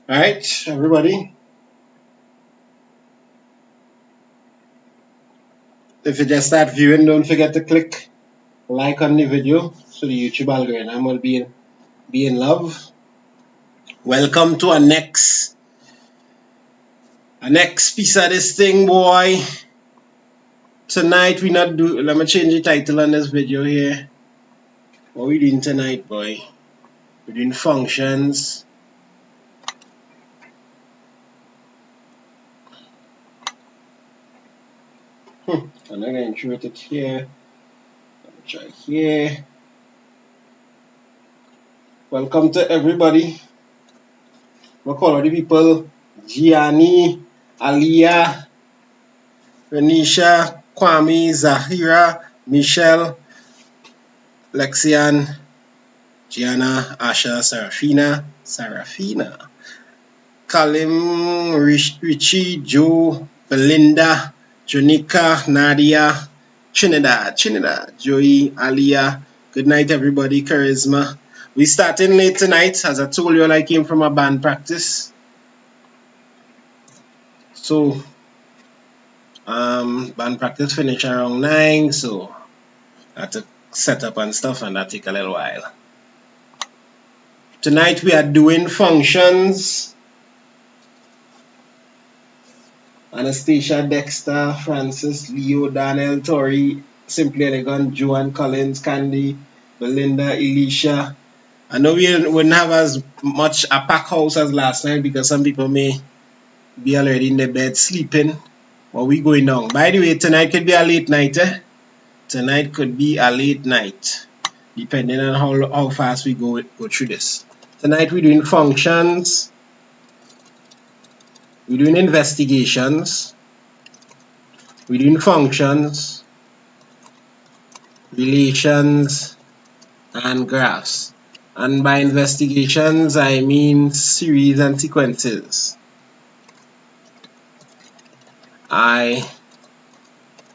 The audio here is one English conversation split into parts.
Alright, everybody. If you just start viewing, don't forget to click like on the video so the YouTube algorithm will be in love. Welcome to our next piece of this thing, boy. Tonight we not do. Let me change the title on this video here. What we doing tonight, boy? We're doing functions. I'm not gonna intrude it here. Let me try here. Welcome to everybody. We'll call all the people Gianni, Aliyah, Renisha, Kwame, Zahira, Michelle, Lexian, Gianna, Asha, Sarafina, Kalim, Richie, Joe, Belinda, Jonica, Nadia, Trinidad, Joey, Aliyah. Good night, everybody. Charisma. We starting late tonight. As I told you, I came from a band practice. So, band practice finish around 9, so I had to set up and stuff, and that take a little while. Tonight we are doing functions. Anastasia, Dexter, Francis, Leo, Daniel, Tori, Simply Elegant, Joanne, Collins, Candy, Belinda, Elisha. I know we wouldn't have as much a packed house as last night because some people may be already in their bed sleeping. But we going down. By the way, tonight could be a late night. Tonight could be a late night, depending on how fast we go through this. Tonight we're doing functions. We're doing investigations. We're doing functions, relations, and graphs. And by investigations, I mean series and sequences. I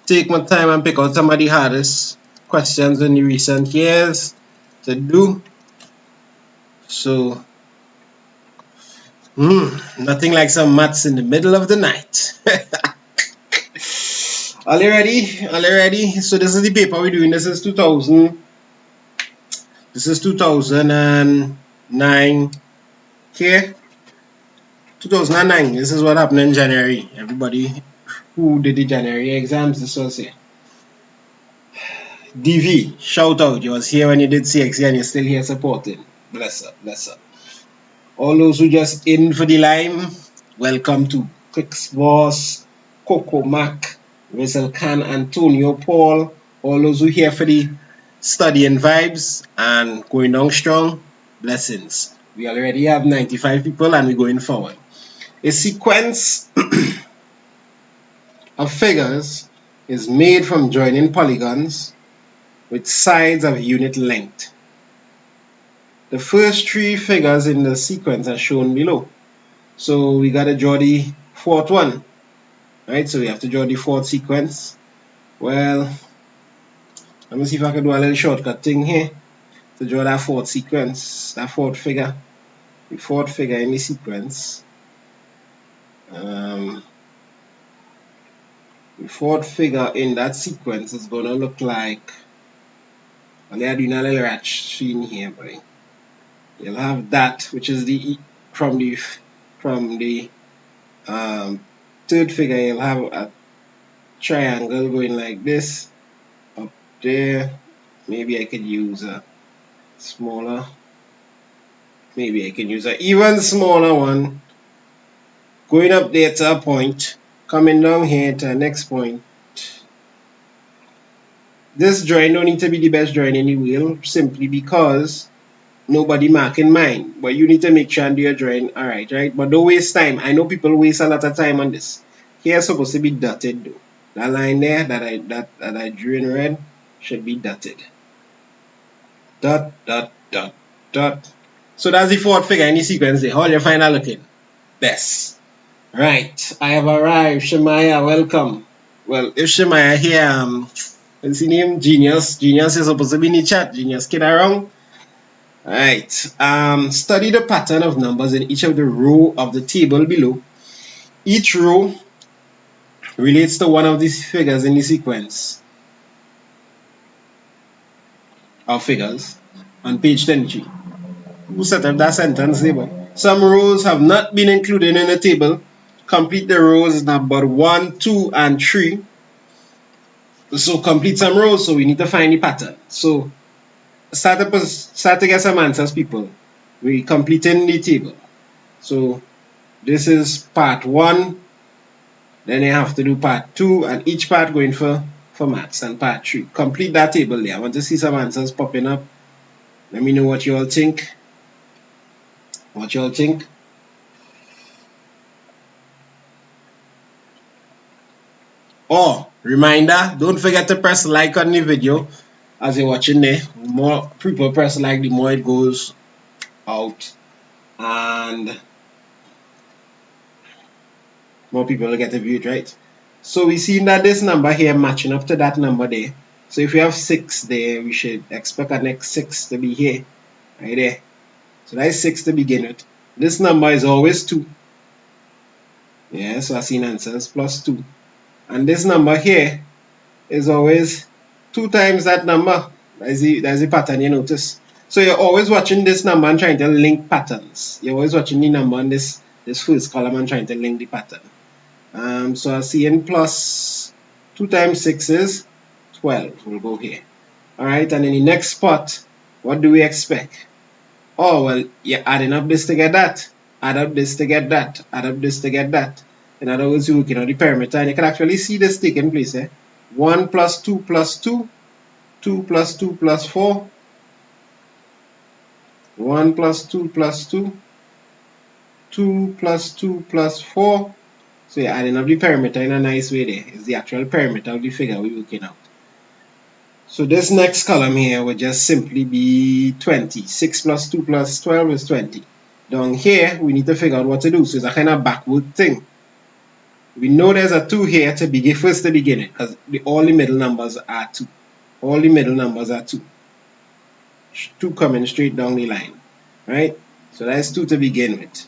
take my time and pick out some of the hardest questions in the recent years to do. So, nothing like some maths in the middle of the night. All you ready? All you ready? So this is the paper we're doing. This is 2000. This is 2009. Here, 2009. This is what happened in January. Everybody who did the January exams, this was here. DV, shout out. You was here when you did CSEC and you're still here supporting. Bless up, bless up. All those who just in for the lime, welcome to Quicks Boss, Coco Mac, Rizal Khan, Antonio Paul. All those who here for the studying vibes and going down strong, blessings. We already have 95 people and we're going forward. A sequence of figures is made from joining polygons with sides of unit length. The first 3 figures in the sequence are shown below. So we got to draw the 4th one. Right, so we have to draw the 4th sequence. Well, let me see if I can do a little shortcut thing here to draw that 4th sequence, that 4th figure. The 4th figure in the sequence. The 4th figure in that sequence is going to look like, and they are doing a little ratchet scene here, boy. You'll have that, which is the from the 3rd figure. You'll have a triangle going like this up there. Maybe I could use a smaller. Maybe I can use an even smaller one. Going up there to a point, coming down here to the next point. This drawing don't need to be the best drawing in the world, simply because nobody marking mine. But you need to make sure and do your drawing alright, right? But don't waste time. I know people waste a lot of time on this. Here is supposed to be dotted though. That line there that I drew in red should be dotted. Dot, dot, dot, dot. So that's the 4th figure in the sequence there. How you find that looking? Best. Right. I have arrived. Shemaya, welcome. Well, if Shemaya here, what's his name? Genius. Genius is supposed to be in the chat. Genius, kid around. Alright, study the pattern of numbers in each of the row of the table below. Each row relates to one of these figures in the sequence of figures on page 23. Who set up that sentence there? Some rows have not been included in the table. Complete the rows number 1, 2, and 3. So complete some rows, so we need to find the pattern. So start to get some answers, people. We're completing the table. So this is part 1. Then you have to do part 2, and each part going for maths, and part 3. Complete that table there. I want to see some answers popping up. Let me know what you all think. Oh, reminder, don't forget to press like on the video as you're watching there. The more people press like, the more it goes out, and more people will get to view it, right? So we see that this number here matching up to that number there. So if we have 6 there, we should expect our next 6 to be here, right there. So that's 6 to begin with. This number is always 2. Yeah, so I've seen answers plus 2. And this number here is always 2 times that number. That's the pattern you notice. So you're always watching this number and trying to link patterns. You're always watching the number in this first column and trying to link the pattern. So I see in plus 2 times 6 is 12. We'll go here. Alright, and in the next spot, what do we expect? Oh, well, you're adding up this to get that. Add up this to get that. Add up this to get that. In other words, you're working on the perimeter, and you can actually see this taking place. 1 plus 2 plus 2. 2 plus 2 plus 4. 1 plus 2 plus 2. 2 plus 2 plus 4. So you're adding up the perimeter in a nice way there. It's the actual perimeter of the figure we're working out. So this next column here would just simply be 20. 6 plus 2 plus 12 is 20. Down here, we need to figure out what to do. So it's a kind of backward thing. We know there's a 2 here to begin first to begin it, because all the middle numbers are 2. All the middle numbers are 2. 2 coming straight down the line. Right? So that's 2 to begin with.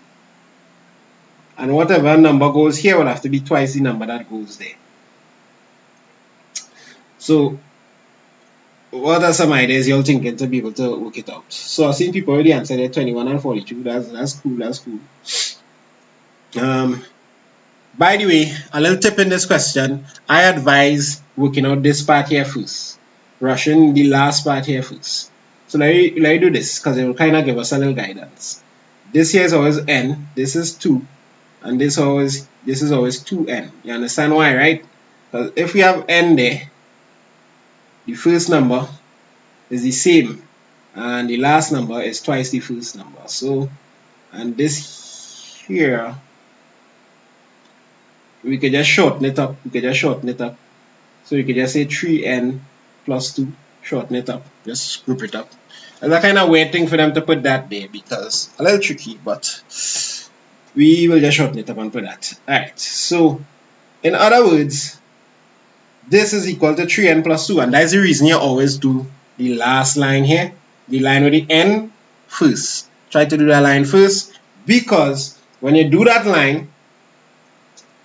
And whatever number goes here will have to be twice the number that goes there. So what are some ideas you're thinking to be able to work it out? So I've seen people already answer there, 21 and 42. That's cool. That's cool. By the way, a little tip in this question, I advise working out this part here first, rushing the last part here first. So let me do this, because it will kind of give us a little guidance. This here is always n, this is 2, and this is always 2n. You understand why, right? Because if we have n there, the first number is the same, and the last number is twice the first number. So, and this here, we could just shorten it up. So we could just say 3n plus 2, shorten it up, just group it up. It's a kind of weird thing for them to put that there, because a little tricky, but we will just shorten it up and put that. Alright, so in other words, this is equal to 3n plus 2, and that's the reason you always do the last line here, the line with the n first. Try to do that line first, because when you do that line,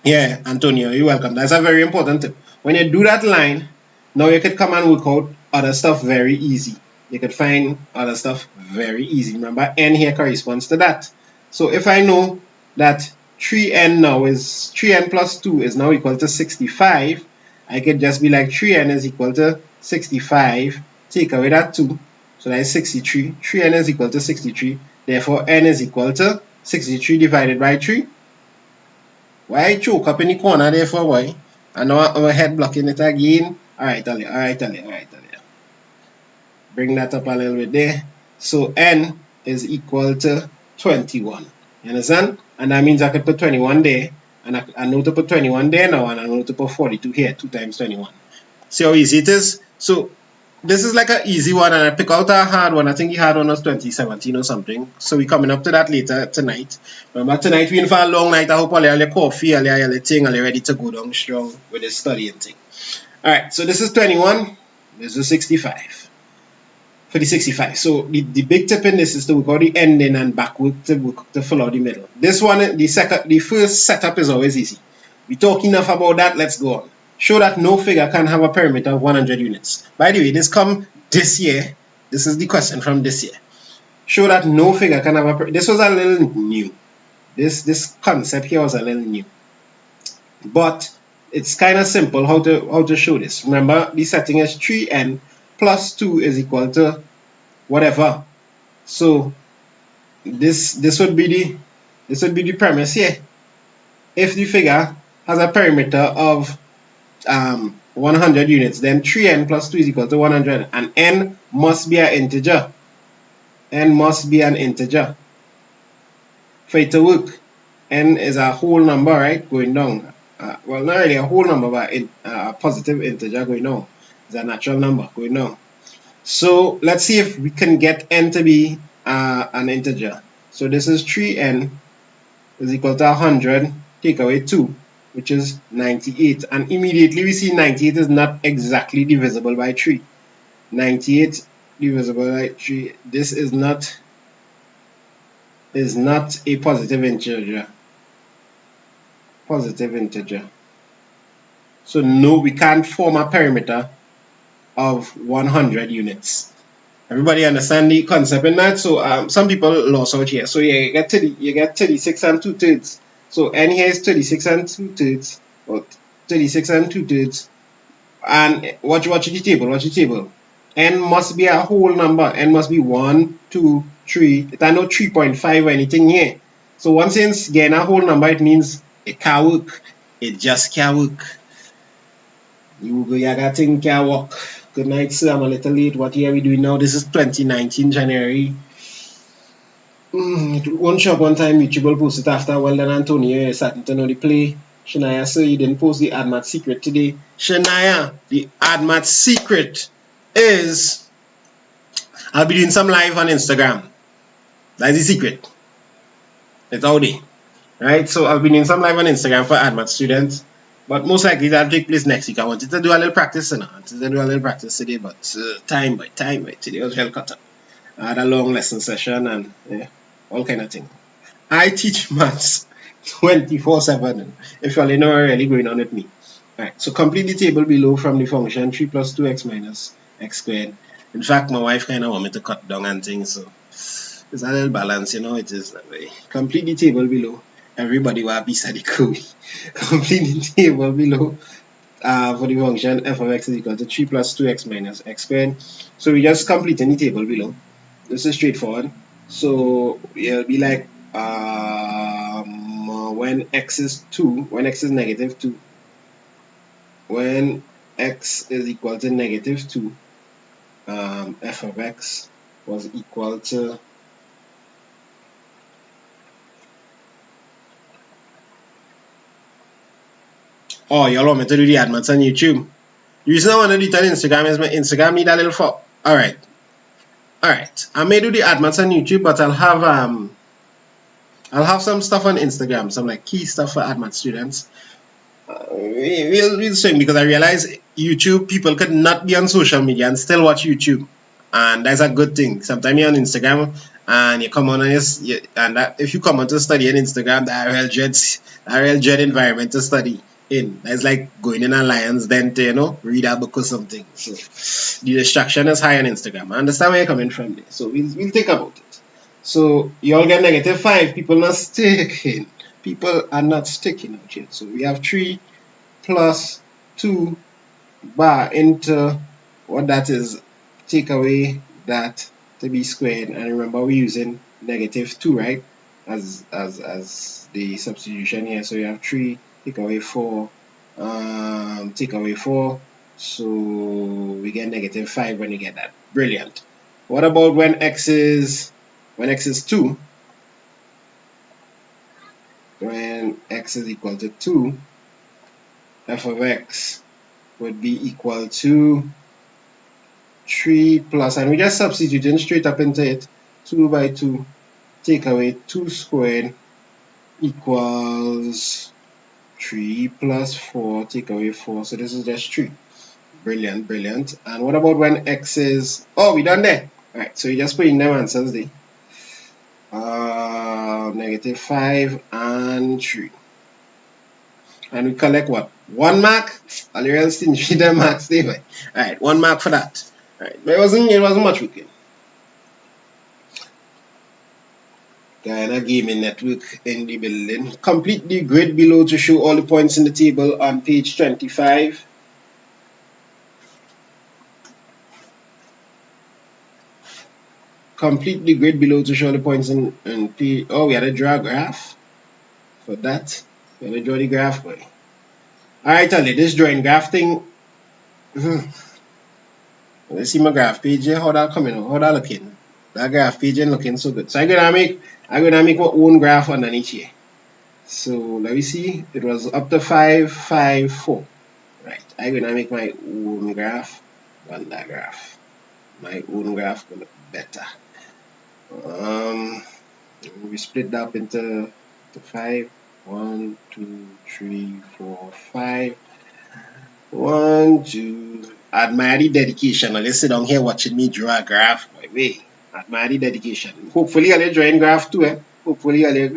yeah, Antonio, you're welcome. That's a very important tip. When you do that line, now you could come and work out other stuff very easy. You could find other stuff very easy. Remember, n here corresponds to that. So if I know that 3n now is 3n plus 2 is now equal to 65, I could just be like 3n is equal to 65, take away that 2, so that is 63. 3n is equal to 63, therefore n is equal to 63 divided by 3. Why I choke up in the corner there for why? And now I'm head blocking it again. Alright, alright. Bring that up a little bit there. So n is equal to 21. You understand? And that means I could put 21 there. And I know to put 21 there now, and I know to put 42 here. 2 times 21. See how easy it is? So this is like an easy one, and I pick out a hard one. I think the hard one was 2017 or something. So we're coming up to that later tonight. Remember, tonight we're in for a long night. I hope all your coffee, all your thing, all you ready to go down strong with this studying thing. Alright, so this is 21. This is 65. for the 65. So the big tip in this is to work out the ending and backward to fill out the middle. This one, the first setup is always easy. We talk enough about that, let's go on. Show that no figure can have a perimeter of 100 units. By the way, this come this year. This is the question from this year. Show that no figure can have a this was a little new. This concept here was a little new. But it's kind of simple how to show this. Remember, the setting is 3n plus 2 is equal to whatever. So this would be the premise here. If the figure has a perimeter of 100 units, then 3n plus 2 is equal to 100, and n must be an integer. N must be an integer for it to work. N is a whole number, right, going down. Well, not really a whole number, but a positive integer going down. It's a natural number going down. So let's see if we can get n to be an integer. So this is 3n is equal to 100, take away 2, which is 98. And immediately we see 98 is not exactly divisible by 3. 98 divisible by 3. This is not a positive integer. Positive integer. So no, we can't form a perimeter of 100 units. Everybody understand the concept in that? So some people lost out here. So you get 36 and 2/3. So n here is 36 and 2/3, or 36 and 2/3. And watch the table. Watch the table. N must be a whole number. N must be 1, 2, 3. It are no 3.5 or anything here. So once it's getting a whole number, it means it can't work. It just can't work. You got thing can't work. Good night, sir. I'm a little late. What year are we doing now? This is 2019 January. One shop one time YouTube will post it after. Well done, Antonio. You're starting to know the play. Shania, sir, you didn't post the AdMat secret today. Shania, the AdMat secret is I'll be doing some live on Instagram. That's the secret. It's out there. Right? So I'll be doing some live on Instagram for AdMat students. But most likely that'll take place next week. I wanted to do a little practice and I wanted to do a little practice today, but time by today was well cut up. I had a long lesson session and yeah, all kind of thing. I teach maths 24/7. If you all know what's really going on with me. Alright, so complete the table below from the function 3 plus 2x minus x squared. In fact, my wife kind of want me to cut down and things, so there's a little balance, it is that way. Complete the table below. Everybody will be study cool. Complete the table below for the function f of x is equal to 3 plus 2x minus x squared. So we just completing the table below. This is straightforward. So it'll be like when x is negative 2, when x is equal to negative 2, f of x was equal to oh, y'all want me to do the AdMats on YouTube? The reason I want to do it on Instagram is my Instagram need a little for. Alright. I may do the AdMats on YouTube, but I'll have some stuff on Instagram, some like key stuff for AdMat students. We'll swing because I realize YouTube people could not be on social media and still watch YouTube, and that's a good thing. Sometimes you're on Instagram and you come on and if you come on to study on Instagram, that real dread environment to study in. That's like going in a lion's den to read a book or something. So the distraction is high on Instagram. I understand where you're coming from there. So we'll think about it. So you all get -5. People not sticking. People are not sticking out yet. So we have 3 plus 2 bar into what that is. Take away that to be squared. And remember we're using -2, right? As the substitution here. So you have 3 take away 4. Take away 4. So we get -5 when you get that. Brilliant. What about when x is 2? When x is equal to 2, f of x would be equal to 3 plus, and we just substituting straight up into it, 2 by 2, take away 2 squared equals 3 plus 4, take away 4, so this is just 3. Brilliant. And what about when x is, oh, we done there. Alright, so you just put in them answers there. -5 and 3. And we collect what? 1 mark? All the else didn't see the marks there. Alright, 1 mark for that. Alright, but it wasn't much wicked. Guyana Gaming Network in the building. Complete the grid below to show all the points in the table on page 25. Complete the grid below to show the points in page. Oh, we had to draw a graph for that. We had to draw the graph, boy. Alright, Ali, this drawing graph thing. Let's see my graph page here. How that coming out? How that looking? That graph page ain't looking so good. So I'm gonna make my own graph underneath here. So let me see. It was up to 5, 5, 4. Right. I'm gonna make my own graph on that graph. My own graph will look better. We split that up into 5. 1, 2, 3, 4, 5. 1, 2. Admire the dedication. Now let's sit down here watching me draw a graph. My way. Admire the dedication. Hopefully I'll draw a graph too. Hopefully I'll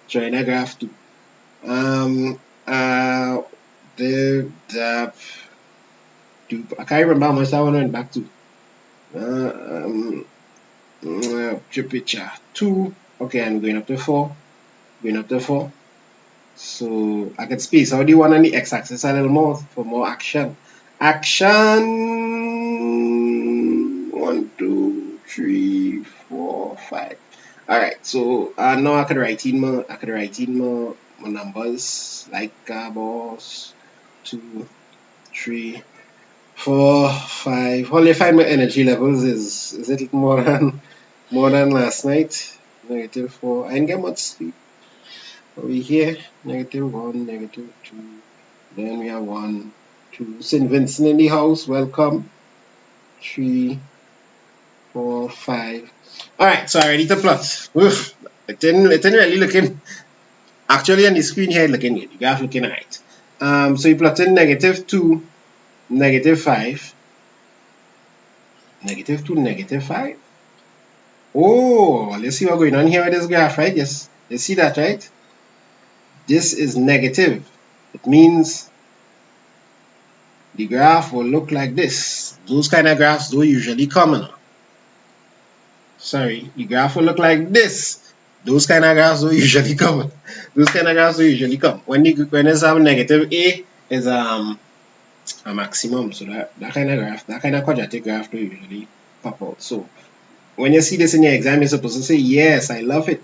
drawing a graph too. I can't remember how much that one went back to. Picture 2. Okay, I'm going up to 4. Going up to 4. So I can space out the one on the x-axis a little more for more action. Action 1, 2, 3, 4, 5. Alright, so now I could write in my numbers like boss 2, 3, 4, 5. Only find my energy levels is it more than last night. -4. I didn't get much sleep. Over here, -1, -2. Then we have 1, 2. St. Vincent in the house, welcome. 3, 4, 5. Alright, so I ready to plot. Oof, it didn't really looking. Actually on the screen here looking good. The graph looking alright. So you plot in -2, -5. -2, -5. Oh, let's see what's going on here with this graph, right? Yes, you see that, right? This is negative. It means the graph will look like this. Those kind of graphs don't usually come. Sorry, the graph will look like this. Those kind of graphs don't usually come. Those kind of graphs don't usually come. When it's have negative a is a maximum. So that kind of graph, that kind of quadratic graph don't usually pop out. So when you see this in your exam, you're supposed to say, yes, I love it.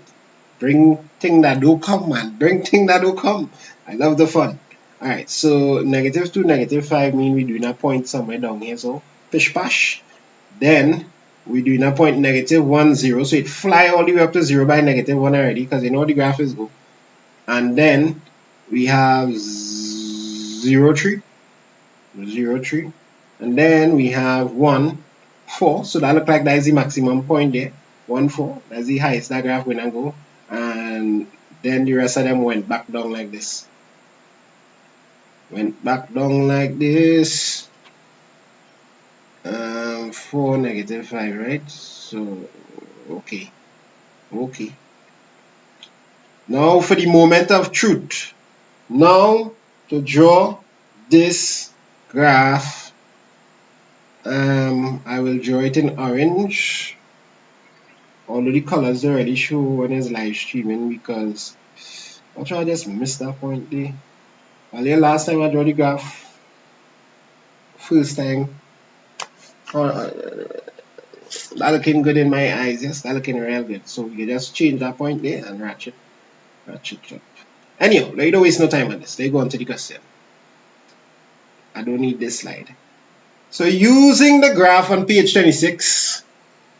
Bring thing that do come, man. Bring thing that do come. I love the fun. Alright, so -2, -5 mean we do not point somewhere down here. So pish pash. Then we do not point -1, 0. So it fly all the way up to 0 by -1 already because you know the graph is go. And then we have 0, 3. 0, 3. And then we have 1, 4. So that look like that is the maximum point there. 1, 4. That's the highest that graph will go. And then the rest of them went back down like this. Went back down like this. 4, -5, right? So, okay. Okay. Now for the moment of truth. Now to draw this graph, I will draw it in orange. Although the colors already show when it's live streaming because I'll try to just miss that point there. Earlier last time I drew the graph, first time, that looking good in my eyes, yes, that looking real good. So you just change that point there and ratchet up. Anyhow, you don't waste no time on this. Let's go on to the question. I don't need this slide. So using the graph on page 26,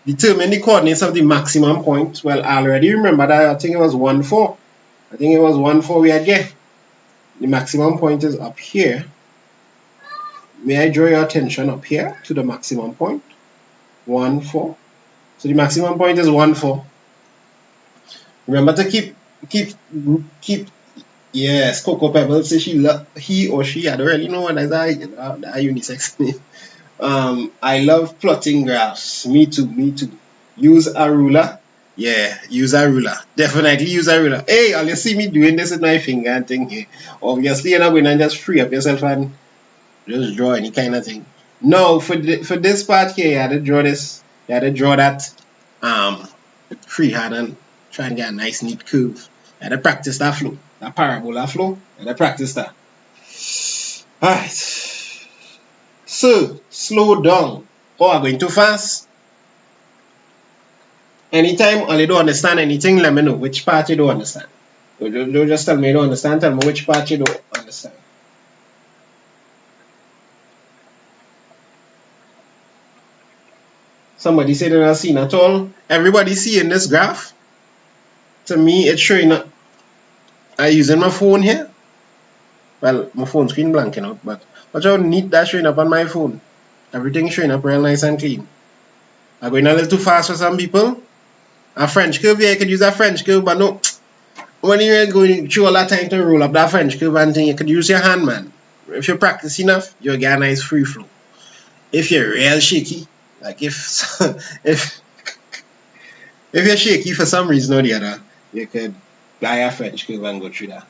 determine the coordinates of the maximum point. Well, I already remember that. I think it was 1, 4. I think it was 1, 4 we had get. The maximum point is up here. May I draw your attention up here to the maximum point? 1, 4. So the maximum point is 1, 4. Remember to keep. Yes, Coco Pebbles says he or she. I don't really know what that unisex name. I love plotting graphs. Me too, me too. Use a ruler. Yeah, use a ruler. Definitely use a ruler. Hey, all you see me doing this with my finger and thing here. Obviously, you're not going to just free up yourself and just draw any kind of thing. No, for this part here, you had to draw this. You had to draw that freehand and try and get a nice neat curve. You had to practice that flow, that parabola flow. You had to practice that. Alright. So, slow down. Oh, I'm going too fast. Anytime you don't understand anything, let me know which part you don't understand. Don't just tell me you don't understand, tell me which part you don't understand. Somebody said they're not seeing at all. Everybody seeing this graph? To me, it's showing up. I'm using my phone here. Well, my phone screen blanking out, but watch how neat that's showing up on my phone. Everything showing up real nice and clean. I'm going a little too fast for some people. A French curve, yeah, you could use a French curve, but no. When you're going through all that time to roll up that French curve and thing, you could use your hand, man. If you practice enough, you'll get a nice free flow. If you're real shaky, like if you're shaky for some reason or the other, you could buy a French curve and go through that.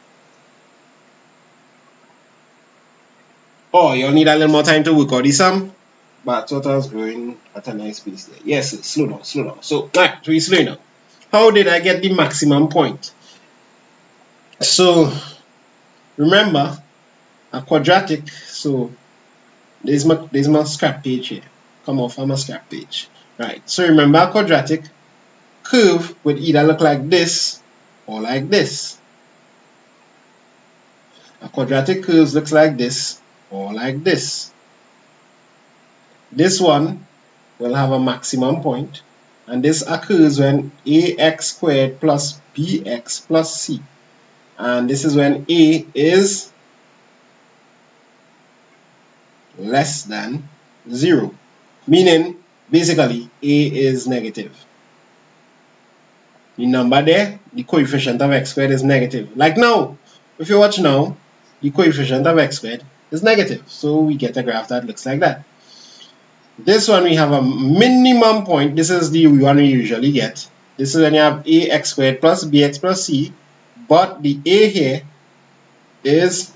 Oh, you'll need a little more time to work out the sum, but total's growing at a nice pace there. Yes, slow down, slow down. So, alright, we slow down. How did I get the maximum point? So, remember, a quadratic, so there's my scrap page here. Come off of my scrap page. Right, so remember a quadratic curve would either look like this or like this. A quadratic curve looks like this or like this. This one will have a maximum point, and this occurs when ax squared plus bx plus c. And this is when a is less than 0. Meaning, basically, a is negative. The number there, the coefficient of x squared is negative. Like now, if you watch now, the coefficient of x squared is negative. So we get a graph that looks like that. This one we have a minimum point. This is the one we usually get. This is when you have ax squared plus bx plus c, but the a here is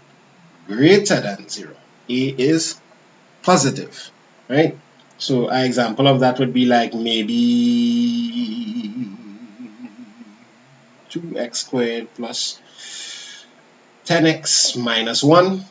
greater than 0. A is positive, right? So an example of that would be like maybe 2x squared plus 10x minus 1.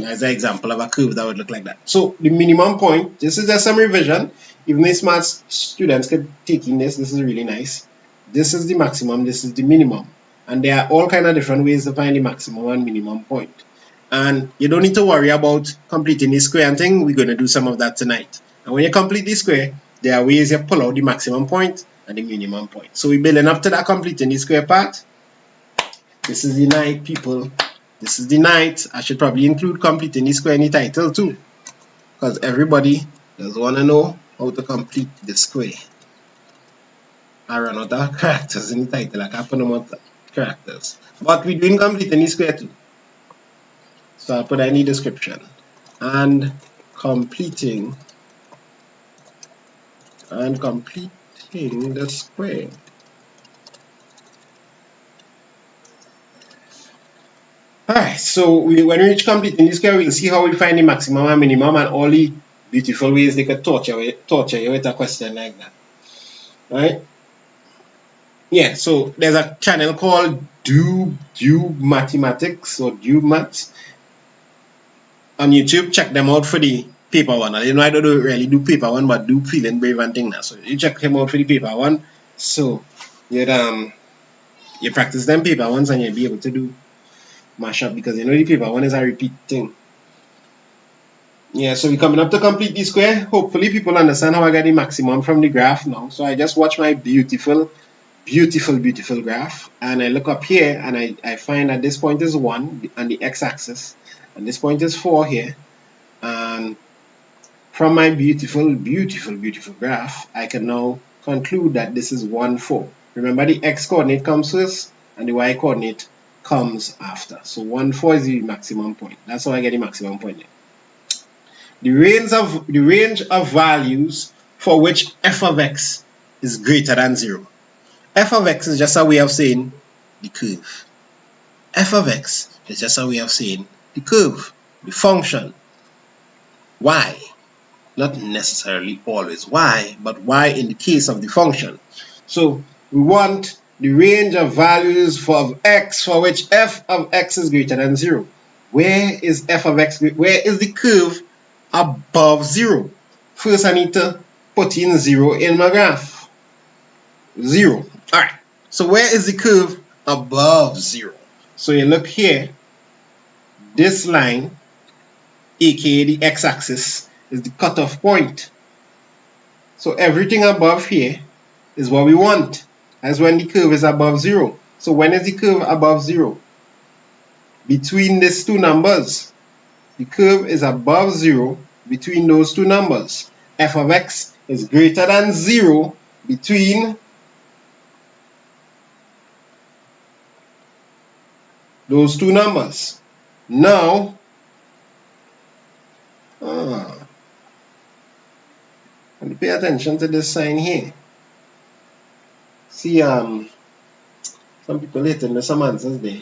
As an example of a curve that would look like that. So the minimum point, this is just some revision. Even the smart students could take in this. This is really nice. This is the maximum, this is the minimum. And there are all kind of different ways to find the maximum and minimum point. And you don't need to worry about completing the square and thing. We're going to do some of that tonight. And when you complete the square, there are ways you pull out the maximum point and the minimum point. So we're building up to that completing the square part. This is the night, people. This is the night. I should probably include completing the square in the title too, because everybody does want to know how to complete the square. I run out of characters in the title. I can't put them out characters. But we're doing completing the square too. So I'll put that in the description. And completing the square. Alright, so when we reach completing this square, we'll see how we find the maximum and minimum and all the beautiful ways they could torture you with a question like that. Right? Yeah, so there's a channel called Do Mathematics or Do Maths on YouTube. Check them out for the paper one. I don't really do paper one, but do Feeling Brave and thing now. So you check him out for the paper one. So you practice them paper ones and you'll be able to do mashup, because you know the paper one is a repeat thing. Yeah, so we're coming up to complete the square. Hopefully people understand how I get the maximum from the graph now. So I just watch my beautiful graph, and I look up here and I find that this point is 1 on the x-axis, and this point is 4 here. And from my beautiful graph, I can now conclude that this is 1, 4. Remember, the x coordinate comes first and the y coordinate comes after. So 1, 4 is the maximum point. That's how I get the maximum point there. the range of values for which f of x is greater than 0. F of x is just a way of saying the curve. F of x is just a way of saying the curve, the function. Y, not necessarily always y, but y in the case of the function. So we want the range of values of x for which f of x is greater than 0. Where is f of x? Where is the curve above 0? First, I need to put in 0 in my graph. 0. All right. So where is the curve above 0? So you look here. This line, aka the x-axis, is the cutoff point. So everything above here is what we want. That's when the curve is above 0. So when is the curve above 0? Between these two numbers. The curve is above 0 between those two numbers. F of x is greater than 0 between those two numbers. Now, and pay attention to this sign here. See, some people hitting me some answers there.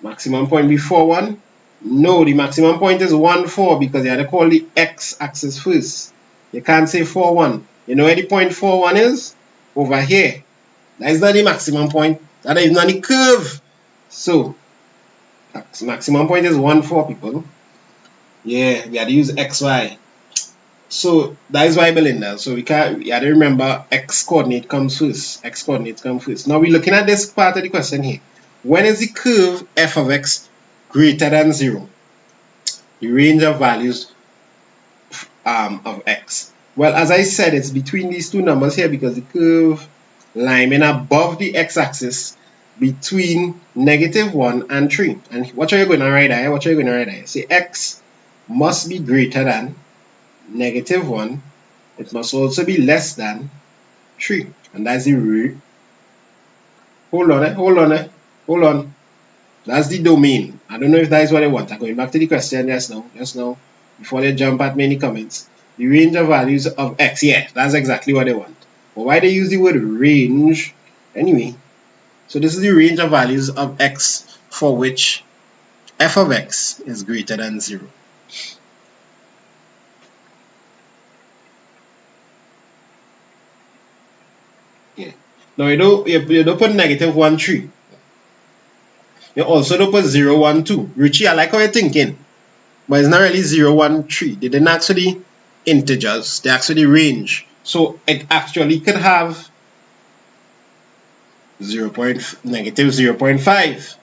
Maximum point before 1? No, the maximum point is 1, 4 because you have to call the x-axis first. You can't say 4, 1. You know where the point 4, 1 is? Over here. That is not the maximum point. That is not the curve. So, maximum point is 1, 4, people. Yeah, we had to use xy. So, that is why, Belinda. So, we have to remember x coordinate comes first. X coordinates come first. Now, we're looking at this part of the question here. When is the curve f of x greater than 0? The range of values of x. Well, as I said, it's between these two numbers here because the curve lying above the x-axis between -1 and 3. And what are you going to write here? What are you going to write here? Say x must be greater than -1. It must also be less than 3. And that's the root. Hold on. That's the domain. I don't know if that is what I want. I'm going back to the question just now, before they jump at me in the comments. The range of values of x. Yeah, that's exactly what I want. But why they use the word range? Anyway, so this is the range of values of x for which f of x is greater than 0. Yeah. Now you don't put -1, 3. You also don't put 0, 1, 2. Richie, I like how you're thinking. But it's not really 0, 1, 3. They didn't actually integers. They actually range. So it actually could have -0.5.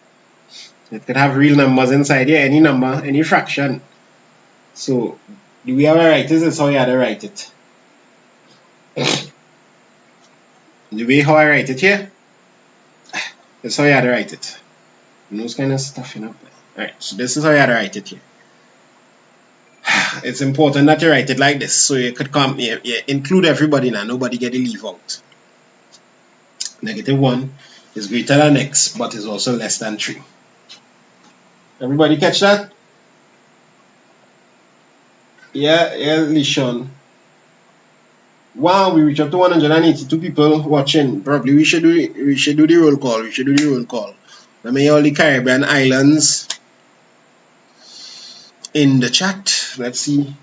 It could have real numbers inside here, any number, any fraction. So the way I write this is how you have to write it. The way how I write it here is how you have to write it. And those kind of stuff, you know. Alright, so this is how you have to write it here. It's important that you write it like this, so you could come here, include everybody now, nobody get a leave out. -1 is greater than x, but is also less than 3. Everybody catch that? Yeah, Lishon. Wow, we reached up to 182 people watching. Probably we should do the roll call. Let me all the Caribbean islands in the chat. Let's see.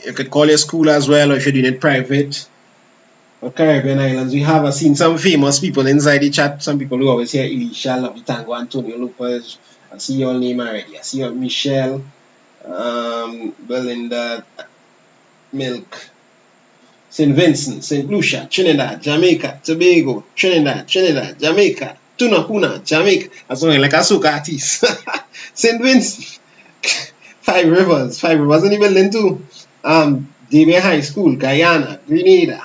You could call your school as well, or if you're doing it private. Or Caribbean islands, we have seen some famous people inside the chat. Some people who always hear Elisha, Tango, Antonio Lopez. I see your name already. I see your Michelle, Belinda, Milk, St. Vincent, St. Lucia, Trinidad, Jamaica, Tobago, Trinidad, Jamaica, Tunapuna, Jamaica. I sound like a soca artist. St. Vincent, Five Rivers in the building too. Debia High School, Guyana, Grenada,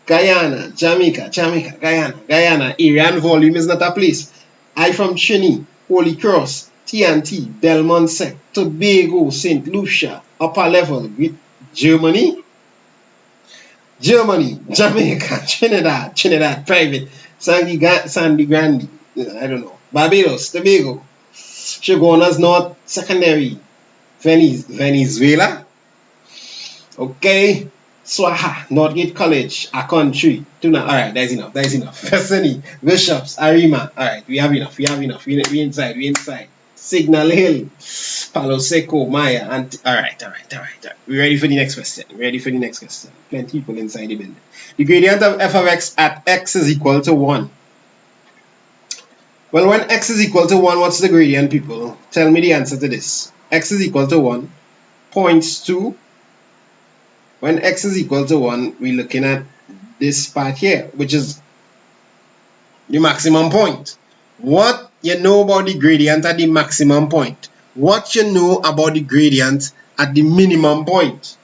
Guyana, Jamaica, Guyana. Area volume is not a place. I from Trini, Holy Cross, TNT, Delmont Sec, Tobago, St. Lucia, Upper Level, Germany, Jamaica, Trinidad, private, Sandy Grande, I don't know, Barbados, Tobago, Shogunas North, Secondary, Venezuela. Okay. Swaha, Northgate College, a country. Tuna. Alright, that's enough. That's enough. Bethany, Bishops, Arima. Alright, we have enough. We have enough. We inside. We inside. Signal Hill, Palo Seco, Maya, and alright. We ready for the next question. Ready for the next question. Plenty people inside the building. The gradient of f of x at x is equal to 1. Well, when x is equal to 1, what's the gradient, people? Tell me the answer to this. X is equal to 1. Points to, when x is equal to 1, we're looking at this part here, which is the maximum point. What you know about the gradient at the maximum point? What you know about the gradient at the minimum point?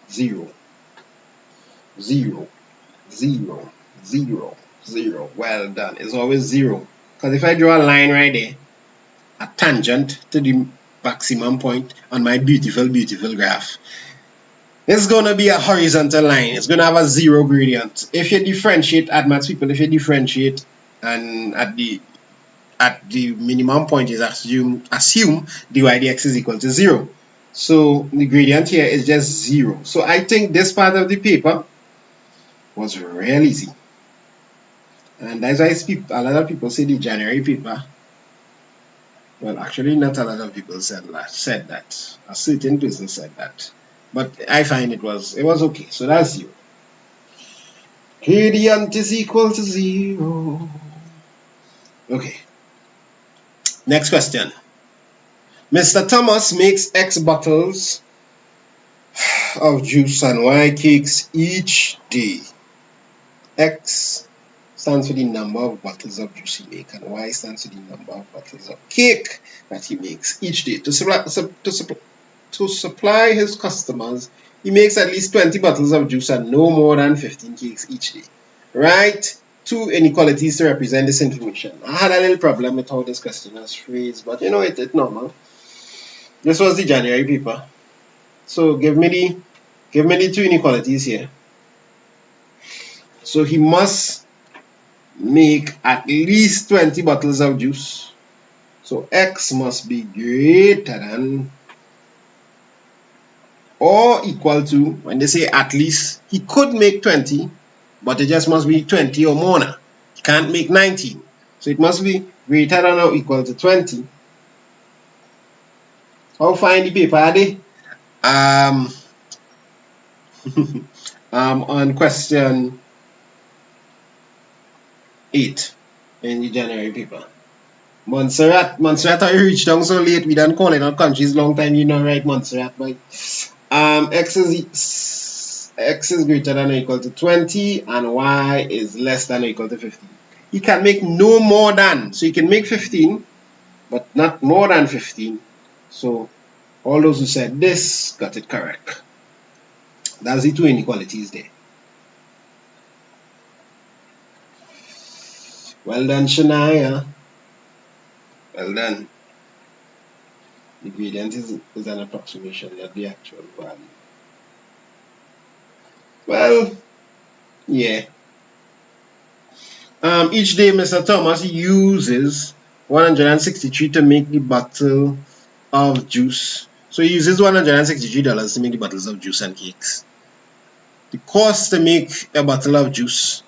0, 0, 0, 0, 0. Well done. It's always 0. Because if I draw a line right there, a tangent to the maximum point on my beautiful graph, it's going to be a horizontal line. It's going to have a 0 gradient. If you differentiate, maths people, if you differentiate and at the minimum point is assume dy dx is equal to 0. So the gradient here is just 0. So I think this part of the paper was real easy. And that's why a lot of people say the January paper. Well, actually, not a lot of people said that. A certain person said that. But I find it was okay. So that's 0. Gradient is equal to 0. Okay. Next question. Mr. Thomas makes X bottles of juice and Y cakes each day. X stands for the number of bottles of juice he makes, and Y stands for the number of bottles of cake that he makes each day. To supply his customers, he makes at least 20 bottles of juice and no more than 15 cakes each day. Write 2 inequalities to represent this information. I had a little problem with how this question was phrased, but it's normal. This was the January paper. So give me the 2 inequalities here. So he must make at least 20 bottles of juice. So X must be greater than or equal to, when they say at least, he could make 20, but it just must be 20 or more now. He can't make 19. So it must be greater than or equal to 20. How fine the paper are they? On question 8 in the January paper. Montserrat, how you reach down so late? We done call it our countries long time. You know, right, Montserrat, but x is greater than or equal to 20 and y is less than or equal to 15. He can make no more than, so he can make 15, but not more than 15. So all those who said this got it correct. That's the 2 inequalities there. Well done, Shania. Well done. The gradient is an approximation, not the actual value. Well, yeah. Each day, Mr. Thomas uses 163 to make the bottle of juice. So he uses $163 to make the bottles of juice and cakes. The cost to make a bottle of juice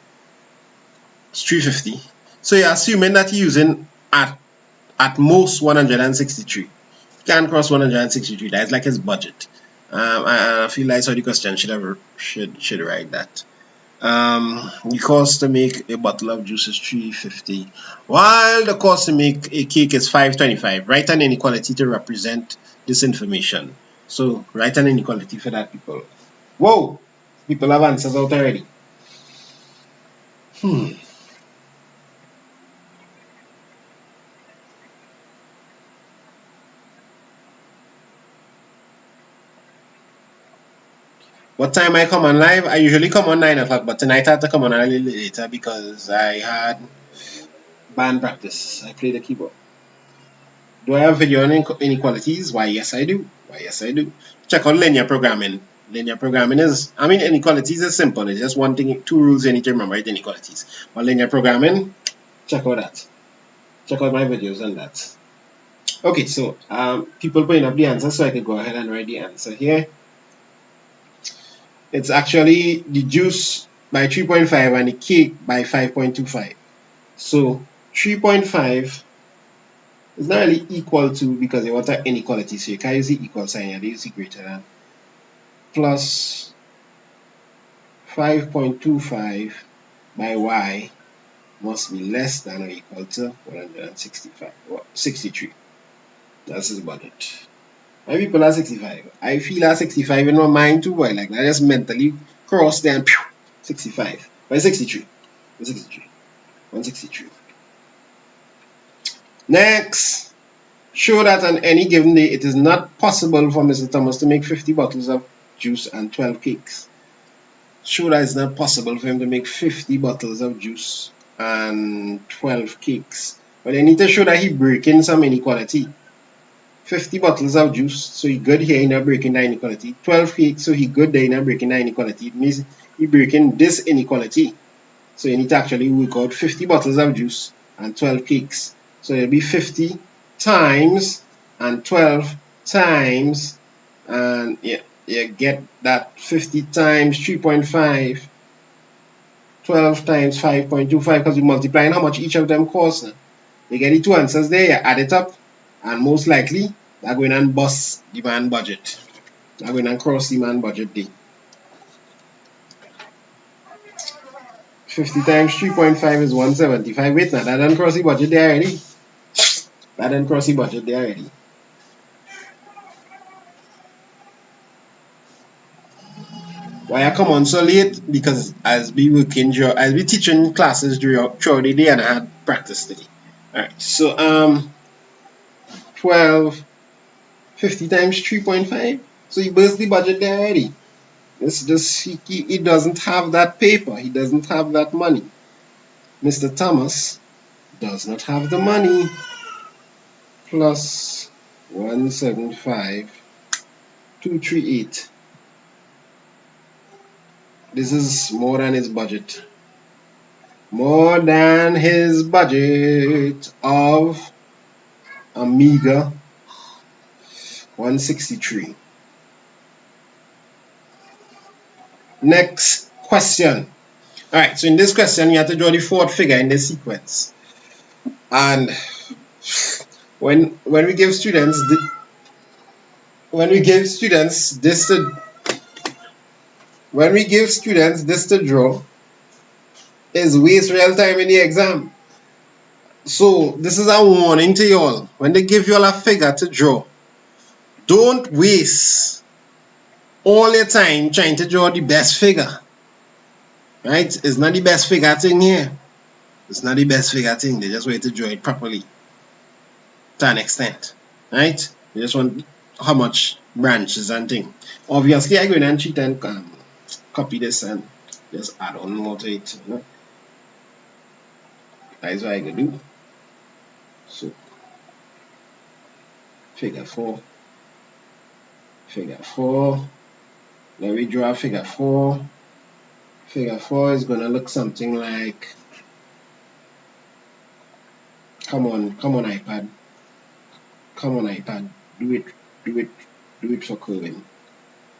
is $3.50. So you're assuming that he's using at most 163. Can't cross 163. That's like his budget. I feel like so the question should write that. The cost to make a bottle of juice is $3.50, while the cost to make a cake is $5.25. Write an inequality to represent this information. So write an inequality for that, people. Whoa! People have answers out already. What time I come on live? I usually come on 9 o'clock, but tonight I had to come on a little later because I had band practice. I play the keyboard. Do I have video on inequalities? Why, yes, I do. Check out linear programming. Linear programming inequalities is simple. It's just one thing, 2 rules you need to remember, right? Inequalities. But linear programming, check out that. Check out my videos on that. Okay, so people putting up the answer, so I could go ahead and write the answer here. It's actually the juice by 3.5 and the cake by 5.25. So 3.5 is not really equal to, because you want an inequality, so you can't use the equal sign, you use the greater than, plus 5.25 by y must be less than or equal to 165, or 63. That's his budget. Why people are 65? I feel at 65 in my mind too, boy. Like I just mentally cross then 65. By 63. 163. 163. Next. Show that on any given day it is not possible for Mr. Thomas to make 50 bottles of juice and 12 cakes. Show that it's not possible for him to make 50 bottles of juice and 12 cakes. But I need to show that he breaking some inequality. 50 bottles of juice, so he good here in a breaking that inequality. 12 cakes, so he good there in a breaking that inequality. It means he breaking this inequality. So you need to actually work out 50 bottles of juice and 12 cakes. So it'll be 50 times and 12 times, and yeah, you get that 50 times 3.5, 12 times 5.25, because you're multiplying how much each of them costs. You get the two answers there, you add it up, and most likely they're going and bust the man budget. They're going and cross the man budget day. 50 times 3.5 is 175. Wait, now that done cross the budget there already. That done cross the budget there already. Why I come on so late? Because as we teaching classes throughout the day, and I had practice today. Alright, so 12, 50 times 3.5. So he burst the budget there already. He doesn't have that paper. He doesn't have that money. Mr. Thomas does not have the money. Plus 175,238. This is more than his budget. More than his budget of a meager 163. Next question. Alright, so in this question you have to draw the fourth figure in the sequence. And when we give students this to draw, is waste real time in the exam. So this is a warning to you all. When they give you all a figure to draw, don't waste all your time trying to draw the best figure. Right? It's not the best figure thing here. It's not the best figure thing. They just want to draw it properly to an extent. Right? They just want how much branches and thing. Obviously, I go in and cheat and copy this and just add on more to it. You know? That is what I can do. So figure 4. Let me draw figure 4. Figure 4 is gonna look something like, come on iPad, do it for curving.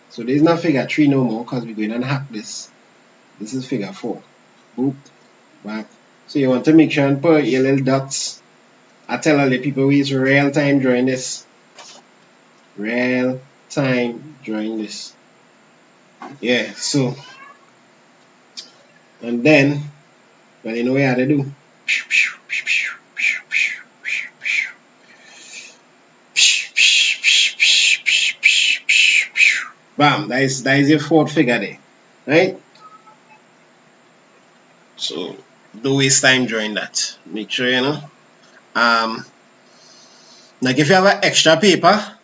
So there's not figure 3 no more, because we're going to hack this. This is figure 4. Boop, back. So you want to make sure and put your little dots. I tell all the people we use real time drawing this. Yeah, so, and then, well, you know what you have to do. Bam, that is your fourth figure there, right? So don't waste time drawing that. Make sure you know. Like if you have an extra paper,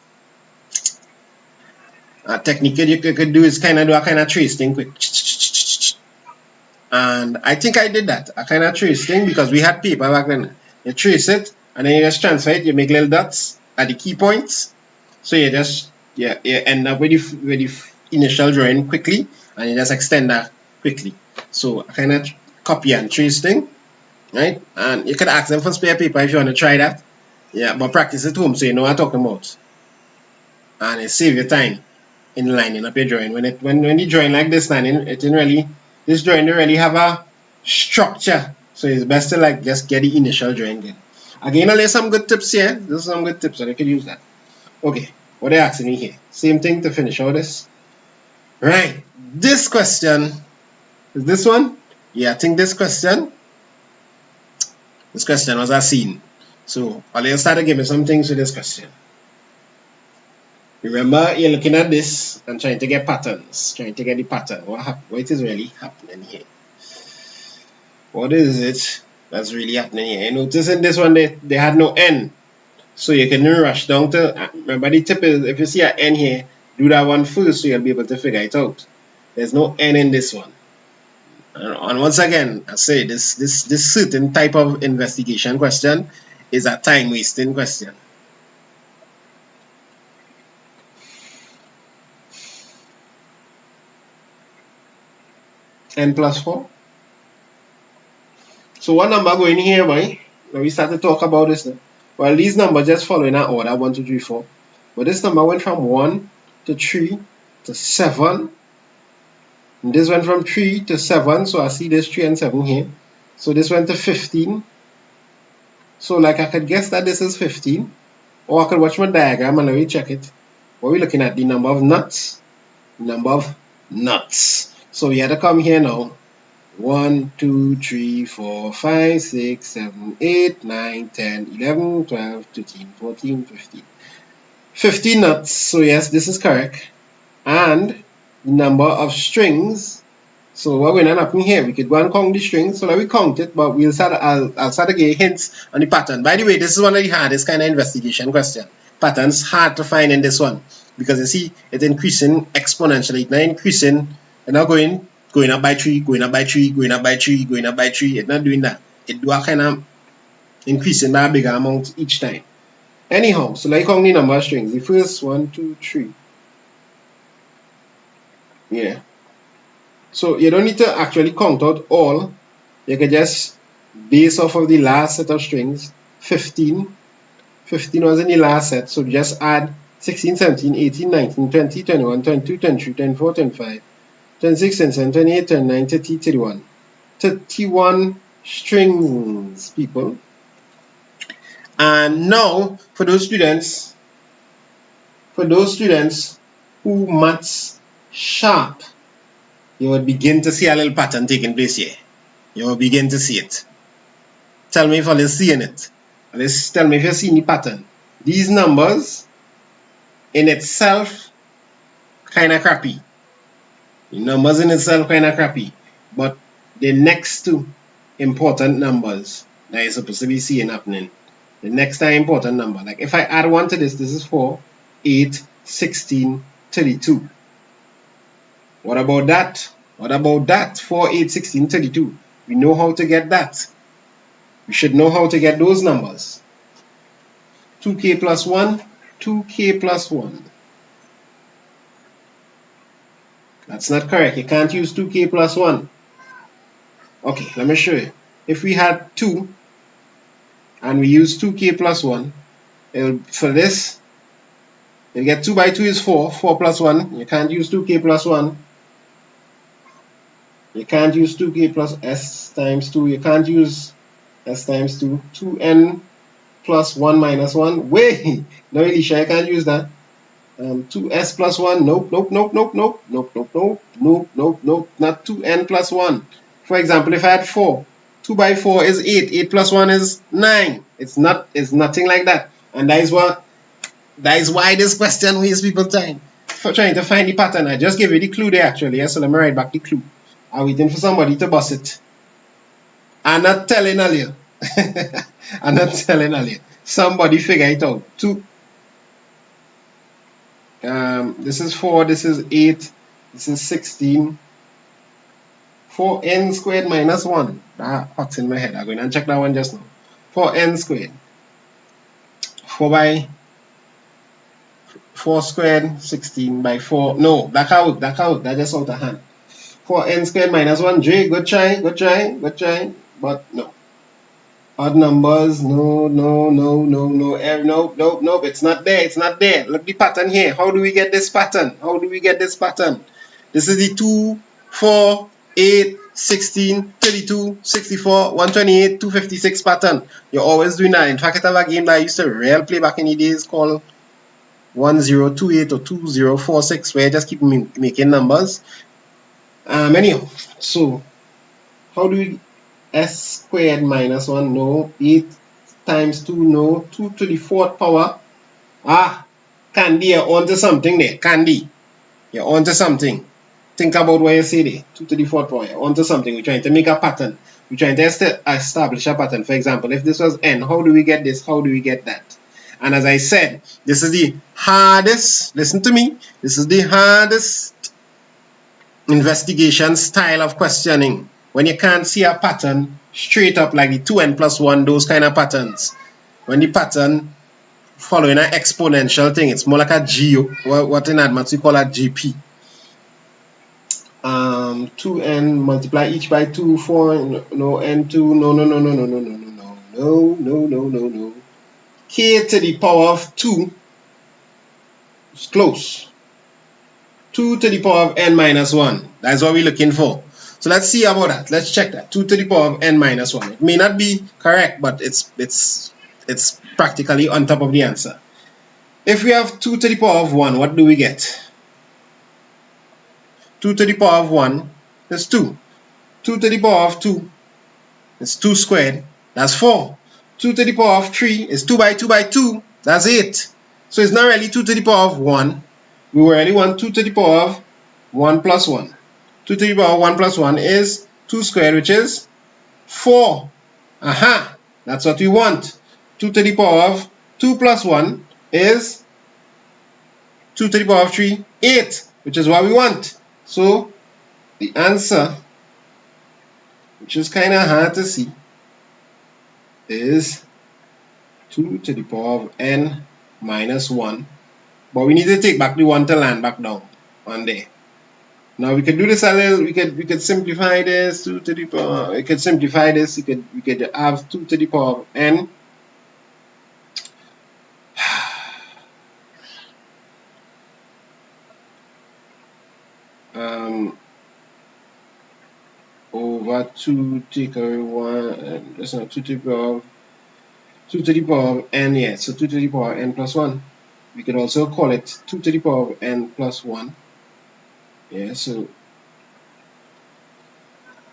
a technique you could do is do a kind of trace thing quick. And I think I did that, a kind of trace thing, because we had paper back then. You trace it and then you just transfer it, you make little dots at the key points. So you just you end up with the initial drawing quickly, and you just extend that quickly. So a kind of copy and trace thing, right? And you can ask them for spare paper if you want to try that. Yeah, but practice at home so you know what I'm talking about. And it save your time in lining up your drawing. When you drawing like this, this drawing don't really have a structure. So it's best to like just get the initial drawing good. Again, I'll lay some good tips here. There's some good tips, so you could use that. Okay, what are they asking me here? Same thing to finish all this. Right. This question is this one? Yeah, I think this question was a scene. So I'll start to give me some things with this question. Remember, you're looking at this and trying to get patterns, trying to get the pattern. What is really happening here? What is it that's really happening here? You notice in this one they had no n. So you can rush down to, remember the tip is if you see an n here, do that one first so you'll be able to figure it out. There's no n in this one. And once again, I say this certain type of investigation question is a time wasting question. N plus 4. So what number going here, boy? Now we start to talk about this now. Well, these numbers just follow in that order 1, 2, 3, 4. But this number went from 1 to 3 to 7. And this went from 3 to 7. So I see this 3 and 7 here. So this went to 15. So like I could guess that this is 15. Or I could watch my diagram and let me check it. What are we looking at? The number of nuts. Number of nuts. So we had to come here now. 1, 2, 3, 4, 5, 6, 7, 8, 9, 10, 11, 12, 13, 14, 15. 15 nuts. So yes, this is correct. And the number of strings. So what we're not happening here, we could go and count the strings. So let me count it, but I'll start to give hints on the pattern. By the way, this is one of the hardest kind of investigation question. Patterns hard to find in this one because you see it's increasing exponentially. It's not increasing, it's not going up by 3, going up by 3, going up by 3, going up by 3. It's not doing that. It do a kind of increasing by a bigger amount each time. Anyhow, so like count the number of strings. The first 1, 2, 3. Yeah. So you don't need to actually count out all. You can just base off of the last set of strings. 15. 15 was in the last set. So just add 16, 17, 18, 19, 20, 21, 22, 23, 24, 25, 26, 27, 28, 29, 30, 31. 31 strings, people. And now, for those students who maths sharp, you will begin to see a little pattern taking place here. You will begin to see it. Tell me if you're seeing it. Tell me if you're seeing the pattern. These numbers in itself kind of crappy. The numbers in itself kind of crappy. But the next two important numbers that you're supposed to be seeing happening. The next time important number. Like if I add 1 to this is 4, 8, 16, 32. What about that? What about that? 4, 8, 16, 32. We know how to get that. We should know how to get those numbers. 2k plus 1, 2k plus 1. That's not correct. You can't use 2k plus 1. Okay, let me show you. If we had 2 and we use 2k plus 1, for this, you get 2 by 2 is 4. 4 plus 1. You can't use 2k plus 1. You can't use 2k plus s times 2. You can't use s times 2. 2n plus 1 minus 1. Wait! No, Elisha, I can't use that. 2s plus 1. Nope. Not 2n plus 1. For example, if I had 4, 2 by 4 is 8. 8 plus 1 is 9. It's nothing like that. And that is why this question wastes people's time for trying to find the pattern. I just gave you the clue there actually. Yeah? So let me write back the clue. I'm waiting for somebody to bust it. I'm not telling you. I'm not telling you. Somebody figure it out. 2. This is 4, this is 8, this is 16. 4n squared minus 1. That hot's in my head. I'm going to check that one just now. 4n squared. 4 by 4 squared, 16 by 4. No, that can't work. That just out of hand. 4n squared minus 1. J, good try. But no. Odd numbers, no, no, no, no, no, nope, nope, nope, it's not there, it's not there. Look the pattern here. How do we get this pattern? How do we get this pattern? This is the 2, 4, 8, 16, 32, 64, 128, 256 pattern. You're always doing that. In fact, I have a game that I used to real play back in the days called 1028 or 2046, where I just keep making numbers. Anyhow, so how do we s squared minus 1, no. 8 times 2, no. 2 to the 4th power. Candy, you're onto something there. Candy, you're onto something. Think about what you say there. 2 to the 4th power, you're onto something. We're trying to make a pattern. We're trying to establish a pattern. For example, if this was n, how do we get this? How do we get that? And as I said, this is the hardest, listen to me, this is the hardest investigation style of questioning. When you can't see a pattern straight up like the 2n plus 1, those kind of patterns. When the pattern following an exponential thing, it's more like a GO, what in advanced we call a GP. 2n multiply each by 2, 4, no, n2, no, no, no, no, no, no, no, no, no, no, no, no, no. K to the power of 2 is close. 2 to the power of n minus 1. That's what we're looking for. So let's see about that. Let's check that. 2 to the power of n minus 1. It may not be correct, but it's practically on top of the answer. If we have 2 to the power of 1, what do we get? 2 to the power of 1 is 2. 2 to the power of 2 is 2 squared. That's 4. 2 to the power of 3 is 2 by 2 by 2. That's 8. So it's not really 2 to the power of 1. We really want 2 to the power of 1 plus 1. 2 to the power of 1 plus 1 is 2 squared, which is 4. Aha! That's what we want. 2 to the power of 2 plus 1 is 2 to the power of 3, 8, which is what we want. So the answer, which is kind of hard to see, is 2 to the power of n minus 1. But we need to take back the 1 to land back down on there. Now we could do this a little, we could simplify this 2 to the power, we could simplify this, we could have 2 to the power of n over 2 take away 1, and that's not 2 to the power of 2 to the power of n, yeah, so 2 to the power of n plus 1. We could also call it 2 to the power of n plus 1. Yeah, so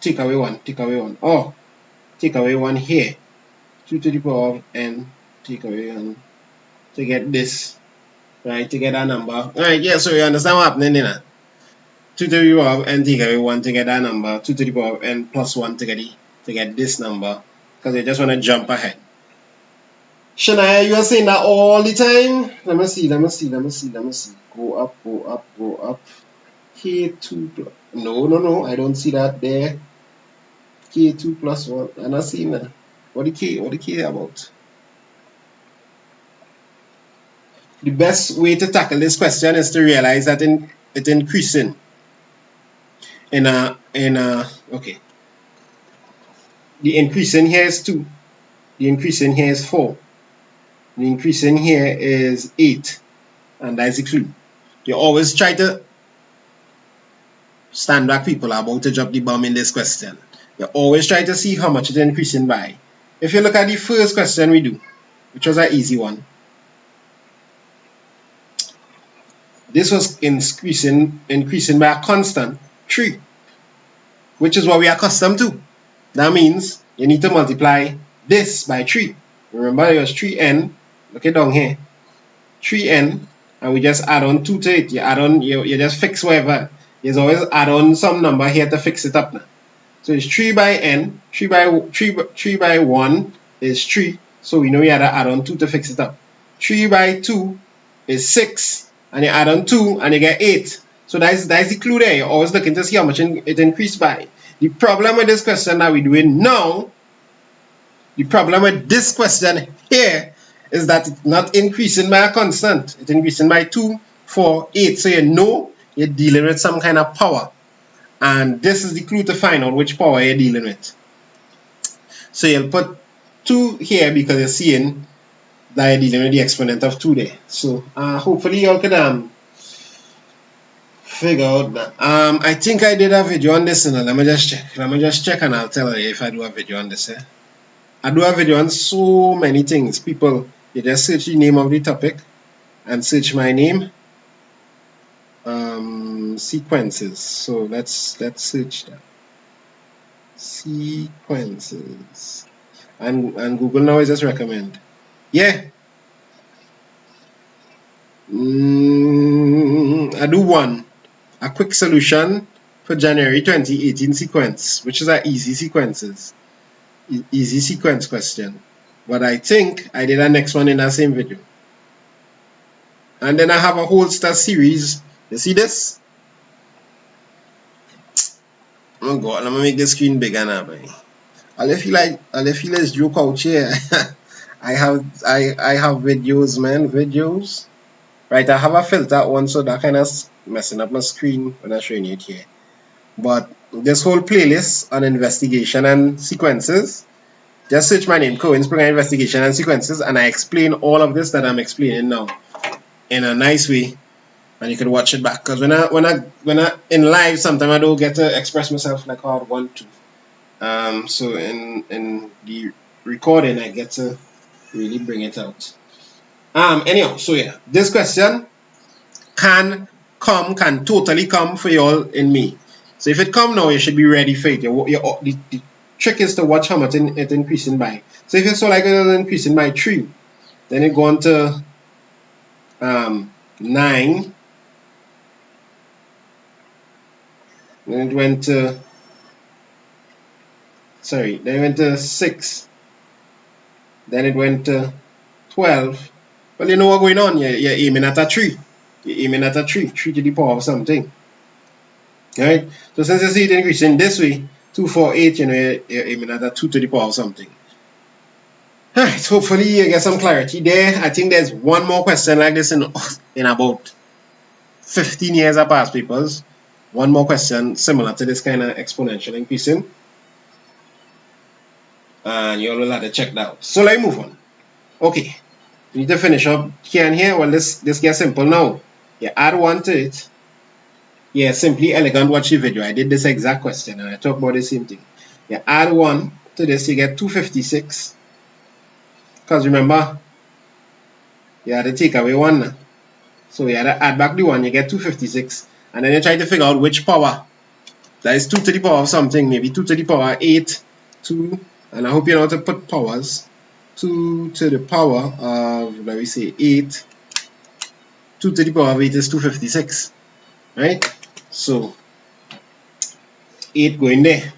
take away 1, take away 1. Oh, take away 1 here. 2 to the power of n, take away 1 to get this, right? To get a number. Alright, yeah, so you understand what happening there? 2 to the power of n, take away 1 to get that number. 2 to the power of n plus 1 to get this number. Because you just want to jump ahead. Shania, you are saying that all the time. Let me see. Go up, go up, go up. K2 plus, no, I don't see that there. K2 plus 1, I'm not seeing that. What the K about? The best way to tackle this question is to realize that it's increasing. Okay. The increasing here is 2. The increasing here is 4. The increasing here is 8. And that's the clue. You always try to stand back, people are about to drop the bomb in this question. You always try to see how much it's increasing by. If you look at the first question we do, which was an easy one, this was increasing by a constant 3, which is what we are accustomed to. That means you need to multiply this by 3. Remember it was 3n, look it down here, 3n, and we just add on 2 to it. You add on, you just fix whatever. You always add on some number here to fix it up now. So it's 3 by n, 3 by 1 is 3, so we know you have to add on 2 to fix it up. 3 by 2 is 6, and you add on 2 and you get 8. So that's the clue there. You're always looking to see how much it increased by. The problem with this question that we're doing now, the problem with this question here is that it's not increasing by a constant. It's increasing by 2, 4, 8. So you know you're dealing with some kind of power. And this is the clue to find out which power you're dealing with. So you'll put 2 here because you're seeing that you're dealing with the exponent of 2 there. So hopefully y'all could figure out that. I think I did a video on this, and let me just check and I'll tell you if I do a video on this. I do a video on so many things. People, you just search the name of the topic and search my name. Sequences. So let's search that. Sequences. And Google now is just recommend. Yeah. I do one. A quick solution for January 2018 sequence, which is an easy sequences. Easy sequence question. But I think I did a next one in that same video. And then I have a whole star series. You see this? Oh God, let me make the screen bigger now, man. I'll feel let's joke out here. I have videos, man, videos. Right, I have a filter on, so that kind of messing up my screen when I'm showing it here. But this whole playlist on investigation and sequences, just search my name, Cohen Springer Investigation and Sequences, and I explain all of this that I'm explaining now in a nice way, and you can watch it back. Because when I in live, sometimes I don't get to express myself like how I want to. So in the recording, I get to really bring it out. Anyhow, so yeah, this question can totally come for y'all in May. So if it come now, you should be ready for it. The trick is to watch how much it increasing by. So if you saw like it increasing by 3, then it go on to 9, then it went to then it went to 6, then it went to 12. Well, you know what's going on. You're aiming at a 3. You're aiming at a 3 to the power of something. Right? So since you see it increasing this way, 2, 4, 8, you know, you're aiming at a 2 to the power of something. Alright, hopefully you get some clarity there. I think there's one more question like this in about 15 years of past papers. One more question similar to this kind of exponential increasing. And you all will have to check that out. So let's move on. Okay. You need to finish up here and here. Well, this gets simple now. You add 1 to it. Yeah, simply elegant. Watch the video. I did this exact question and I talked about the same thing. You add 1 to this, you get 256. Because remember, you had to take away 1 now. So you had to add back the 1, you get 256. And then you try to figure out which power. That is 2 to the power of something, maybe 2 to the power 8, 2. And I hope you know how to put powers. 2 to the power of, let me say, 8. 2 to the power of 8 is 256. Right? So 8 going there.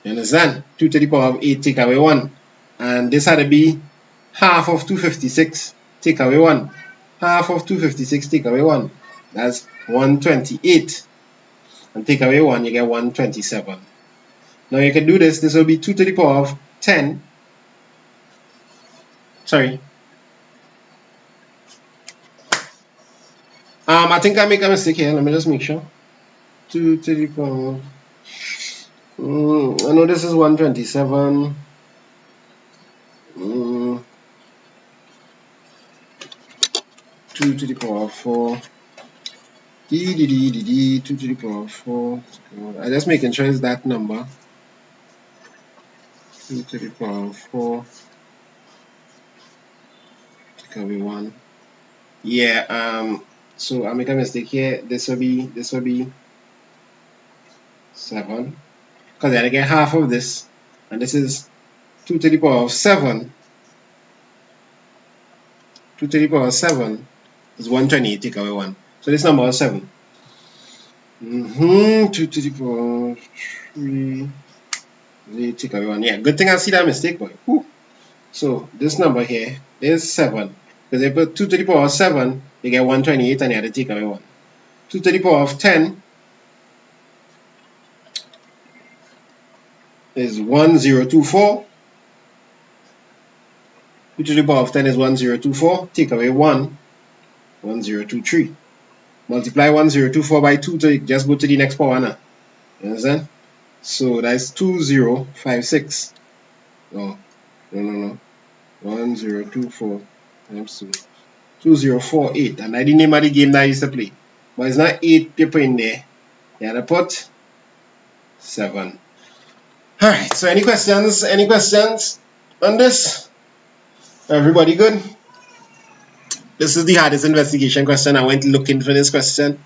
You understand? 2 to the power of 8 take away 1. And this had to be half of 256 take away 1. Half of 256 take away 1. That's 128. And take away 1, you get 127. Now you can do this. This will be 2 to the power of 10. Sorry. I think I make a mistake here. Let me just make sure. 2 to the power. I know this is 127. 2 to the power of 4. 2 to the power of 4. I'm just making sure it's that number. 2 to the power of 4. Take away 1. Yeah, so I make a mistake here. This will be 7. Because I get half of this. And this is 2 to the power of 7. 2 to the power of 7 is 128, take away 1. So this number is 7. 2 to the power of 3. Take away 1. Yeah, good thing I see that mistake, boy. Whew. So this number here is 7. Because if you put 2 to the power of 7, you get 128 and you have to take away 1. 2 to the power of 10 is 1024. 2 to the power of 10 is 1024. Take away 1, 1023. Multiply 1024 by 2 to just go to the next power now. You understand? So that's 2056. Oh, No. 1024 times 2. 2048. And that's the name of the game that I used to play. But it's not 8 people in there. You had to put 7. Alright, so any questions? Any questions on this? Everybody good? This is the hardest investigation question. I went looking for this question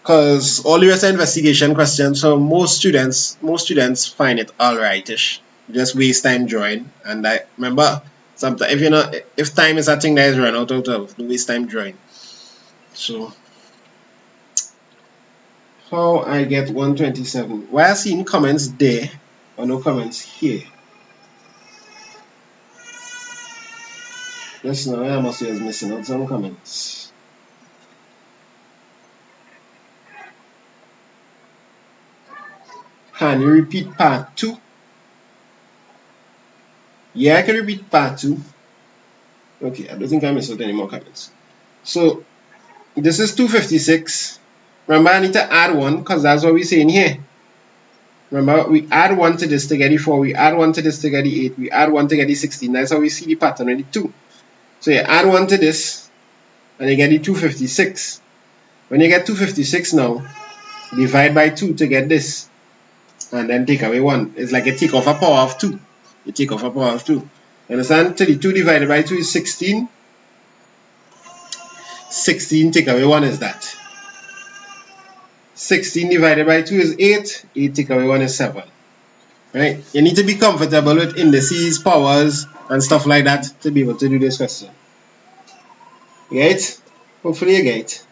because all the rest are investigation questions. So most students find it alrightish. Just waste time drawing. And I remember sometimes if time is a thing that is run out of, don't waste time drawing. So how I get 127? Why I seen comments there or no comments here? Yes, now I must be missing out some comments. Can you repeat part 2? Yeah, I can repeat part 2. Okay, I don't think I missed out any more comments. So this is 256. Remember, I need to add 1 because that's what we're saying here. Remember, we add 1 to this to get the 4, we add 1 to this to get the 8, we add 1 to get the 16. That's how we see the pattern with the 2. So you add 1 to this and you get the 256. When you get 256 now, divide by 2 to get this. And then take away 1. It's like a take off a power of 2. You take off a power of 2. You understand? 32 divided by 2 is 16. 16 take away 1 is that. 16 divided by 2 is 8. 8 take away 1 is 7. Right? You need to be comfortable with indices, powers, and stuff like that to be able to do this question. You get it? Hopefully you get it.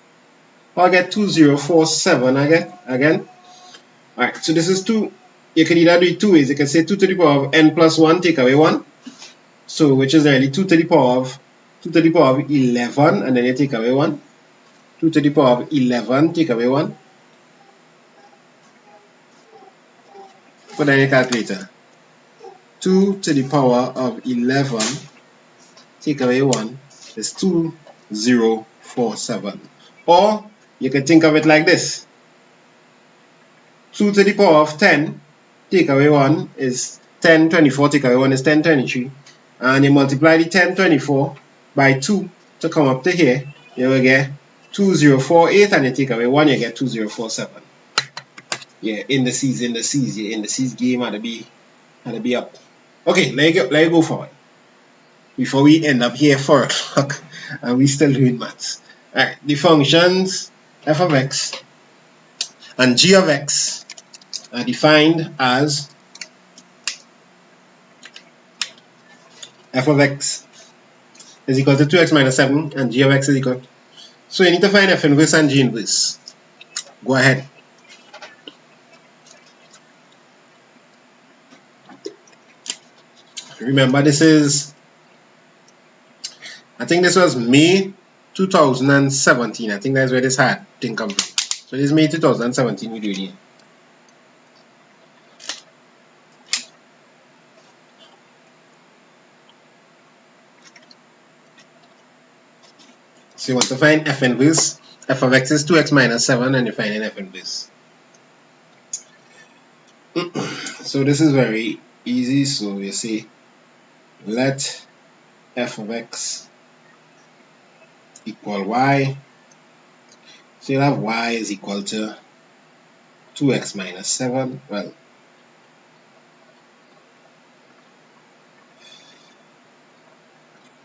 I'll get 2047 again. Alright, so this is 2. You can either do it 2 ways. You can say 2 to the power of n plus 1 take away 1. So which is really 2 to the power of 11, and then you take away 1. 2 to the power of 11 take away 1. Put that in your calculator. 2 to the power of 11 take away 1 is 2047. Or you can think of it like this. 2 to the power of 10 take away 1 is 1024, take away 1 is 1023. And you multiply the 1024 by 2 to come up to here, you will get 2048, and you take away 1, you get 2047. Yeah, indices, yeah, indices game had to be up. Okay, let you go forward. Before we end up here 4 o'clock and we still doing maths. Alright, the functions f of x and g of x are defined as f of x is equal to 2x minus 7 and g of x is equal to. So you need to find f inverse and g inverse. Go ahead. Remember, this is, I think this was May 2017. I think that's where this had thing come from. So this is May 2017 we do it here. So you want to find f inverse. F of x is 2x minus 7 and you find an f inverse. So this is very easy. So you say let f of x equal y. So you'll have y is equal to 2x minus 7. Well,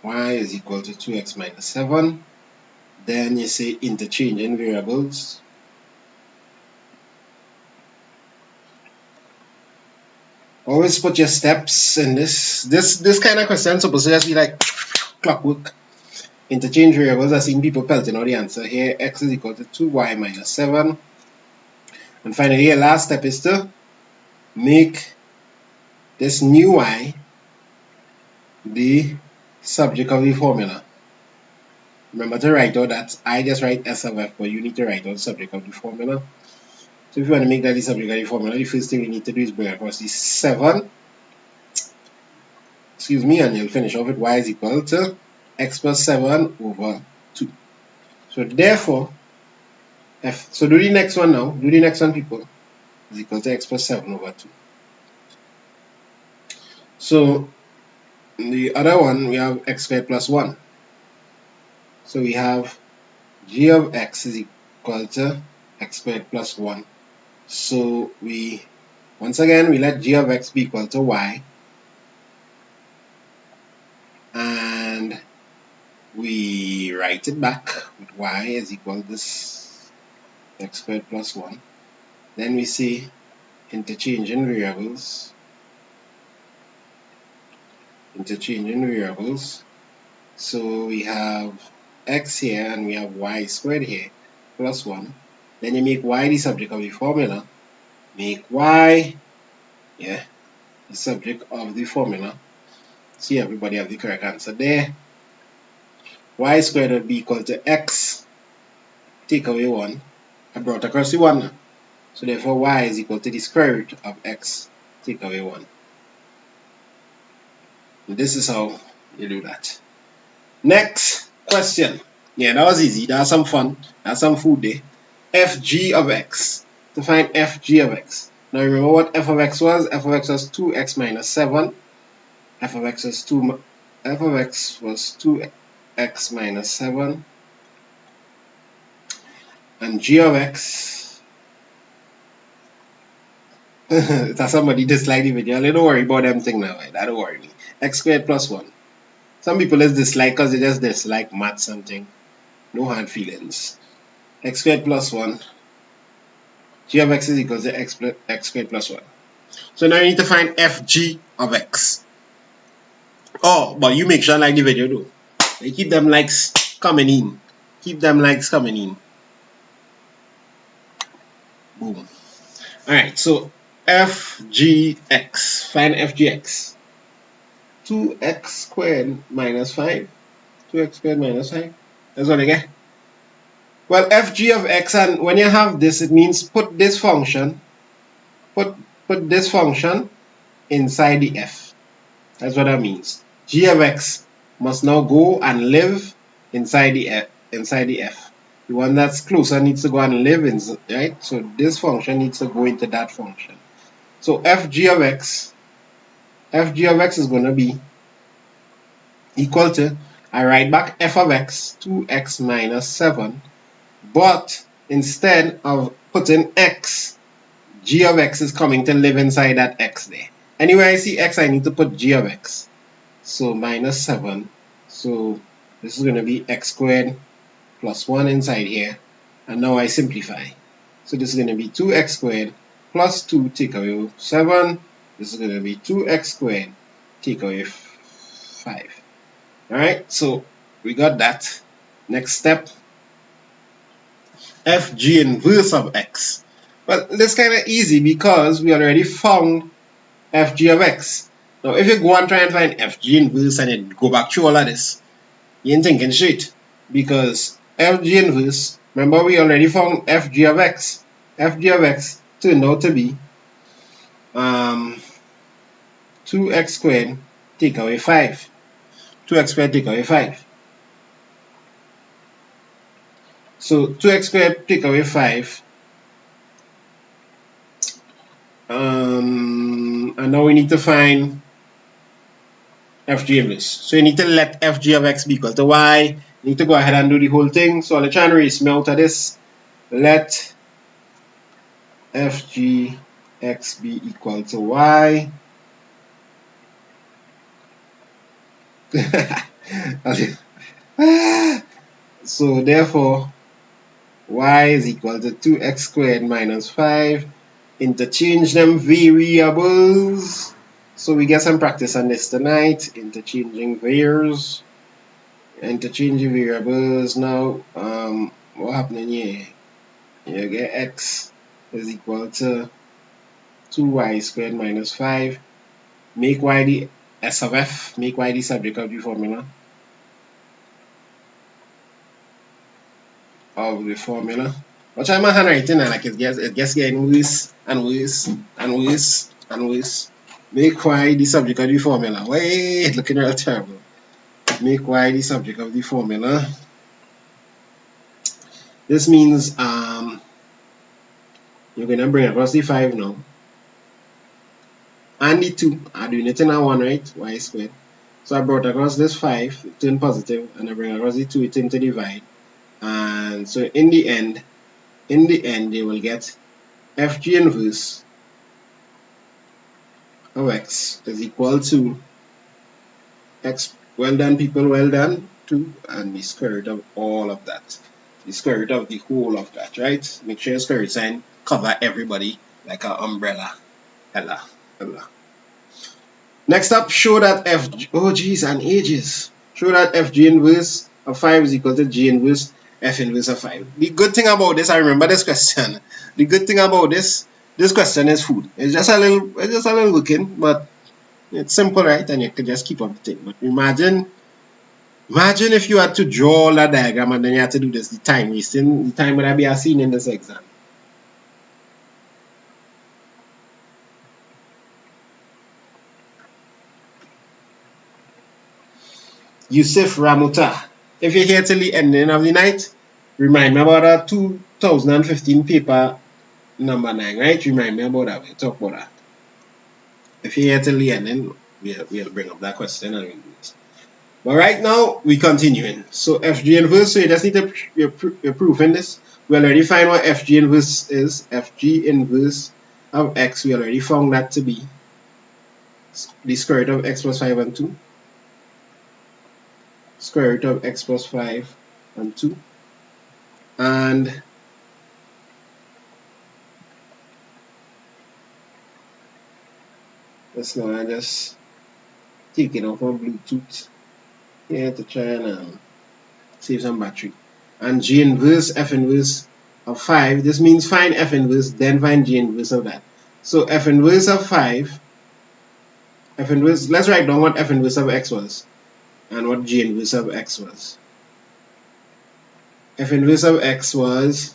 y is equal to 2x minus 7. Then you say interchanging variables. Always put your steps in this. This kind of question is supposed to just be like clockwork. Interchange variables. I've seen people pelting out the answer here. X is equal to 2y minus 7. And finally, your last step is to make this new y the subject of the formula. Remember to write out that I just write s of f, but you need to write out the subject of the formula. So if you want to make that the subject of the formula, the first thing you need to do is bring across the 7. Excuse me, and you'll finish off with y is equal to x plus 7 over 2. So therefore, so do the next one now. Do the next one, people. Is equal to x plus 7 over 2. So In the other one, we have x squared plus 1. So we have g of x is equal to x squared plus 1. So once again, we let g of x be equal to y. And we write it back with y is equal to this x squared plus 1. Then we say interchanging variables. So we have x here and we have y squared here plus 1. Then you make y the subject of the formula. Make y, the subject of the formula. See, everybody have the correct answer there. Y squared would be equal to x, take away 1. I brought across the 1 now. So therefore y is equal to the square root of x, take away 1. And this is how you do that. Next question. Yeah, that was easy. That's some fun. That's some food there. Fg of x. To find fg of x. Now remember what f of x was? F of x was 2x minus 7. F of x was 2x minus 7. And g of x. If somebody dislike the video, don't worry about them thing now. Right? Don't worry me. X squared plus 1. Some people just dislike because they just dislike math something. No hard feelings. X squared plus 1. G of x is equal to x squared plus 1. So now you need to find fg of x. Oh, but you make sure like the video though. You keep them likes coming in. Boom. Alright, so fgx. Find fgx. 2x squared minus 5. 2x squared minus 5. That's what I get. Well, fg of x, and when you have this, it means put this function inside the f. That's what that means. G of x must now go and live inside the f. The one that's closer needs to go and live in, right? So this function needs to go into that function. So fg of x is going to be equal to, I write back f of x, 2x minus 7. But instead of putting x, g of x is coming to live inside that x there. Anywhere I see x, I need to put g of x. So minus 7. So this is going to be x squared plus 1 inside here. And now I simplify. So this is going to be 2x squared plus 2 take away 7. This is going to be 2x squared take away 5. Alright, so we got that. Next step. Fg inverse of x. Well, this is kind of easy because we already found fg of x. Now, if you go and try and find fg inverse and you go back through all of this, you ain't thinking straight. Because fg inverse, remember we already found fg of x. Fg of x turned out to be 2x squared take away 5. 2x squared take away 5. So 2x squared take away 5. And now we need to find fg of this. So you need to let fg of x be equal to y. You need to go ahead and do the whole thing. So I'll try and erase me out of this. Let fg x be equal to y. So therefore y is equal to 2x squared minus 5. Interchange them variables. So we get some practice on this tonight. Interchanging variables. Now, what happening here? You get x is equal to 2y squared minus 5. Make y the s of f. Make y the subject of the formula. Watch out my handwriting and like it gets getting worse and worse and worse and worse. Make y the subject of the formula. Wait, looking real terrible. Make y the subject of the formula. This means you're gonna bring across the 5 now. And the 2 are doing it in a 1, right? Y squared. So I brought across this 5, it turned positive, and I bring across the 2, it turned to divide. And so in the end, you will get fg inverse of x is equal to x, well done people, well done, 2, and the square root of all of that. The square root of the whole of that, right? Make sure your square root sign cover everybody like an umbrella. Hella. Next up, show that f, oh geez, and ages. Show that fg inverse of 5 is equal to g inverse f inverse of 5. The good thing about this, I remember this question. The good thing about this question is food. It's just a little looking, but it's simple, right? And you can just keep up the thing. But imagine if you had to draw that diagram and then you had to do this, the time wasting, the time would I be seen in this exam. Yusuf Ramuta, if you're here till the ending of the night, remind me about that 2015 paper number 9, right? Remind me about that. We'll talk about that. If you're here till the ending, we'll bring up that question and we'll do it. But right now, we're continuing. So fg inverse, so you just need to you're proving this. We already find what fg inverse is. Fg inverse of x, we already found that to be the square root of x plus 5 and 2. Square root of x plus 5 and 2. And let's now just take it off of Bluetooth here to try and save some battery. And g inverse f inverse of 5, this means find f inverse, then find g inverse of that. So f inverse of 5, f inverse, let's write down what f inverse of x was and what g inverse of x was. F inverse of x was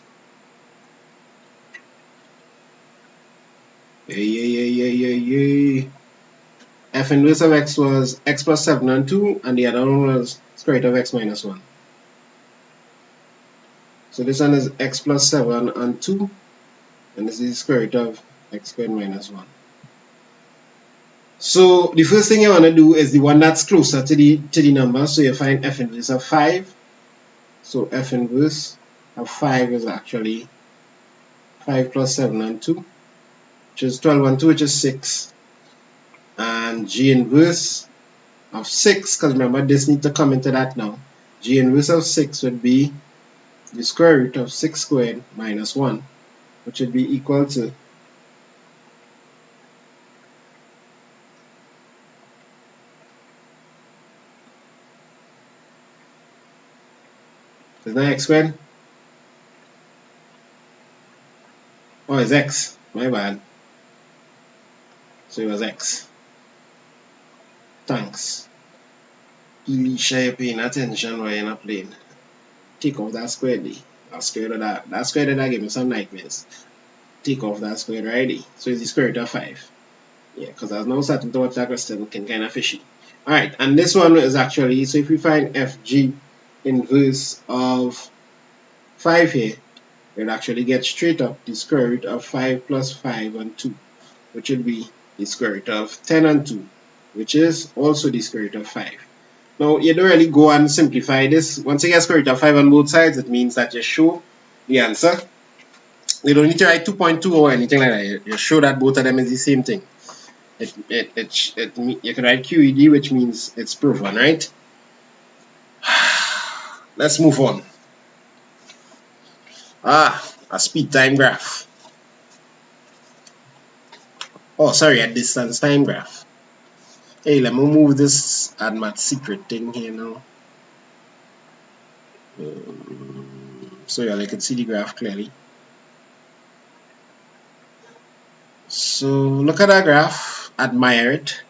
f inverse of x was x plus 7 and 2, and the other one was square root of x minus 1. So this one is x plus 7 and 2, and this is the square root of x squared minus 1. So the first thing you want to do is the one that's closer to the number, so you find f inverse of 5. So f inverse of 5 is actually 5 plus 7 and 2, which is 12 and 2, which is 6. And g inverse of 6, because remember this needs to come into that now. G inverse of 6 would be the square root of 6 squared minus 1, which would be equal to is that x squared? Oh, it's x. My bad. So it was x. Thanks. Elisha, you're paying attention while you're not playing. Take off that squared D. That squared of that. That squared of that gave me some nightmares. Take off that squared already. So it's the square root of 5. Yeah, because I was now starting to watch that question looking kind of fishy. Alright, and this one is actually, so if we find fg inverse of 5 here, we'll actually get straight up the square root of 5 plus 5 and 2, which will be the square root of 10 and 2, which is also the square root of 5. Now, you don't really go and simplify this. Once you get square root of 5 on both sides, it means that you show the answer. You don't need to write 2.2 or anything like that. You show that both of them is the same thing. You can write QED, which means it's proven, right? Let's move on. A speed time graph. Oh, sorry, a distance time graph. Hey, let me move this AdMath secret thing here now. So y'all can see the graph clearly. So look at that graph, admire it.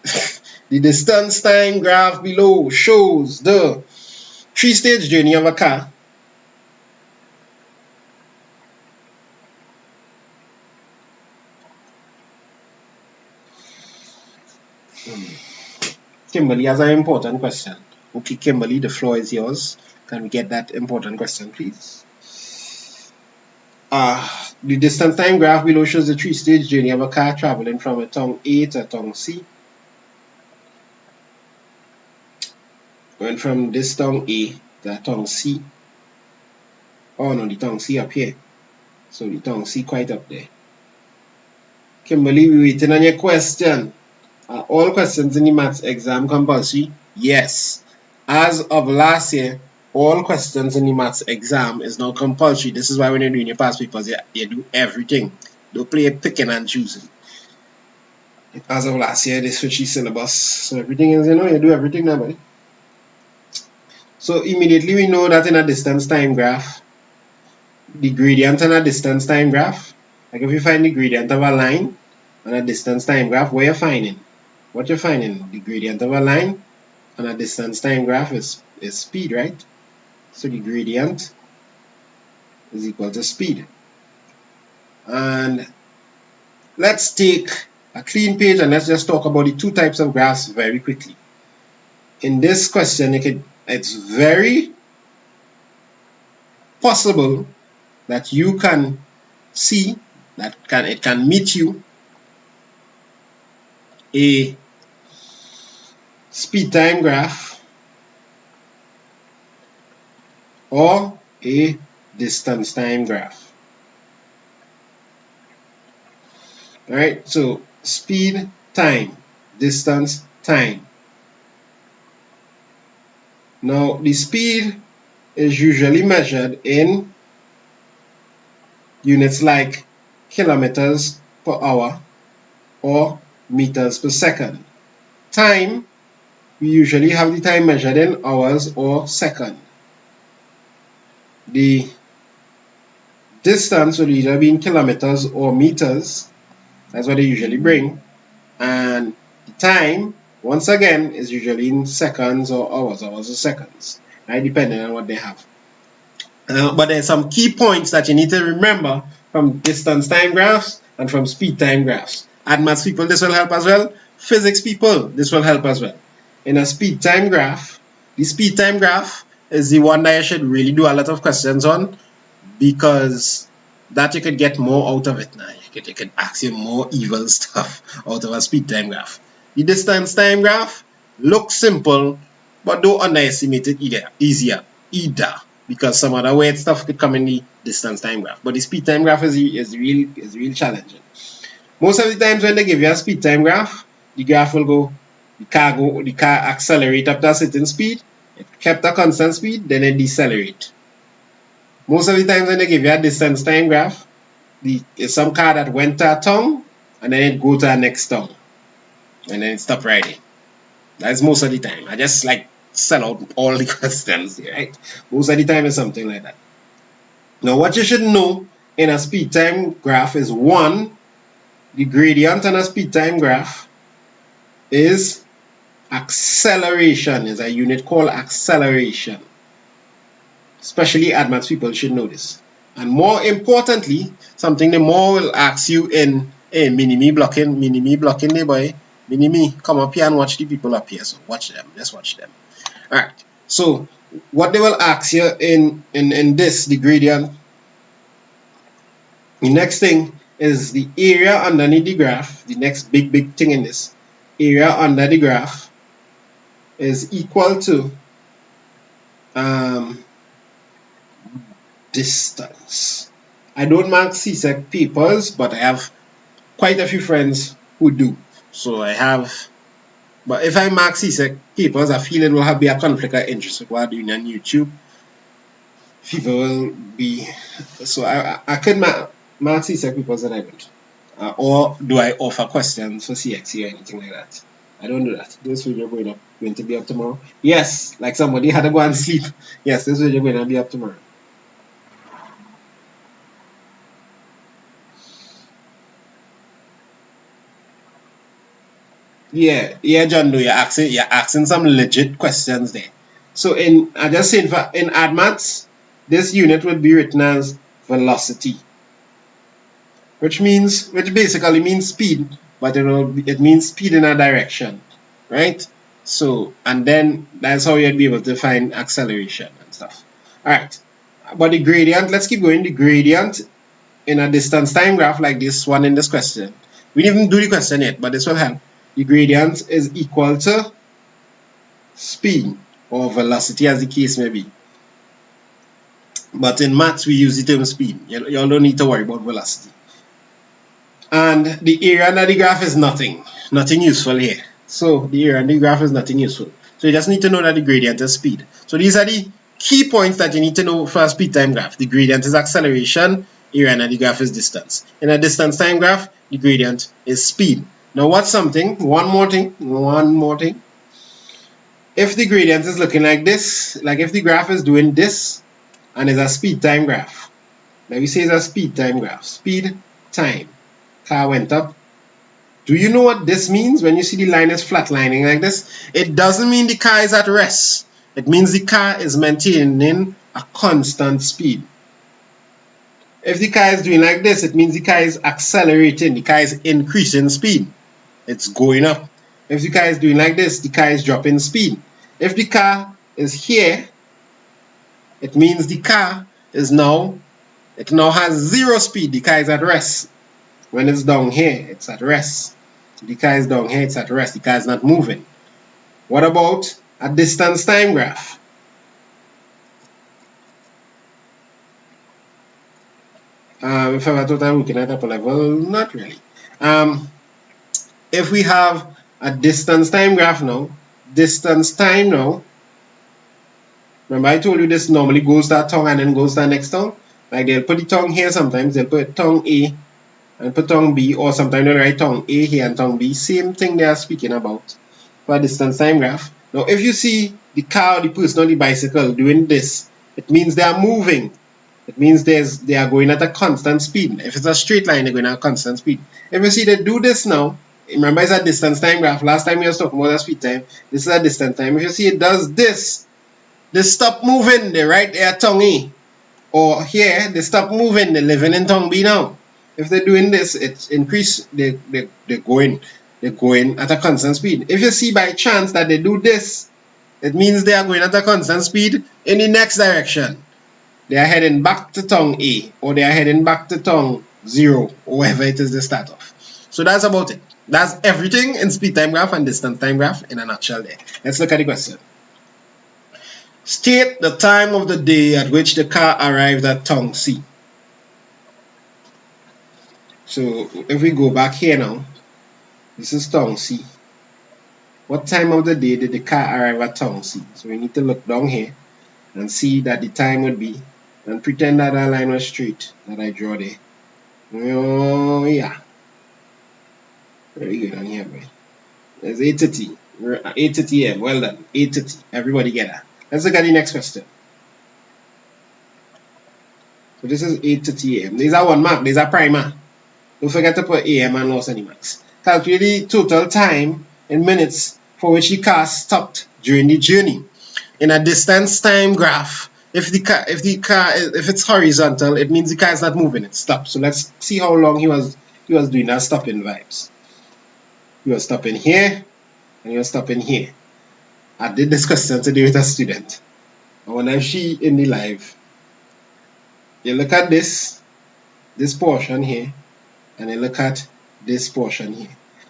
The distance time graph below shows the 3-stage journey of a car. Kimberly has an important question. Okay, Kimberly, the floor is yours. Can we get that important question, please? The distance time graph below shows the 3-stage journey of a car traveling from a tongue A to a tongue C. went from this tongue A to that tongue C. Oh no, the tongue C up here. So the tongue C quite up there. Kimberly, we waiting on your question. Are all questions in the maths exam compulsory? Yes. As of last year, all questions in the maths exam is now compulsory. This is why when you're doing your past papers, you do everything. Don't play picking and choosing. As of last year, they switched the syllabus. So everything is, you do everything now, buddy. So immediately we know that in a distance time graph, the gradient in a distance time graph, like if you find the gradient of a line on a distance time graph, what you're finding? What you're finding? The gradient of a line on a distance time graph is speed, right? So the gradient is equal to speed. And let's take a clean page and let's just talk about the two types of graphs very quickly. In this question, it's very possible that you can see that it can meet you a speed time graph or a distance time graph. Alright, so speed, time, distance, time. Now the speed is usually measured in units like kilometers per hour or meters per second. Time, we usually have the time measured in hours or seconds. The distance will either be in kilometers or meters. That's what they usually bring. And the time, once again, is usually in seconds or hours or seconds, right? Depending on what they have. But there's some key points that you need to remember from distance time graphs and from speed time graphs. Maths people, this will help as well. Physics people, this will help as well. In a speed time graph, the speed time graph is the one that you should really do a lot of questions on, because that you could get more out of it now. You could ask you more evil stuff out of a speed time graph. The distance time graph looks simple, but don't underestimate it either, because some other weird stuff could come in the distance time graph. But the speed time graph is real challenging. Most of the times when they give you a speed time graph, the graph will go, the car accelerate up to a certain speed, it kept a constant speed, then it decelerate. Most of the times when they give you a distance time graph, it's some car that went to a tongue and then it go to a next tongue and then it stop riding. That's most of the time. I just like sell out all the questions here, right? Most of the time is something like that. Now what you should know in a speed time graph is, one, the gradient on a speed time graph is acceleration, is a unit called acceleration. Especially advanced people should know this. And more importantly, something the more will ask you in mini-me blocking there, boy. Mini-me, come up here and watch the people up here. So watch them, just watch them. Alright, so what they will ask you in this, the gradient, the next thing is the area underneath the graph. The next big thing in this, area under the graph is equal to distance. I don't mark CSEC papers, but I have quite a few friends who do. So I have, but if I mark CSEC papers, I feel it will be a conflict of interest with what I'm doing on YouTube. People will be, so I could mark CSEC papers that I don't. Or do I offer questions for CXC or anything like that? I don't do that. This video going to be up tomorrow. Yes, like somebody had to go and sleep. Yes, this video going to be up tomorrow. Yeah, John Doe, you're asking some legit questions there. So I just said in AdMaths, this unit would be written as velocity, which basically means speed, but it means speed in a direction, right? So, and then that's how you'd be able to find acceleration and stuff. All right, but the gradient, let's keep going. The gradient in a distance time graph like this one in this question, we didn't even do the question yet, but this will help. The gradient is equal to speed. or velocity as the case may be. But in maths, we use the term speed. You all don't need to worry about velocity. And the area under the graph is nothing useful here. So the area under the graph is nothing useful. So you just need to know that the gradient is speed. So these are the key points that you need to know for a speed time graph. The gradient is acceleration, area under the graph is distance. In a distance time graph, the gradient is speed. Now what's something? One more thing. If the gradient is looking like this, like if the graph is doing this and is a speed time graph. Now we say it's a speed time graph. Speed time. Car went up. Do you know what this means when you see the line is flatlining like this? It doesn't mean the car is at rest. It means the car is maintaining a constant speed. If the car is doing like this, it means the car is accelerating. The car is increasing speed. It's going up. If the car is doing like this, the car is dropping speed. If the car is here, it means the car is now has zero speed. The car is at rest. When it's down here, it's at rest. The car is down here, it's at rest. The car is not moving. What about a distance time graph? If I thought I'm looking at upper level, not really. If we have a distance time graph now, remember I told you this normally goes to that tongue and then goes to the next tongue. Like they'll put the tongue here sometimes, they'll put tongue A and put tongue B, or sometimes they'll write tongue A here and tongue B. Same thing they are speaking about for a distance time graph. Now if you see the car or the person on the bicycle doing this, it means they are moving. It means they are going at a constant speed. If it's a straight line, they're going at a constant speed. If you see they do this now, remember it's a distance time graph. Last time we was talking about a speed time. This is a distance time. If you see it does this, they stop moving, they write their tongue A. Or here, they stop moving, they're living in tongue B now. If they're doing this, it's increase, they're going at a constant speed. If you see by chance that they do this, it means they are going at a constant speed in the next direction. They are heading back to tongue A, or they are heading back to tongue 0, or wherever it is they start off. So that's about it. That's everything in speed time graph and distance time graph in a nutshell there. Let's look at the question. State the time of the day at which the car arrived at tongue C. So if we go back here now, this is tongue C. What time of the day did the car arrive at tongue C? So we need to look down here and see that the time would be, and pretend that that line was straight that I draw there. Oh yeah. Very good on here, boy. There's 8:30. We're at 8:30 AM. Well done. 8:30. Everybody get that. Let's look at the next question. So this is 8:30 AM. These are one mark. These are primer. Don't forget to put AM and loss any marks. Calculate the total time in minutes for which the car stopped during the journey. In a distance time graph, if it's horizontal, it means the car is not moving, it stops. So let's see how long he was doing that stopping vibes. He was stopping here and he was stopping here. I did this question today with a student. I wonder if she in the live. You look at this portion here, and you look at this portion here.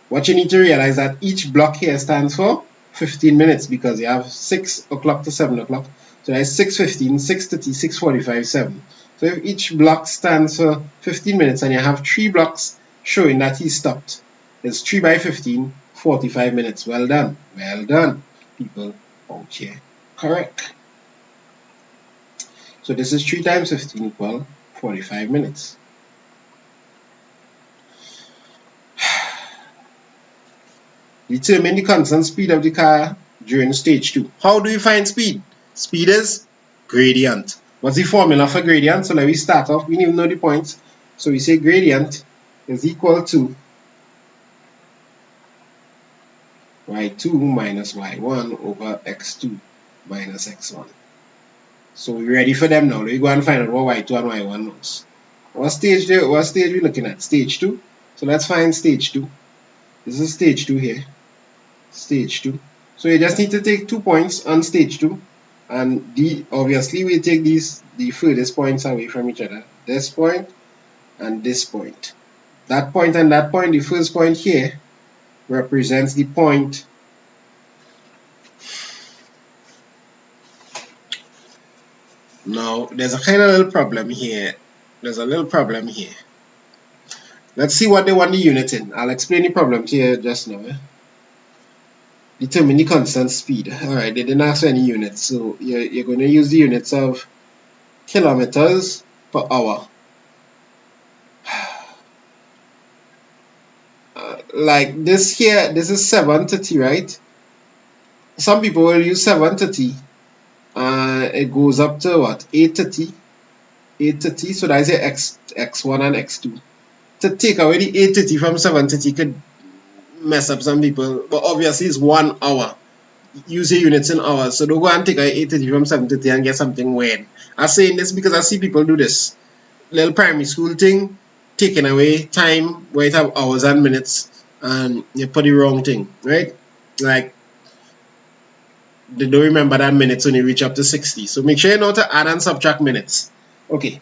What you need to realize that each block here stands for 15 minutes, because you have 6 o'clock to 7 o'clock. So that's 6:15, 6:30, 6:45, 7. So if each block stands for 15 minutes and you have 3 blocks showing that he stopped, it's 3 by 15, 45 minutes. Well done. Well done, people out here. Correct. So this is 3 times 15 equal 45 minutes. Determine the constant speed of the car during stage 2. How do you find speed? Speed is gradient. What's the formula for gradient? So let me start off. We need to know the points. So we say gradient is equal to y2 minus y1 over x2 minus x1. So we're ready for them now. Let me go and find out what y2 and y1 knows. What stage are we looking at? Stage 2. So let's find stage 2. This is stage 2 here. Stage 2. So you just need to take 2 points on stage 2, and obviously we take the furthest points away from each other. This point and this point. That point and that point, the first point here represents the point Now, there's a kind of little problem here. There's a little problem here. Let's see what they want the unit in. I'll explain the problem to you just now. Determine the constant speed. Alright, they didn't ask for any units, so you're going to use the units of kilometers per hour. Like this here, this is 730, right? Some people will use 730. It goes up to what? 830. 830, so that's your x1 and x2. To take away the 830 from 730 could mess up some people, but obviously it's 1 hour. Use your units in hours, so don't go and take away 830 from 730 and get something weird. I'm saying this because I see people do this little primary school thing, taking away time where it have hours and minutes, and you put the wrong thing, right? Like they don't remember that minutes when you reach up to 60. So make sure you know how to add and subtract minutes. Okay,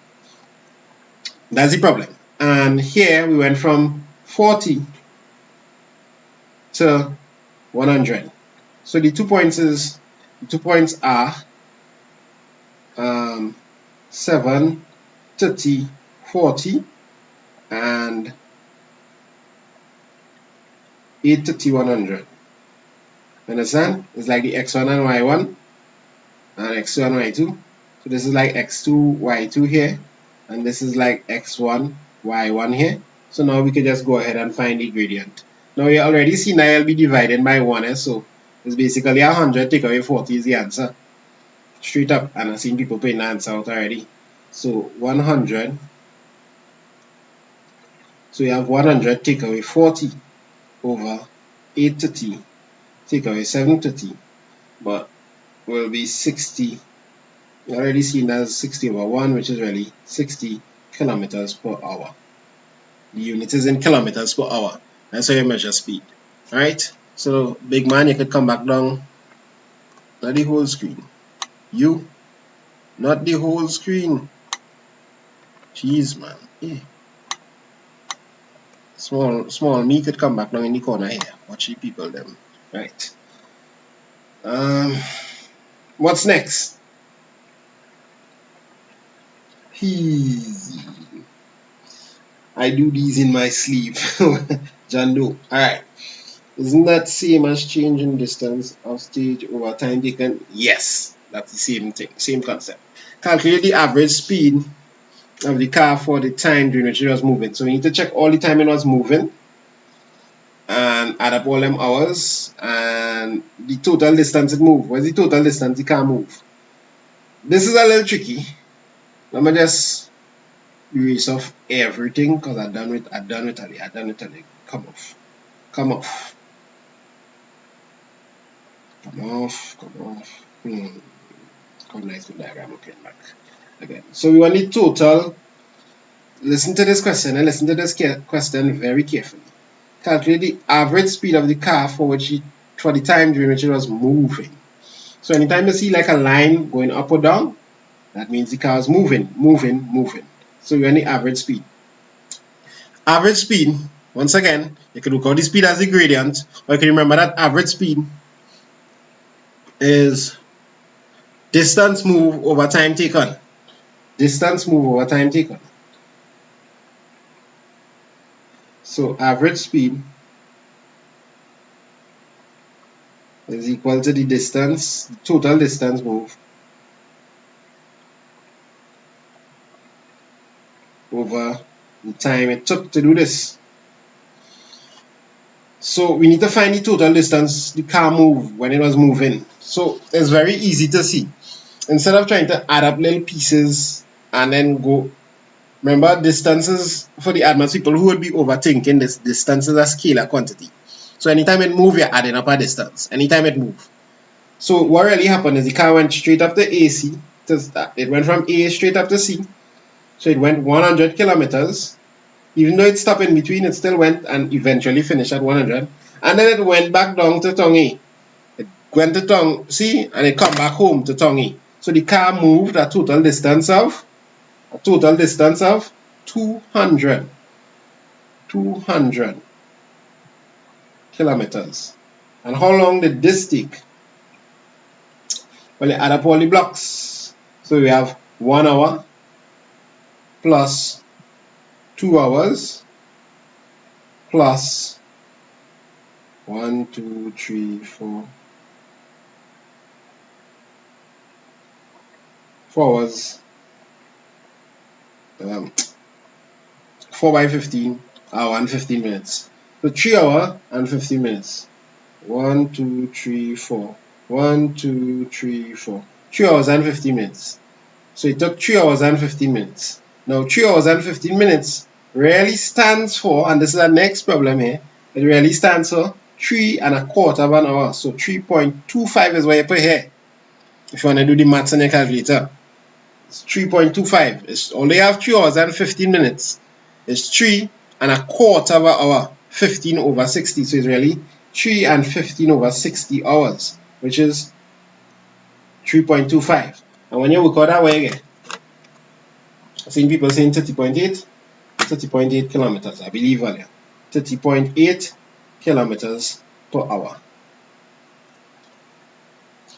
that's the problem. And here we went from 40 to 100. So the 2 points are 7, 30, 40, and 830, 100. Understand? It's like the x1 and y1 and x2 and y2. So this is like x2, y2 here, and this is like x1, y1 here. So now we can just go ahead and find the gradient. Now you already see now I'll be divided by 1, so it's basically 100 take away 40 is the answer. Straight up, and I've seen people putting the answer out already. So 100. So you have 100 take away 40 over 830 take away 730, but will be 60. You already seen that's 60 over 1, which is really 60 kilometers per hour. The unit is in kilometers per hour. That's how you measure speed. Alright, so big man, you could come back down. Not the whole screen. You, not the whole screen. Jeez, man. Yeah. Small me could come back down in the corner here. Watch the people them. Right. What's next? Easy. I do these in my sleep. John Doe. Alright. Isn't that same as changing distance of stage over time taken? Yes. That's the same thing. Same concept. Calculate the average speed of the car for the time during which it was moving. So we need to check all the time it was moving and add up all them hours and the total distance it moved. What's the total distance the car moved? This is a little tricky. Let me just erase off everything because I done with it. Come off. Come off. Nice with diagram. Okay, back again. So we want the total. Listen to this question and listen to this question very carefully. Calculate the average speed of the car for the time during which it was moving. So anytime you see like a line going up or down, that means the car is moving. So we want the average speed. Average speed, once again, you can look out the speed as the gradient, or you can remember that average speed is distance moved over time taken. Distance moved over time taken. So average speed is equal to the distance, total distance moved over the time it took to do this. So we need to find the total distance the car moved when it was moving. So it's very easy to see. Instead of trying to add up little pieces and then go, remember distances for the advanced people who would be overthinking this, distance is a scalar quantity. So anytime it moves, you're adding up a distance. Anytime it moves. So what really happened is the car went straight up to AC. It went from A straight up to C. So it went 100 kilometers. Even though it stopped in between, it still went and eventually finished at 100. And then it went back down to Tongue A. It went to Tongue C and it come back home to Tongue A. So the car moved a total distance of 200 kilometers. And how long did this take? Well, you add up all the blocks. So we have 1 hour plus 2 hours plus 1, 2, 3, 4, 4 hours, 4 by 15, hour and 15 minutes. So 3 hours and 15 minutes. 1, 2, 3, 4. 1, 2, 3, 4. 3 hours and 15 minutes. So it took 3 hours and 15 minutes. Now 3 hours and 15 minutes really stands for, and this is the next problem here, it really stands for 3¼ of an hour. So 3.25 is what you put here. If you want to do the maths on your calculator, it's 3.25. It's only have 3 hours and 15 minutes. It's 3¼ of an hour. 15 over 60. So it's really 3 and 15 over 60 hours, which is 3.25. And when you work out that way again, I've seen people saying 30.8 kilometers, I believe earlier. 30.8 kilometers per hour.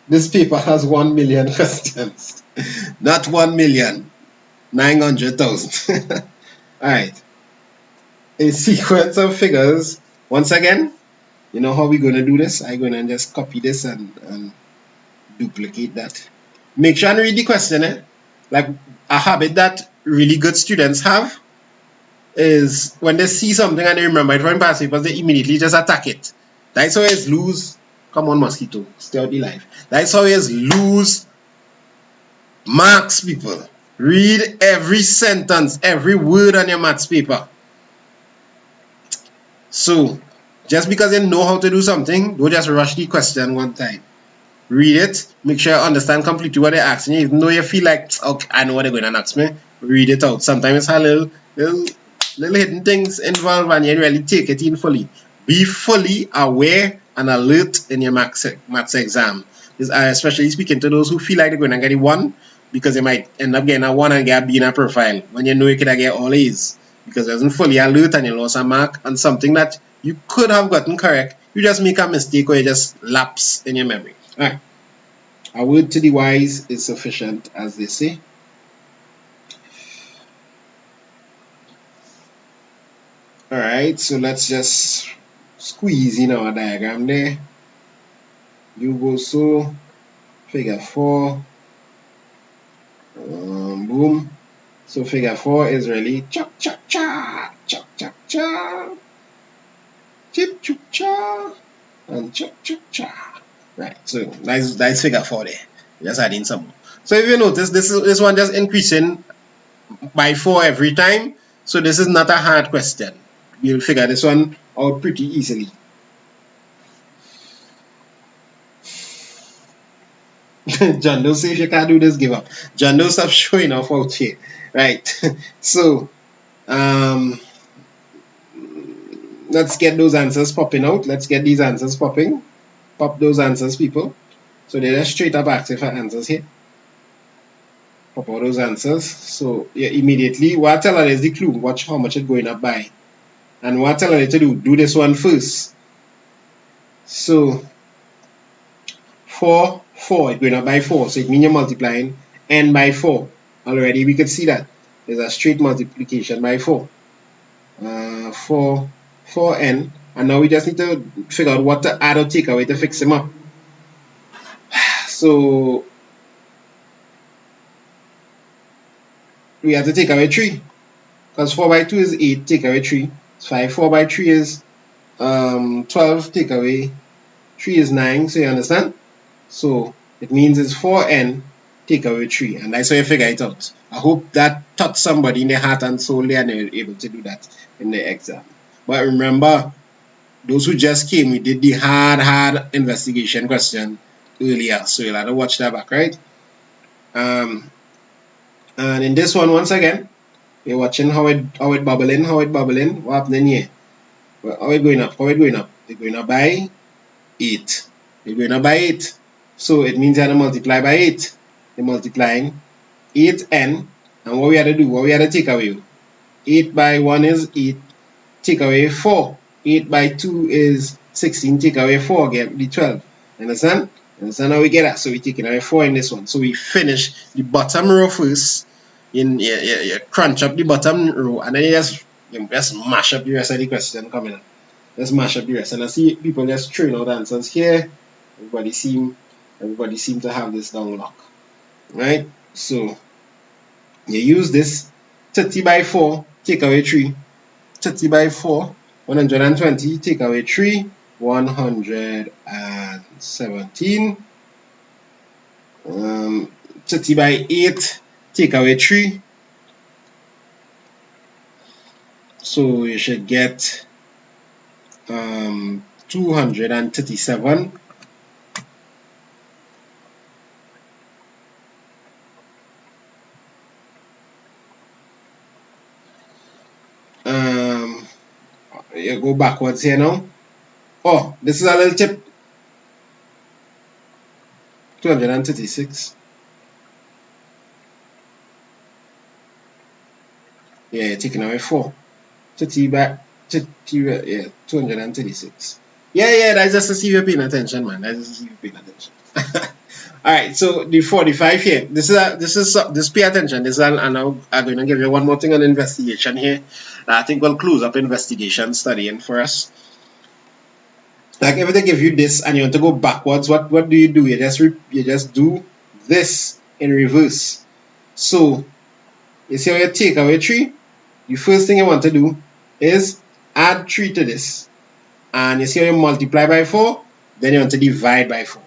This paper has 1 million questions, not 1,900,000. Alright. A sequence of figures. Once again, you know how we're going to do this? I'm going to just copy this and duplicate that. Make sure and read the question. Like a habit that really good students have is when they see something and they remember it from past papers, they immediately just attack it. That's how it's lose. Come on, mosquito, stay out the life. That's how it's lose marks, people. Read every sentence, every word on your maths paper. So, just because you know how to do something, don't just rush the question one time. Read it, make sure you understand completely what they're asking you. Even though you feel like, okay, I know what they're going to ask me, read it out. Sometimes it's a little hidden things involved and you really take it in fully. Be fully aware and alert in your maths exam. Especially speaking to those who feel like they're going to get a 1 because they might end up getting a 1 and get a B in a profile when you know you could get all A's because it wasn't fully alert and you lost a mark on something that you could have gotten correct. You just make a mistake or you just lapse in your memory. Alright. A word to the wise is sufficient, as they say. Alright, so let's just squeeze in our diagram there. You go so, figure 4, boom. So figure 4 is really chop chop cha, chop chop cha, chip chop cha, and chop chop cha. Right, so that's figure 4 there. Just adding some more. So if you notice, this one just increasing by 4 every time. So this is not a hard question. We'll figure this one out pretty easily. John Doe say if you can't do this, give up. John Doe, stop showing off out here. Right. So let's get those answers popping out. Let's get these answers popping. Pop those answers, people. So they're just straight up asking for answers here. Pop all those answers. So yeah, immediately what I tell her is the clue. Watch how much it's going up by. And what I tell her to do this one first. So 4, it's going up by 4. So it means you're multiplying n by 4. Already we could see that. There's a straight multiplication by 4. 4n. And now we just need to figure out what to add or take away to fix them up. So we have to take away 3. Because 4 by 2 is 8, take away 3. It's 5. 4 by 3 is 12, take away 3 is 9. So you understand? So it means it's 4n, take away 3. And that's how you figure it out. I hope that touched somebody in their heart and soul and they were able to do that in the exam. But remember, those who just came, we did the hard investigation question earlier. So you'll have to watch that back, right? And in this one, once again, you're watching how it bubbling. What happening here? Well, how it going up? It's going up by 8. It's going up by 8. So it means you have to multiply by 8. You're multiplying 8n. And what we have to do? What we have to take away? 8 by 1 is 8. Take away 4. 8 by 2 is 16. Take away 4. Get the 12. Understand? And so now we get that. So we taking away 4 in this one. So we finish the bottom row first. You crunch up the bottom row, and then you just mash up the rest of the question coming up. Just mash up the rest. And I see people just throwing out answers here. Everybody seem to have this down lock. Right? So you use this 30 by 4, take away 3. 30 by 4, 120, take away 3, 117. 30 by 8, take away 3. So you should get 237. You go backwards here now. Oh, this is a little tip. 236. Yeah, you're taking away 4. 30 back. 30, yeah, 236. Yeah, that's just to see you paying attention, man. That's just to see you paying attention. All right, so the 45 here. This pay attention. This is and I'm going to give you one more thing on investigation here. I think we'll close up investigation studying for us. Like if they give you this and you want to go backwards, what do? You just do this in reverse. So you see how you take away 3? The first thing you want to do is add 3 to this. And you see how you multiply by 4? Then you want to divide by 4.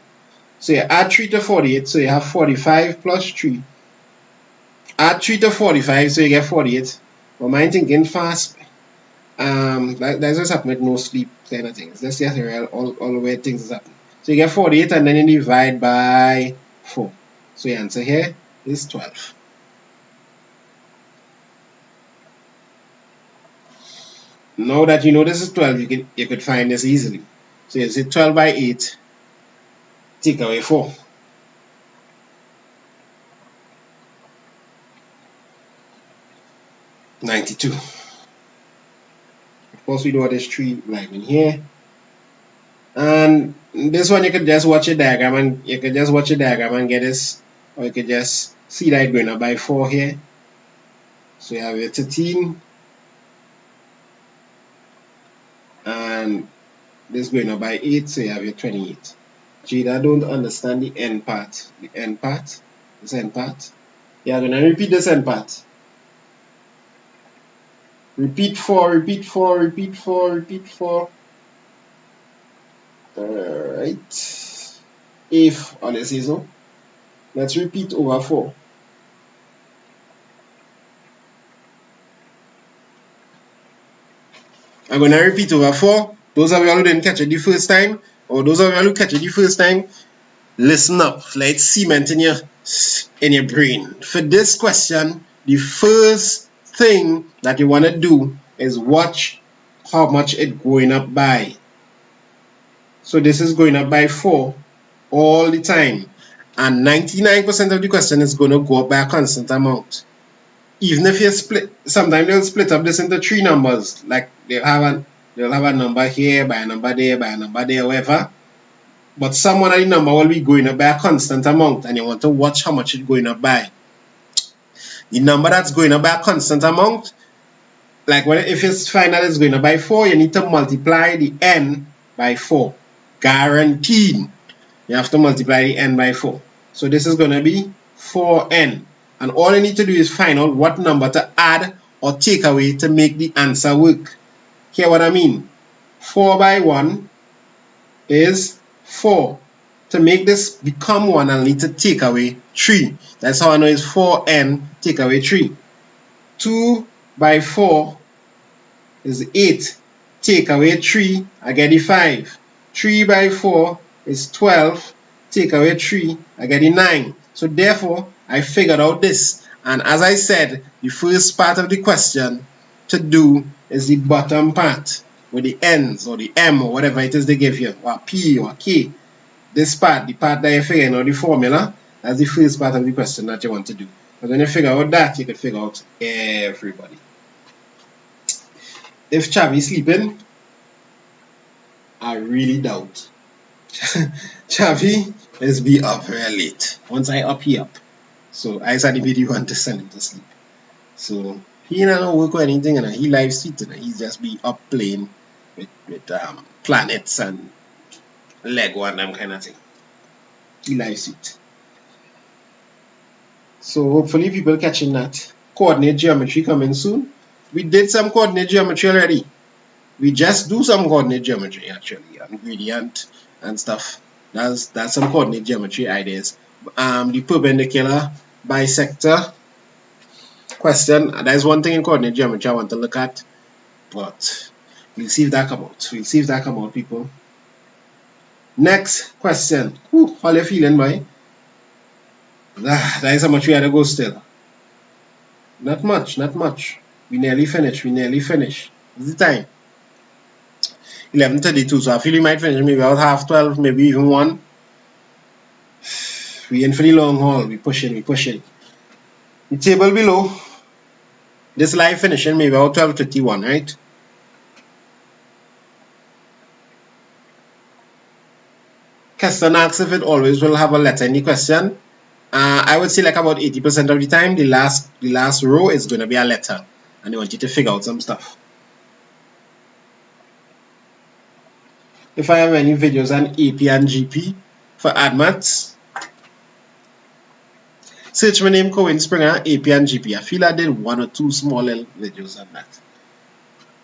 So you add 3 to 48, so you have 45 plus 3. Add 3 to 45, so you get 48. But mine thinking fast. That's what's happening with no sleep kind of things. That's just all the way things is happening. So you get 48 and then you divide by 4. So your answer here is 12. Now that you know this is 12, you could find this easily. So you say 12 by 8, take away 4. 92. Of course, we know there's 3 live in here. And this one you could just watch a diagram and get this, or you could just see that going up by 4 here. So you have your 13, and this going up by 8, so you have your 28. Gee, I don't understand the end part. This end part. Yeah, I'm gonna repeat this end part. Repeat 4, repeat 4, repeat 4, repeat 4. Alright. If on the say so. Let's repeat over 4. I'm gonna repeat over 4. Those of you who didn't catch it the first time, or those of you who catch it the first time, listen up. Let it cement in your brain. For this question, the first thing that you want to do is watch how much it's going up by. So this is going up by 4 all the time, and 99% of the question is going to go up by a constant amount. Even if you split, sometimes they'll split up this into 3 numbers. Like they'll have a number here, by a number there, by a number there, whatever. But some one of the number will be going up by a constant amount, and you want to watch how much it's going up by. The number that's going up by a constant amount, like if you find that it's going up by 4, you need to multiply the n by 4. Guaranteed. You have to multiply the n by 4. So this is going to be 4n. And all you need to do is find out what number to add or take away to make the answer work. Hear what I mean? 4 by 1 is 4. To make this become 1, I'll need to take away 3. That's how I know it's 4n, take away 3. 2 by 4 is 8. Take away 3, I get the 5. 3 by 4 is 12. Take away 3, I get the 9. So therefore, I figured out this. And as I said, the first part of the question to do is the bottom part with the n's or the m or whatever it is they give you, or p or k. This part, the part that you're figuring out the formula, that's the first part of the question that you want to do. But when you figure out that, you can figure out everybody. If Chavi is sleeping, I really doubt. Chavi is be up very late. Once I up, he up. So I said the video and to send him to sleep. So he don't work or anything, and he live street, and he just be up playing with planets and Lego and them kind of thing. He live street. So hopefully people catching that. Coordinate geometry coming soon. We did some coordinate geometry already. We just do some coordinate geometry actually, and gradient and stuff. That's some coordinate geometry ideas. The perpendicular bisector question. There's one thing in coordinate geometry I want to look at, but we'll see if that come out. We'll see if that come out, people. Next question. How you feeling, boy? That is how much we had to go still. Not much, not much. We nearly finished. We nearly finished. What's the time? 11:32. So I feel we might finish maybe about 12:30, maybe even 1. We in for the long haul. We pushing, we pushing. The table below. This live finishing maybe about 12:31, right? Question asks if it always will have a letter in the question. I would say like about 80% of the time, the last row is going to be a letter, and they want you to figure out some stuff. If I have any videos on AP and GP for AdMaths, search my name Cohen Springer, AP and GP. I feel I did 1 or 2 small little videos on that.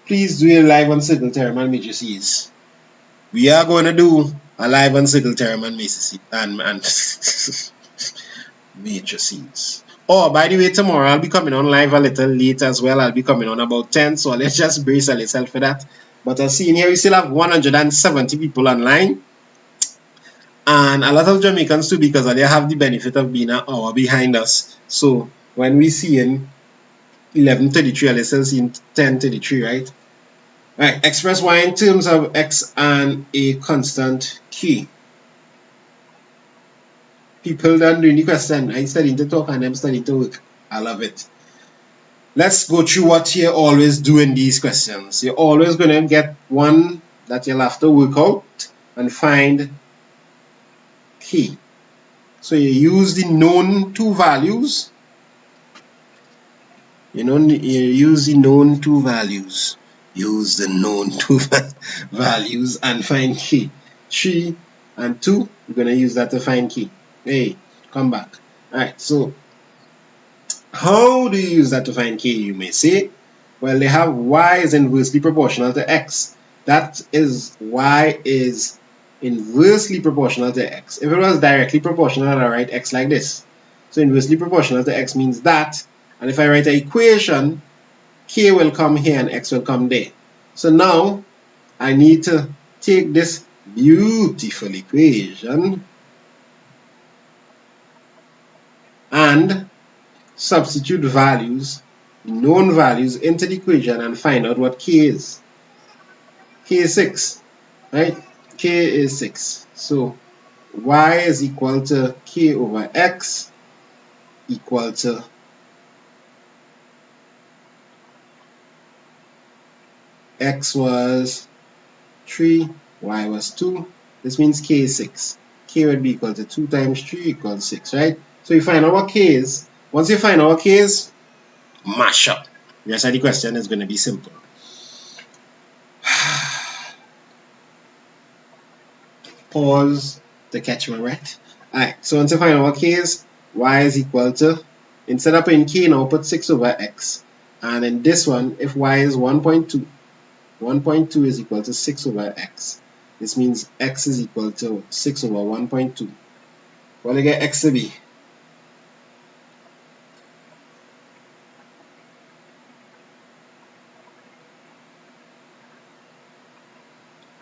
Please do a live on circle theorem and matrices. We are going to do a live on circle theorem and matrices. Matrices. Oh, by the way, tomorrow I'll be coming on live a little late as well. I'll be coming on about 10, so let's just brace a little for that. But I see in here we still have 170 people online, and a lot of Jamaicans too, because they have the benefit of being an hour behind us. So when we see in 11:33, let's still see in 10:33, right? Right, express y in terms of x and a constant k. People done doing the question. I studying to talk and them studying to work. I love it. Let's go through what you always do in these questions. You're always going to get one that you'll have to work out and find k. So you use the known 2 values. You use the known 2 values. Use the known 2 values and find k. 3 and 2, we're going to use that to find k. Hey, come back. Alright, so how do you use that to find k, you may say? Well, they have y is inversely proportional to x. That is, y is inversely proportional to x. If it was directly proportional, I'd write x like this. So inversely proportional to x means that. And if I write an equation, k will come here and x will come there. So now I need to take this beautiful equation and substitute values, known values, into the equation and find out what k is. K is 6, right? K is 6. So y is equal to k over x equal to x was 3, y was 2. This means k is 6. K would be equal to 2 times 3 equals 6, right? So you find out what k is. Once you find out what k is, mash up. The rest of the question is going to be simple. Pause to catch my breath. Alright, so once you find out what k is, y is equal to, instead of putting k now, put 6 over x. And in this one, if y is 1.2, 1.2 is equal to 6 over x. This means x is equal to 6 over 1.2. What do you get x to be?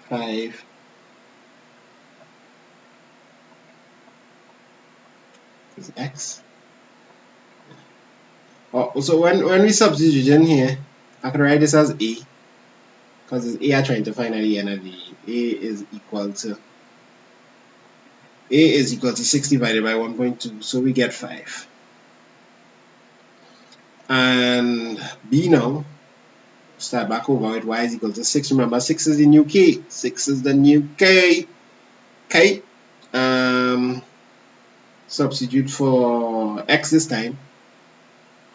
Five. Is x. Oh, so when we substitute in here, I can write this as a, because it's a are trying to find the end of the a is equal to 6 divided by 1.2, so we get 5. And b now, start back over with y is equal to 6. Remember, 6 is the new k. 6 is the new k. Okay. Substitute for x this time,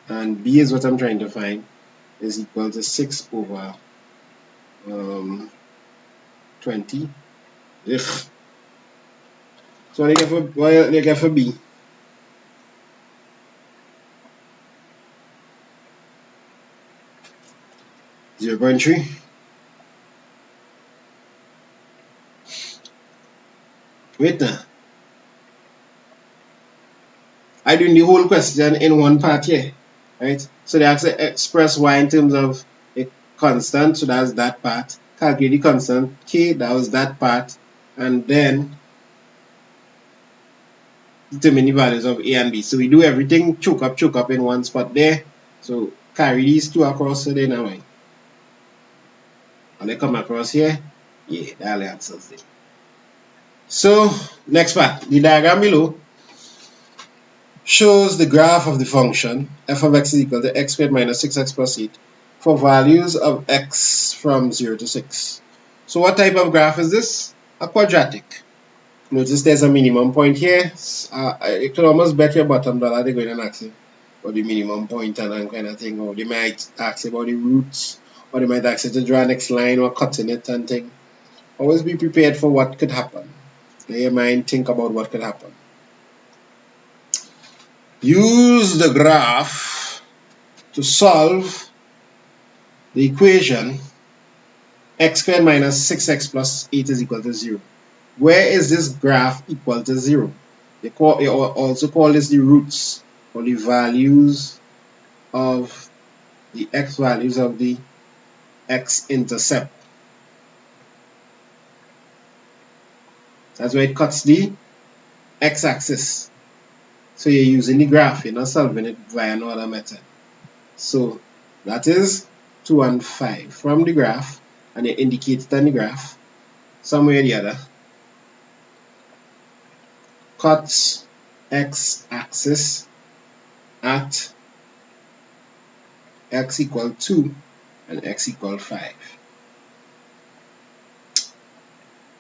and b is what I'm trying to find, is equal to 6 over 20. Ugh. So what do you get for b? 0.3. Wait now. I'm doing the whole question in one part here, right? So they actually express y in terms of a constant, so that's that part. Calculate the constant k, that was that part, and then determine the values of a and b. So we do everything choke up in one spot there. So carry these two across, so they now and they come across here. Yeah, that's the answers there. So next part, the diagram below shows the graph of the function f of x is equal to x squared minus 6x plus 8 for values of x from 0 to 6. So what type of graph is this? A quadratic. Notice there's a minimum point here. You could almost bet your bottom dollar they're going to ask you about the minimum point and that kind of thing, or they might ask you about the roots, or they might ask you to draw a next line or cut in it and thing. Always be prepared for what could happen. Let your mind think about what could happen. Use the graph to solve the equation x squared minus 6x plus 8 is equal to 0. Where is this graph equal to 0? They also call this the roots, or the values of the x values of the x-intercept. That's where it cuts the x-axis. So you're using the graph, you're not solving it via no other method. So that is 2 and 5 from the graph, and you indicate it on the graph somewhere or the other. Cuts x-axis at x equal 2 and x equal 5.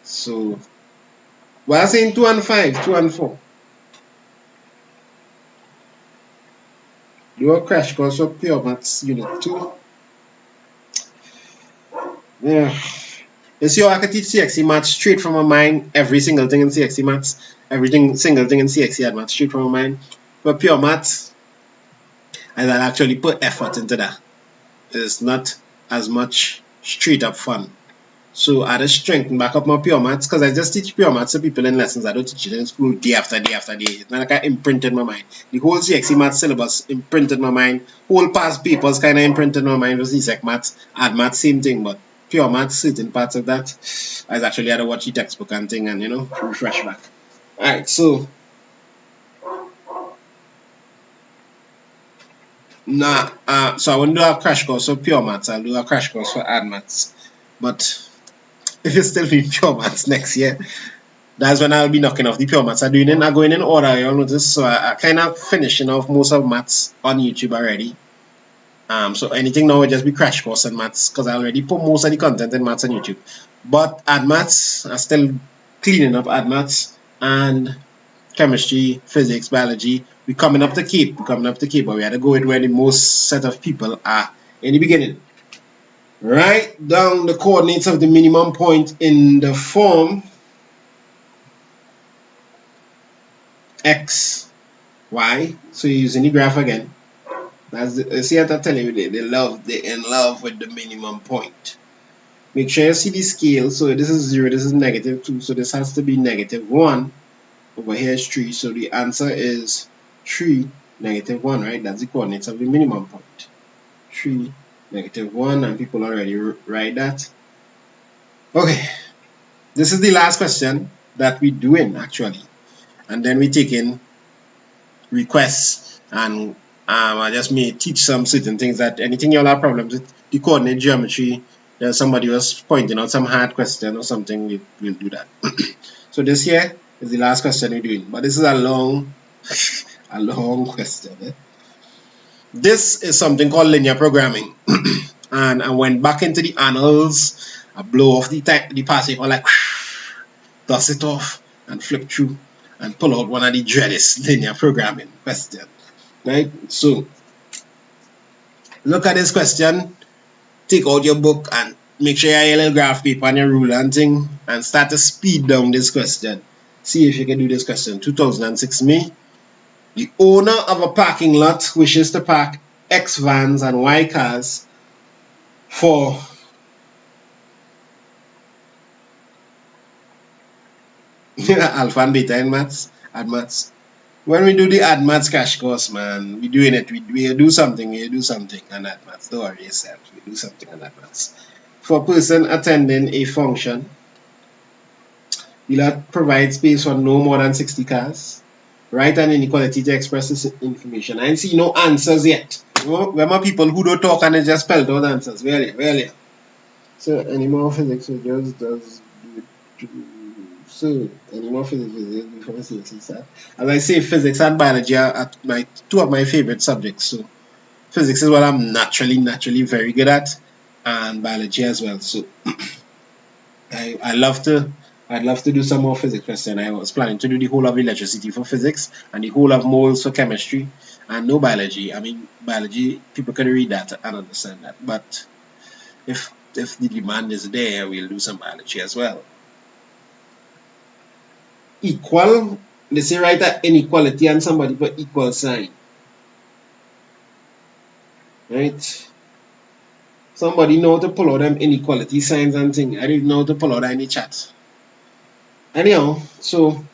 So we're saying 2 and 5, 2 and 4. Do a crash course for pure maths unit 2. Yeah. You see how I can teach CXC maths straight from my mind, every single thing in CXC maths, single thing in CXC maths straight from my mind. For pure maths, and I'll actually put effort into that. It's not as much straight up fun. So I just strengthen back up my pure maths, because I just teach pure maths to people in lessons. I don't teach it in school day after day after day. It's not like I imprinted my mind. The whole CXC maths syllabus imprinted my mind. Whole past papers kind of imprinted my mind for CSEC maths. Add maths, same thing, but pure maths, certain parts of that, I actually had to watch the textbook and thing and, refresh back. Alright, so so I won't do a crash course for pure maths. I'll do a crash course for add maths. But if you still need pure maths next year, that's when I'll be knocking off the pure maths. I'm going in order, you'll notice. So I kind of finishing off most of maths on YouTube already. So anything now will just be crash course in maths, because I already put most of the content in maths on YouTube. But add maths, I'm still cleaning up add maths and chemistry, physics, biology. We're coming up the Cape. But we had to go with where the most set of people are in the beginning. Write down the coordinates of the minimum point in the form x, y. So you're using the graph again. See what I'm telling you, they're in love with the minimum point. Make sure you see the scale. So this is 0, this is -2, so this has to be -1. Over here is 3, so the answer is 3, -1, right? That's the coordinates of the minimum point. 3, -1, and people already write that. Okay, this is the last question that we're doing actually, and then we take in requests, and I just may teach some certain things that anything you all have problems with the coordinate geometry, there's somebody was pointing out some hard question or something, we'll do that. So this here is the last question we're doing, but this is a long question. This is something called linear programming. And I went back into the annals, I blow off the past paper like dust it off, and flip through and pull out one of the dreadest linear programming question. Right? So look at this question, take out your book and make sure you have your little graph paper and your ruler and thing, and start to speed down this question. See if you can do this question. 2006 May. The owner of a parking lot wishes to park X vans and Y cars for alpha and beta in maths, add maths. When we do the add maths crash course, man, we doing it. We do something on that maths. Don't worry yourself. We do something on that maths. For a person attending a function, the lot provides space for no more than 60 cars. Write an inequality to express this information. I ain't see no answers yet. Remember people who don't talk and they just spell out answers. Really. So any more physics we just does so any more physics before CSEC. As I say, physics and biology are two of my favorite subjects. So physics is what I'm naturally very good at, and biology as well. So I'd love to do some more physics question. I was planning to do the whole of electricity for physics and the whole of moles for chemistry, and no biology. I mean, biology, people can read that and understand that. But if the demand is there, we'll do some biology as well. Equal, they say write an inequality and somebody put equal sign. Right? Somebody know how to pull out them inequality signs and thing. I don't even know how to pull out any chat. Anyhow, so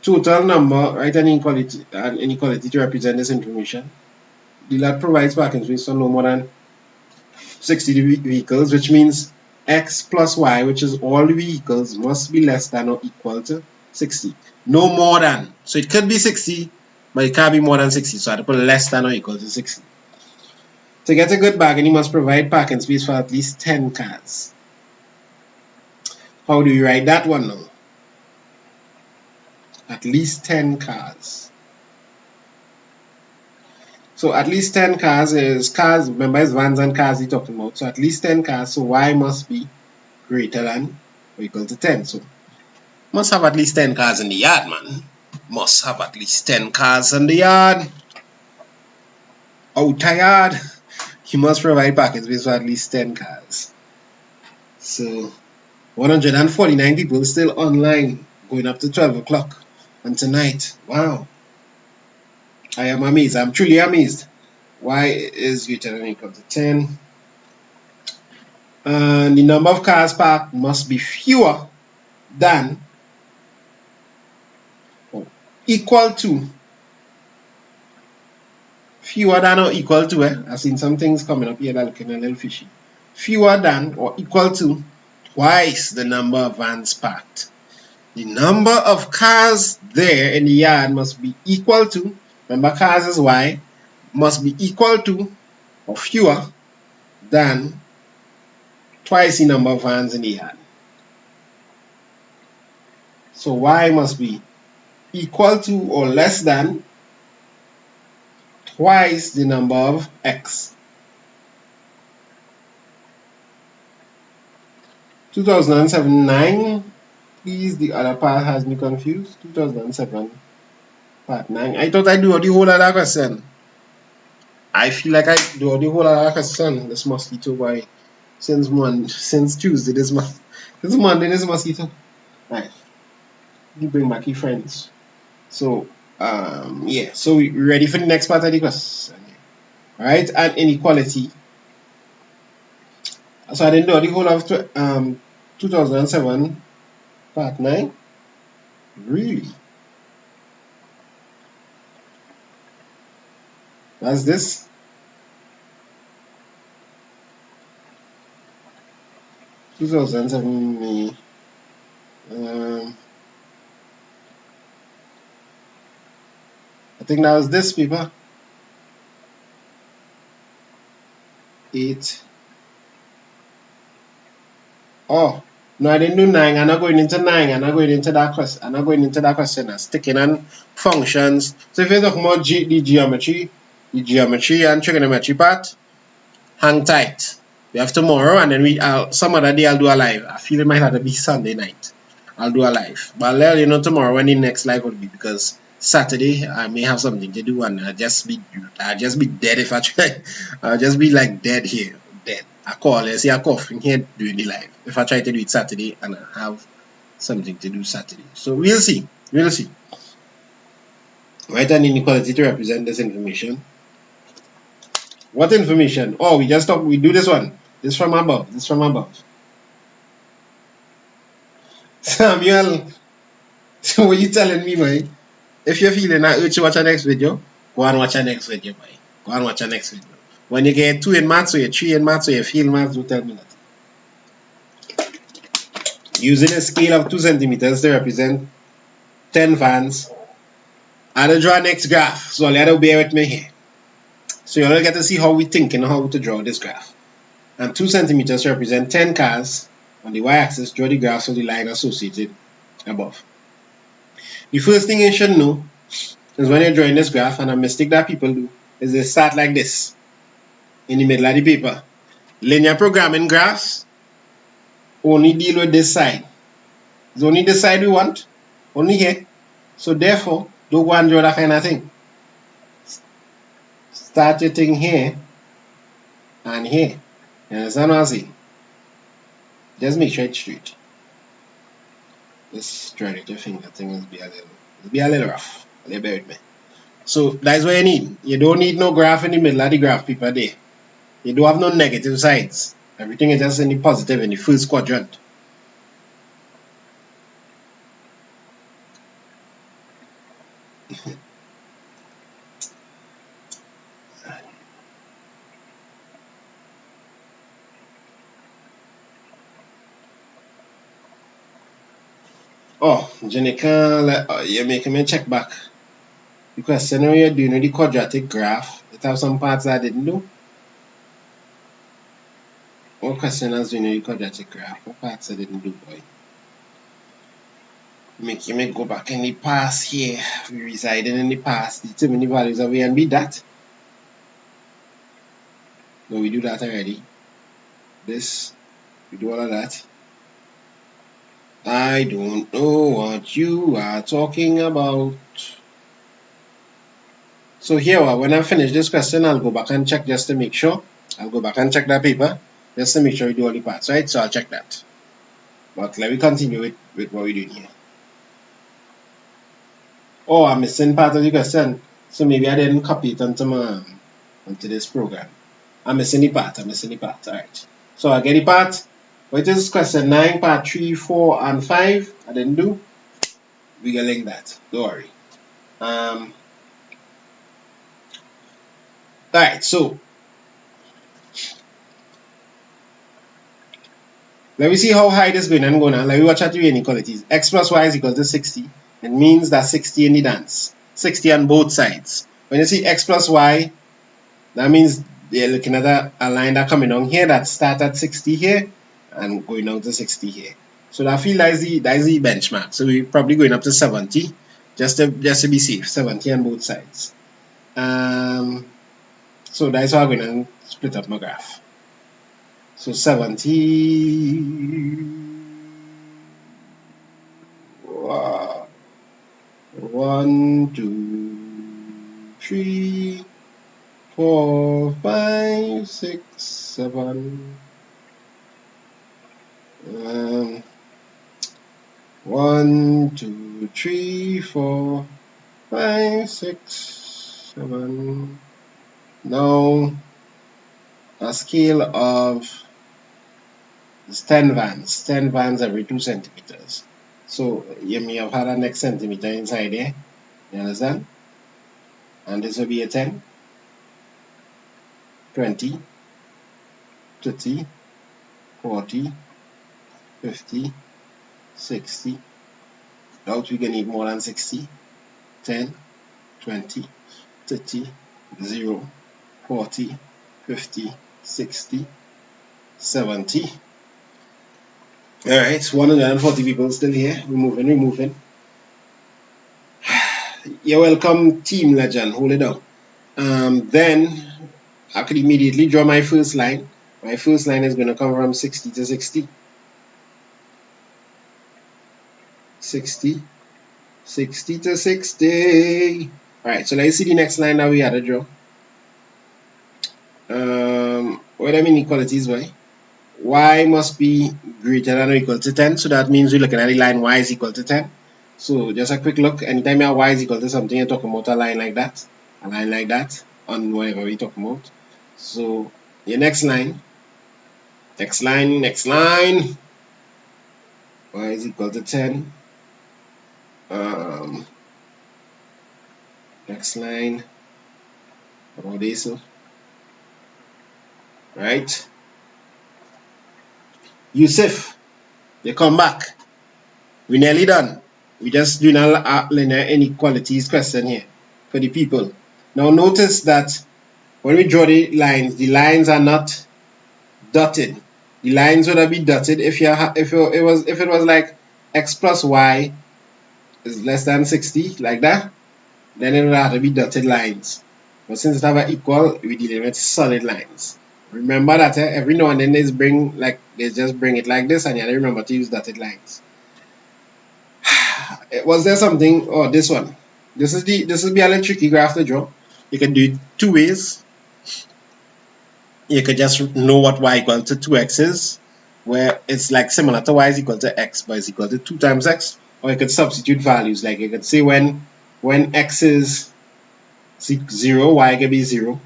total number, write an inequality to represent this information. The lot provides parking space for no more than 60 vehicles, which means x plus y, which is all the vehicles, must be less than or equal to 60. No more than. So it could be 60, but it can't be more than 60. So I have to put less than or equal to 60. To get a good bargain, you must provide parking space for at least 10 cars. How do you write that one now? At least 10 cars. So at least 10 cars is cars, remember it's vans and cars you're talking about. So at least 10 cars, so y must be greater than or equal to 10. So must have at least 10 cars in the yard, man. Must have at least 10 cars in the yard. Outer yard. You must provide parking space for at least 10 cars. So 149 people still online, going up to 12 o'clock. And tonight, wow. I am amazed. I'm truly amazed. Y is greater than or equal to 10. And the number of cars parked must be fewer than or equal to. Fewer than or equal to, I've seen some things coming up here that are looking a little fishy. Fewer than or equal to twice the number of vans parked. The number of cars there in the yard must be equal to, remember cars is y, must be equal to or fewer than twice the number of vans in the yard. So y must be equal to or less than twice the number of x. 2007 9, please, the other part has me confused. 2007 part 9. I thought I do the whole of that question. I feel like I do the whole of that question. This mosquito, boy. Since Tuesday, this Monday, this mosquito. Right. You bring back your friends. So yeah. So we ready for the next part of the question. Alright, and inequality. So I didn't do the whole of 2007 part 9. Really? That's this. I think that was this paper. 8. Oh, no, I didn't do 9. I'm not going into 9. I'm not going into that question. I'm not going into that question. I'm sticking on functions. So if you're talking about the geometry and trigonometry part, hang tight. We have tomorrow, and then some other day I'll do a live. I feel it might have to be Sunday night. I'll do a live. But I'll let you know tomorrow when the next live will be, because Saturday I may have something to do and I'll just be dead if I try. I'll just be like dead here. Dead. I call, I see a cough in here doing the live. If I try to do it Saturday and I have something to do Saturday. So we'll see. We'll see. Write an inequality to represent this information. What information? Oh, we do this one. This from above. This from above. Samuel, so what you telling me, boy? If you're feeling that urge to watch our next video, go and watch our next video, boy. Go and watch our next video. When you get 2 in maths or you're 3 in maths or you feel maths, don't tell me that. Using a scale of 2 centimeters to represent 10 fans, I'll draw next graph. So I'll have to bear with me here. So you'll get to see how we think and how to draw this graph. And 2 centimeters represent 10 cars. On the y-axis, draw the graphs of the line associated above. The first thing you should know is when you're drawing this graph, and a mistake that people do, is they start like this in the middle of the paper. Linear programming graphs only deal with this side. It's only this side we want, only here. So therefore, don't go and draw that kind of thing. Start your thing here and here. You understand what I'm saying? Just make sure it's straight. Just try to your finger thing will be a little rough. Bear with me. So that's what you need. You don't need no graph in the middle of the graph paper there. You don't have no negative sides. Everything is just in the positive in the first quadrant. Oh, Jenica, you're making me check back. The question you're doing with the quadratic graph, it have some parts I didn't do. What question I was doing with the quadratic graph? What parts I didn't do, boy? You may go back in the past here. We residing in the past, determine the values of A and B, that. No, we do that already. This, we do all of that. I don't know what you are talking about. So here, when I finish this question, I'll go back and check just to make sure. I'll go back and check that paper just to make sure we do all the parts, right? So I'll check that. But let me continue with what we're doing here. Oh, I'm missing part of the question. So maybe I didn't copy it onto this program. I'm missing the part. Alright. So I get the part. What is question 9, part 3, 4, and 5? I didn't do. We can link that. Don't worry. Alright, so let me see how high this is going and going on. Let me watch out the inequalities. X plus y is equal to 60. It means that 60 in the dance. 60 on both sides. When you see x plus y, that means they're looking at a line that coming down here that start at 60 here and going down to 60 here. So that feel that is the benchmark. So we're probably going up to 70 just to be safe. 70 on both sides. So that's how I'm going to split up my graph. So 70. Wow. 1, 2, 3, 4, 5, 6, 7. 1, 2, 3, 4, 5, 6, 7. Now a scale of 10 vans. 10 vans every 2 centimeters. So you may have had an X centimeter inside there. You understand? And this will be a 10, 20, 30, 40, 50, 60. Doubt we can need more than 60. 10, 20, 30, 0, 40, 50, 60, 70. Alright, 140 people still here. We're moving. You're welcome, Team Legend. Hold it down. Then I could immediately draw my first line. My first line is going to come from 60 to 60. 60, 60 to 60. Alright, so let's see the next line that we had to draw. What I mean inequalities, why? Y must be greater than or equal to 10. So that means we're looking at the line y is equal to 10. So just a quick look. Anytime your y is equal to something, you're talking about a line like that. A line like that on whatever we're talking about. So your next line. Next line. Y is equal to 10. Next line. About this. Right? Yusuf, you come back. We're nearly done. We're just doing a linear inequalities question here for the people. Now notice that when we draw the lines are not dotted. The lines would be dotted if it was like x plus y is less than 60, like that, then it would have to be dotted lines. But since it have an equal, we're dealing with solid lines. Remember that every now and then they just bring it like this, and you have to remember to use dotted lines. Was there something? Oh, this one. This is be a little tricky graph to draw. You can do it two ways. You could just know what y equal to 2x is, where it's like similar to y is equal to x, but it's equal to 2 times x. Or you could substitute values. Like you could say when x is 0, y can be 0.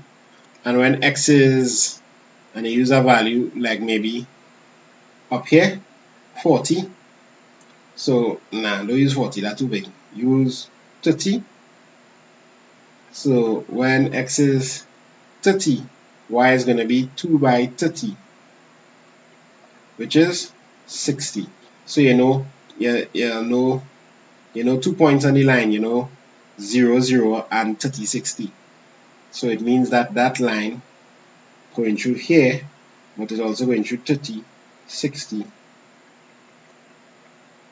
And when x is, and you use a value like maybe up here, 40. So, don't use 40, that's too big. Use 30. So, when x is 30, y is going to be 2 by 30, which is 60. So, you know 2 points on the line, 0, 0, and 30, 60. So, it means that line going through here, but it's also going through 30, 60,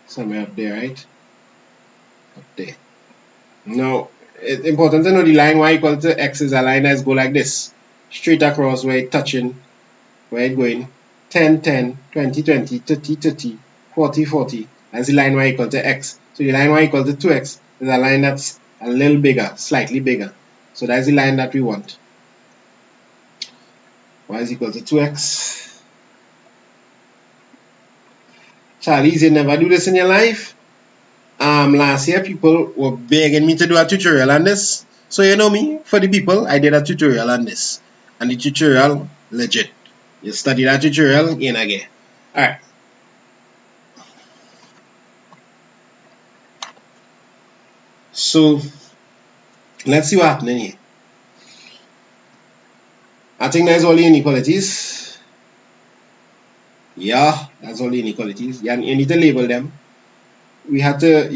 somewhere up there, right? Up there. Now, it's important to know the line y equal to x is a line that's go like this, straight across where it's touching, where it's going 10, 10, 20, 20, 30, 30, 40, 40. That's the line y equal to x. So the line y equal to 2x is a line that's a little bigger, slightly bigger. So that's the line that we want. Y is equal to 2x. Charlies, you never do this in your life? Last year people were begging me to do a tutorial on this. So you know me, for the people, I did a tutorial on this. And the tutorial, legit. You study that tutorial in again. Alright. So let's see what happening here. I think that's all the inequalities. Yeah, that's all the inequalities. You need to label them. You had to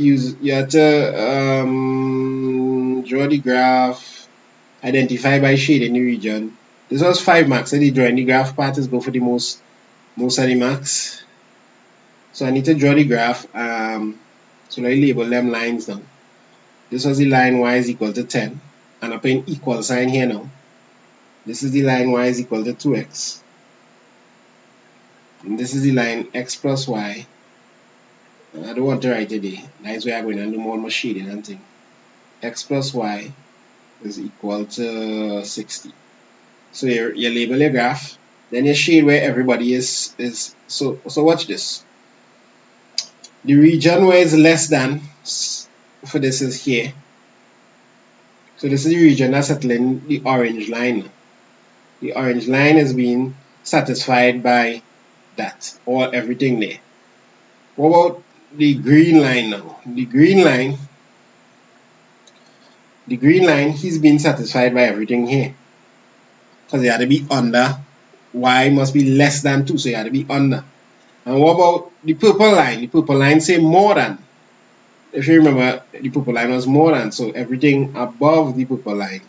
draw the graph, identify by shading the region. This was 5 marks. So the drawing the graph part is go for the most of the marks. So I need to draw the graph. So I label them lines now. This was the line y is equal to 10, and I put an equal sign here now. This is the line y is equal to 2x, and this is the line x plus y. I don't want to write today. That's where I'm going to do more shading and thing. X plus y is equal to 60. So you label your graph, then you shade where everybody is. So watch this. The region where is less than for this is here. So this is the region that's settling the orange line. The orange line is being satisfied by that, or everything there. What about the green line now? The green line, he's being satisfied by everything here. Because he had to be under. Y must be less than 2, so he had to be under. And what about the purple line? The purple line say more than. If you remember, the purple line was more than, so everything above the purple line.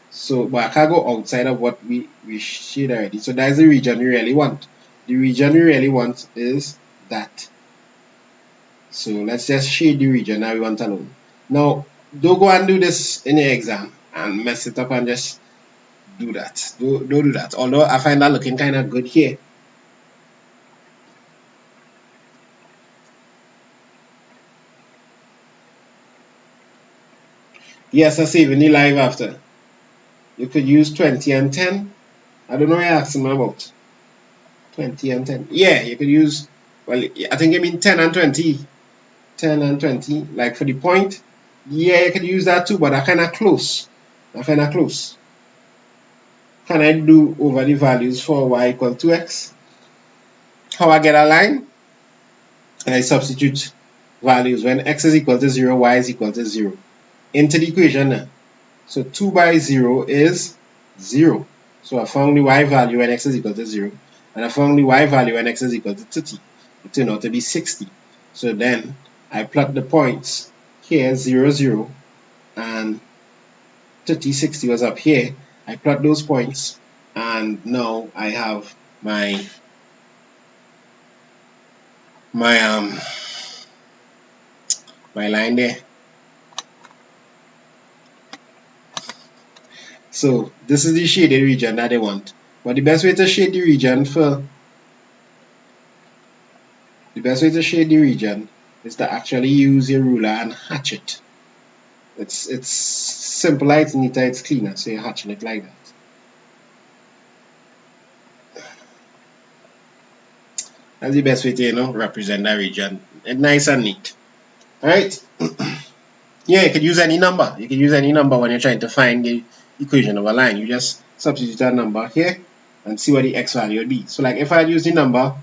So, but I can't go outside of what we shade already. So that's the region we really want. The region we really want is that. So let's just shade the region that we want alone. Now, don't go and do this in your exam and mess it up and just do that. Don't do that. Although I find that looking kind of good here. Yes, I saving the live after. You could use 20 and 10. I don't know what you're asking about. 20 and 10. Yeah, you could use, well, I think you mean 10 and 20. 10 and 20, like for the point. Yeah, you could use that too, but that kind of close. That kind of close. Can I do over the values for y equal to x? How I get a line? I substitute values when x is equal to 0, y is equal to 0 into the equation now. So 2 by 0 is 0. So I found the y value when x is equal to 0, and I found the y value when x is equal to 30. It turned out to be 60. So then I plot the points here, 0, 0, and 30, 60 was up here. I plot those points, and now I have my my line there. So this is the shaded region that they want. But the best way to shade the region is to actually use your ruler and hatch it. It's simpler, it's neater, it's cleaner. So you're hatching it like that. That's the best way to represent that region. It's nice and neat. Alright. Yeah, you could use any number. You can use any number when you're trying to find the equation of a line. You just substitute that number here and see what the x value would be. So like if I use the number,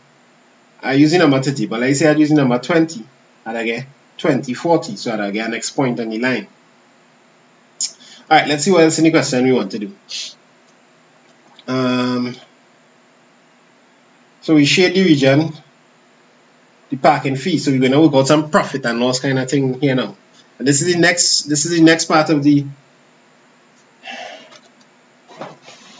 I use the number 30, but let's say I use the number 20, and I get 20, 40, so I get an x point on the line. Alright, let's see what else in the question we want to do. So we shade the region, the parking fee, so we're going to work out some profit and loss kind of thing here now. And this is the next part of the.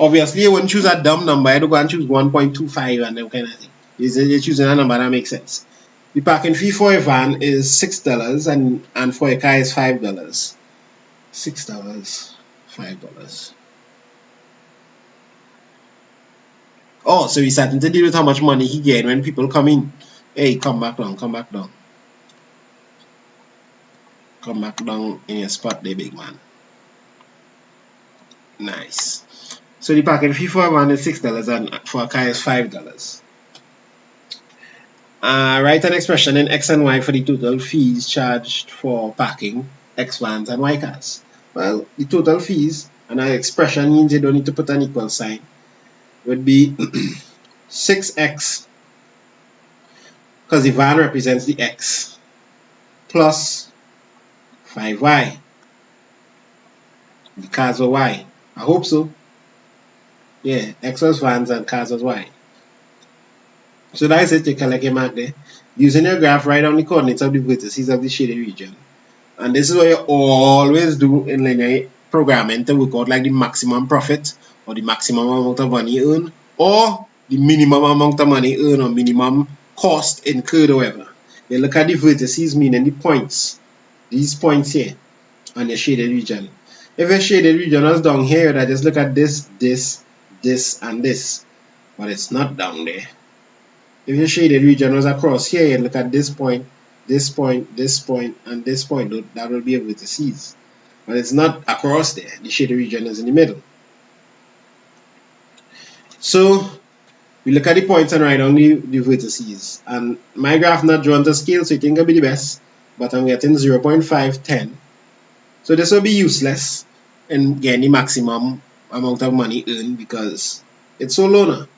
Obviously, you wouldn't choose a dumb number. You don't go and choose 1.25 and that kind of thing. You're choosing a number that makes sense. The parking fee for a van is $6 and for a car is $5. $6, $5. Oh, so he's starting to deal with how much money he get when people come in. Hey, come back down, come back down. Come back down in your spot there, big man. Nice. So the parking fee for a van is $6 and for a car is $5. Write an expression in x and y for the total fees charged for parking x vans and y cars. Well, the total fees, and our expression means you don't need to put an equal sign, would be 6x, because the van represents the x, plus 5y. The cars were y. I hope so. Yeah, x was vans and cars was y. So that is it. You collect your mark there. Using your graph, write down the coordinates of the vertices of the shaded region. And this is what you always do in linear programming to work out like the maximum profit or the maximum amount of money earned or the minimum amount of money earned or minimum cost incurred or whatever. You look at the vertices, meaning the points, these points here on your shaded region. If your shaded region was down here, I just look at this, this, this, and this, but it's not down there. If your shaded region was across here, you look at this point, this point, this point, and this point. That will be a vertices. But it's not across there. The shaded region is in the middle. So we look at the points and write down the vertices. And my graph not drawn to scale, so you think it'll be the best. But I'm getting 0.510. So this will be useless in getting the maximum amount of money earned because it's so low now.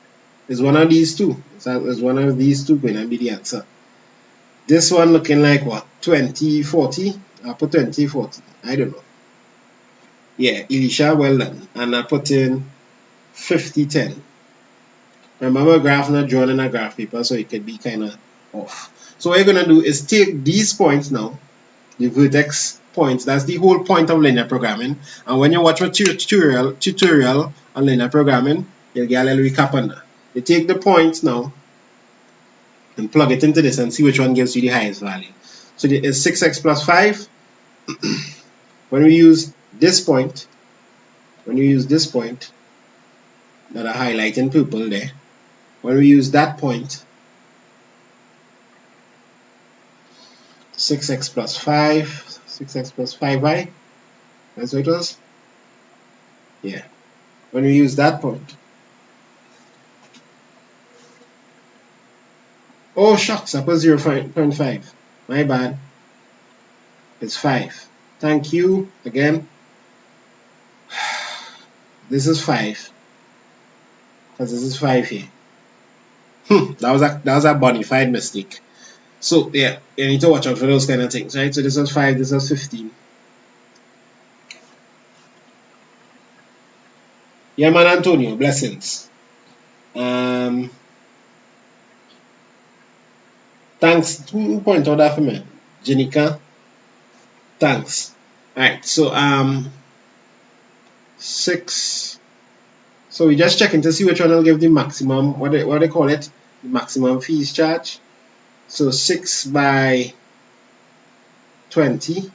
It's one of these two. It's one of these two going to be the answer. This one looking like what? 2040? I'll put 2040. I don't know. Yeah, Elisha, well done. And I put in 5010. Remember, graph not drawn in a graph paper, so it could be kind of off. So what you're going to do is take these points now, the vertex points. That's the whole point of linear programming. And when you watch a tutorial on linear programming, you'll get a little recap on that. You take the points now and plug it into this and see which one gives you the highest value. So it is 6x plus 5. When we use this point, that I highlight in purple there, when we use that point, 6x plus 5y, That's what it was? Yeah. When we use that point. Oh shucks, I put 0.5. My bad. It's 5. Thank you again. This is 5. Because this is 5 here. That was a bona fide mistake. So yeah, you need to watch out for those kind of things, right? So this was 5, this was 15. Yeah, man, Antonio, blessings. Thanks. Who point out that for me? Jenica. Thanks. Alright, so 6. So we just checking to see which one will give the maximum, what they call it, the maximum fees charge. So 6 by 20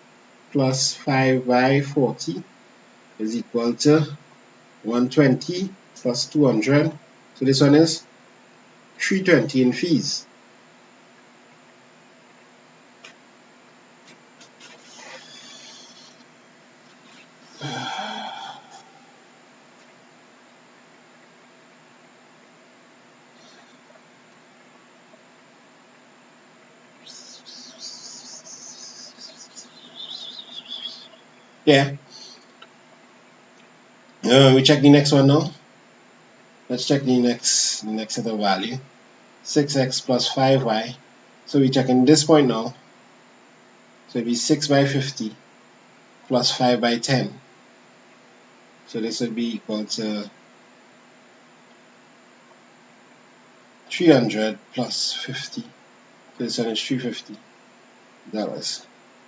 plus 5 by 40 is equal to 120 plus 200. So this one is 320 in fees. Yeah. We check the next one now. Let's check the next set of value. 6x plus 5y. So we're checking this point now. So it'll be 6 by 50 plus 5 by 10. So this would be equal to 300 plus 50. So this one is $350.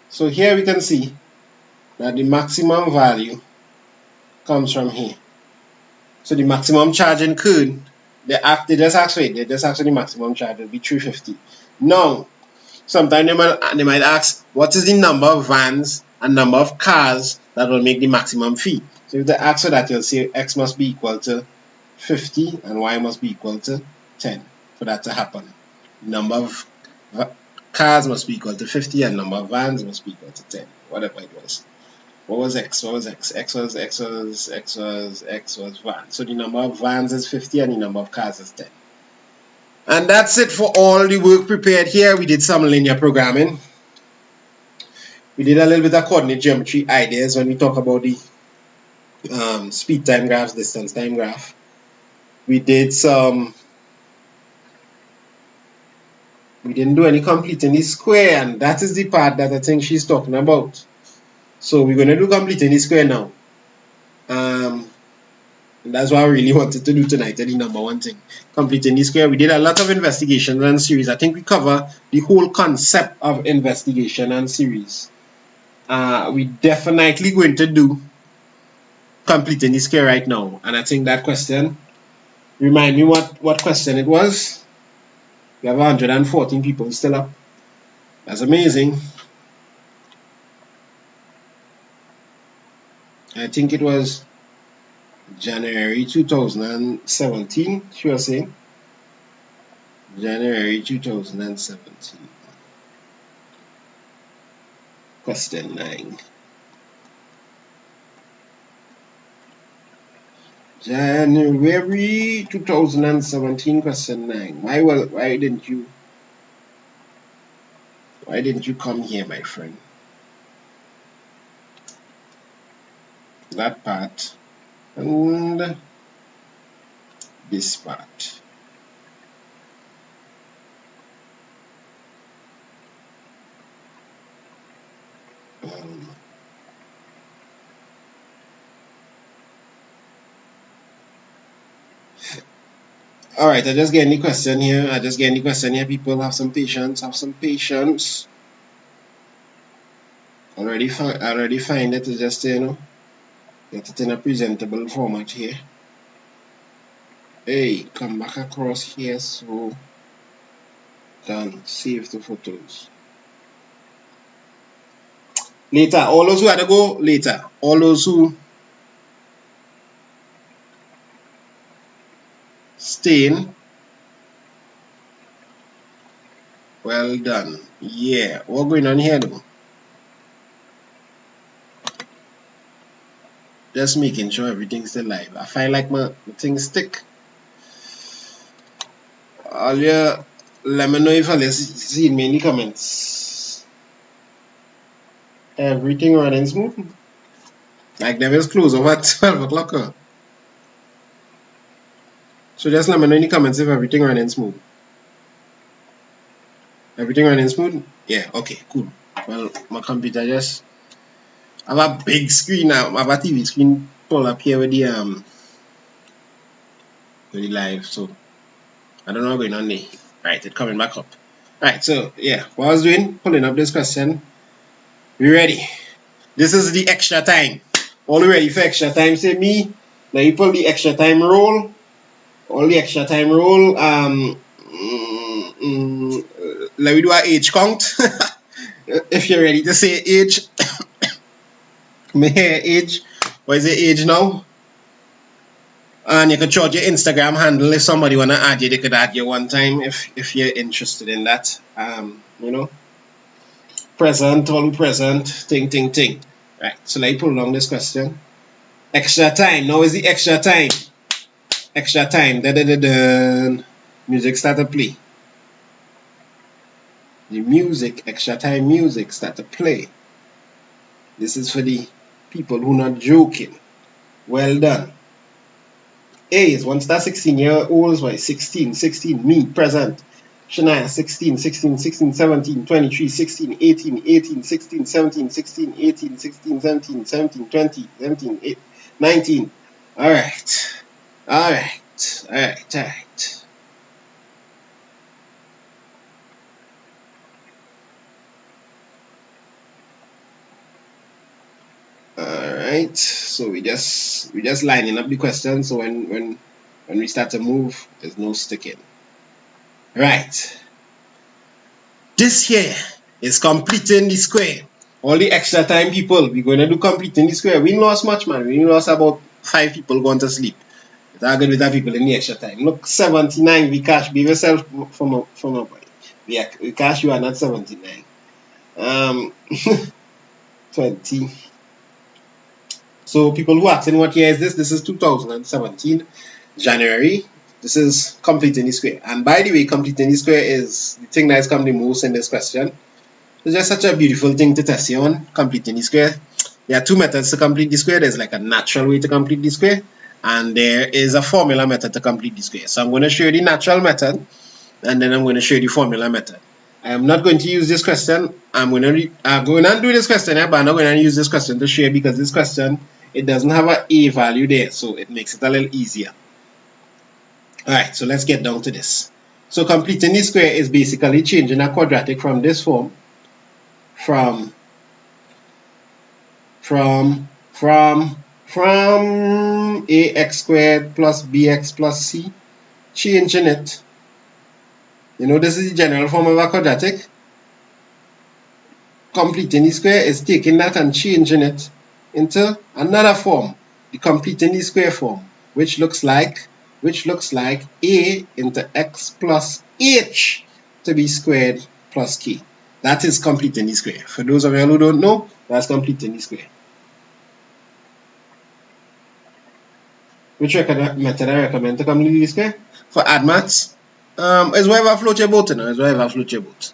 So here we can see that the maximum value comes from here. So the maximum charge incurred, they just ask for the maximum charge will be 350. Now, sometimes they might ask, what is the number of vans and number of cars that will make the maximum fee? So if they ask for that, you'll say X must be equal to 50 and Y must be equal to 10 for that to happen. Number of cars must be equal to 50 and number of vans must be equal to 10, whatever it was. What was X? What was X? X was vans. So the number of vans is 50 and the number of cars is 10. And that's it for all the work prepared here. We did some linear programming. We did a little bit of coordinate geometry ideas when we talk about the speed time graphs, distance time graph. We didn't do any completing the square, and that is the part that I think she's talking about. So we're going to do completing the square now. And that's what I really wanted to do tonight, the number one thing. Completing the square. We did a lot of investigation and series. I think we cover the whole concept of investigation and series. We definitely going to do completing the square right now. And I think that question, remind me what question it was. We have 114 people still up. That's amazing. I think it was January 2017, she was saying. January 2017. Question 9. January 2017, question 9. Why didn't you come here, my friend? That part and this part. Alright, I just get any question here. People have some patience. Already find it. It's just, get it in a presentable format here. Hey, come back across here. So done. Save the photos. Later, all those who had to go later. All those who staying. Well done. Yeah. What's going on here though? Just making sure everything's still live. I find like my things stick. All you let me know if I see me in the comments. Everything running smooth. Like them is close over 12 o'clock. So just let me know in the comments if everything running smooth. Everything running smooth? Yeah, okay, cool. Well, my computer just I have a big screen now. I have a TV screen pull up here with the live, so I don't know what's going on there. Right, it's coming back up. Right, so yeah, what I was doing, pulling up this question. We ready? This is the extra time. All ready for extra time? Say me. Now you pull the extra time roll. All the extra time roll. Let me do an age count. If you're ready to say age, me here age. What is the age now? And you can charge your Instagram handle if somebody wanna add you. They could add you one time if you're interested in that. You know, present, all present, ting. Right. So let me pull along this question. Extra time. Now is the extra time. Extra time. Da da da da. Music start to play. The music, extra time music start to play. This is for the people who not joking. Well done. A is once that 16-year-olds, why 16, me, present. Shania, 16, 17, 23, 16, 18, 18, 16, 17, 16, 18, 16, 17, 17, 20, 17, 8, 19. Alright. Alright, so we just lining up the questions, so when we start to move, there's no sticking. Right. This here is completing the square. All the extra time people, we're gonna do completing the square. We lost much, man. We lost about 5 people going to sleep. It's all good with that people in the extra time. Look, 79, we cash. Be yourself from a boy. We cash, you are not 79. 20. So people who are asking what year is this? This is 2017, January. This is completing the square. And by the way, completing the square is the thing that has come the most in this question. It's just such a beautiful thing to test you on, completing the square. There are two methods to complete the square. There's like a natural way to complete the square, and there is a formula method to complete the square. So I'm going to show you the natural method, and then I'm going to show you the formula method. I am not going to use this question. I'm going to do this question, but I'm not going to use this question to share because this question, it doesn't have an A value there, so it makes it a little easier. Alright, so let's get down to this. So completing the square is basically changing a quadratic from this form, from ax squared plus bx plus c, changing it. You know, this is the general form of a quadratic. Completing the square is taking that and changing it into another form, the completing the square form, which looks like a into x plus h to be squared plus k. That is completing the square. For those of you who don't know, that's completing the square. Which method I recommend to complete the square? For add maths, is whatever float your boat, is whatever float your boat.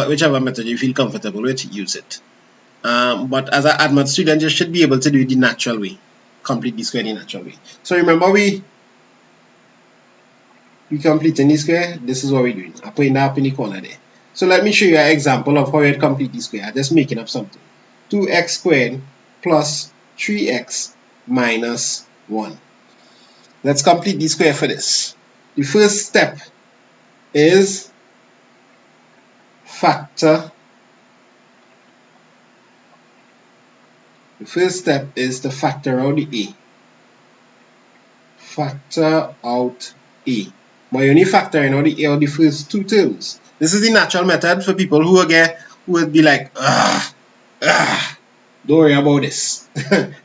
Whichever method you feel comfortable with, use it. But as an add maths student, you should be able to do it the natural way. Complete the square the natural way. So remember, we completing the square. This is what we're doing. I'm putting that up in the corner there. So let me show you an example of how you complete the square. I'm just making up something. 2x squared plus 3x minus 1. Let's complete the square for this. The first step is factor. The first step is to factor out the a. Factor out a. But you're only factoring out the a of the first two terms. This is the natural method for people who would be like, don't worry about this.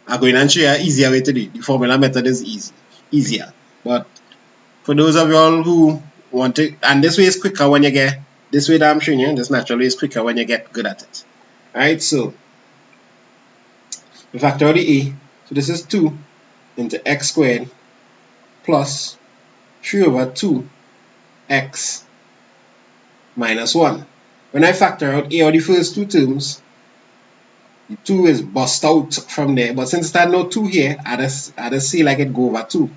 I'm going to show you an easier way to do it. The formula method is easier. But for those of y'all who want to, and this way is quicker when you get, this way that I'm showing you, this natural way is quicker when you get good at it. Alright, so We factor out the a. So this is 2 into x squared plus 3 over 2x minus 1. When I factor out a or the first two terms, the 2 is bust out from there. But since there's no 2 here, I just see like it go over 2.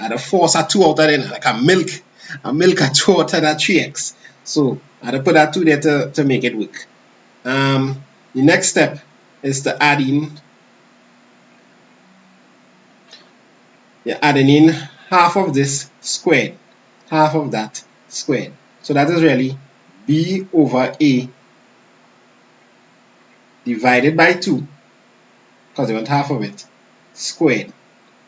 I just force a 2 out of there, like a milk a 2 out of that 3x. So I had to put that 2 there to make it work. The next step is to add in. You're adding in half of this squared, half of that squared. So that is really b over a divided by 2, because you want half of it, squared.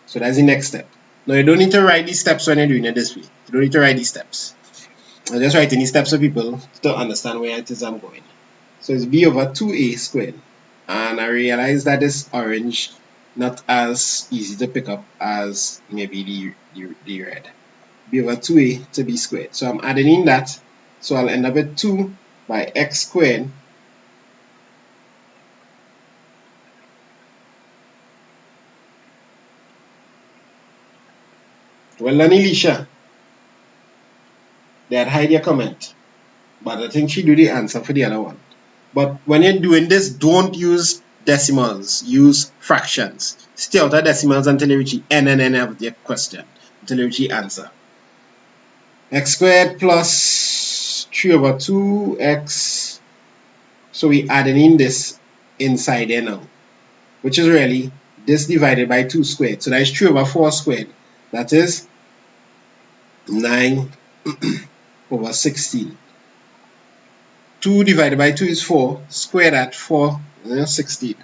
So that's the next step. Now you don't need to write these steps when you're doing it this way. You don't need to write these steps. I'm just writing these steps for people to understand where it is I'm going. So it's b over 2a squared. And I realize that this orange not as easy to pick up as maybe the red. B over 2a to b squared. So I'm adding in that. So I'll end up with 2 by x squared well done, Elisha. They had hide your comment. But I think she do the answer for the other one. But when you're doing this, don't use decimals. Use fractions. Stay out of decimals until you reach the end of the question. Until you reach the answer. X squared plus 3 over 2x. So we're adding in this inside there now, which is really this divided by 2 squared. So that is 3 over 4 squared. That is 9 over 16. 2 divided by 2 is 4. Square that, 4, 16.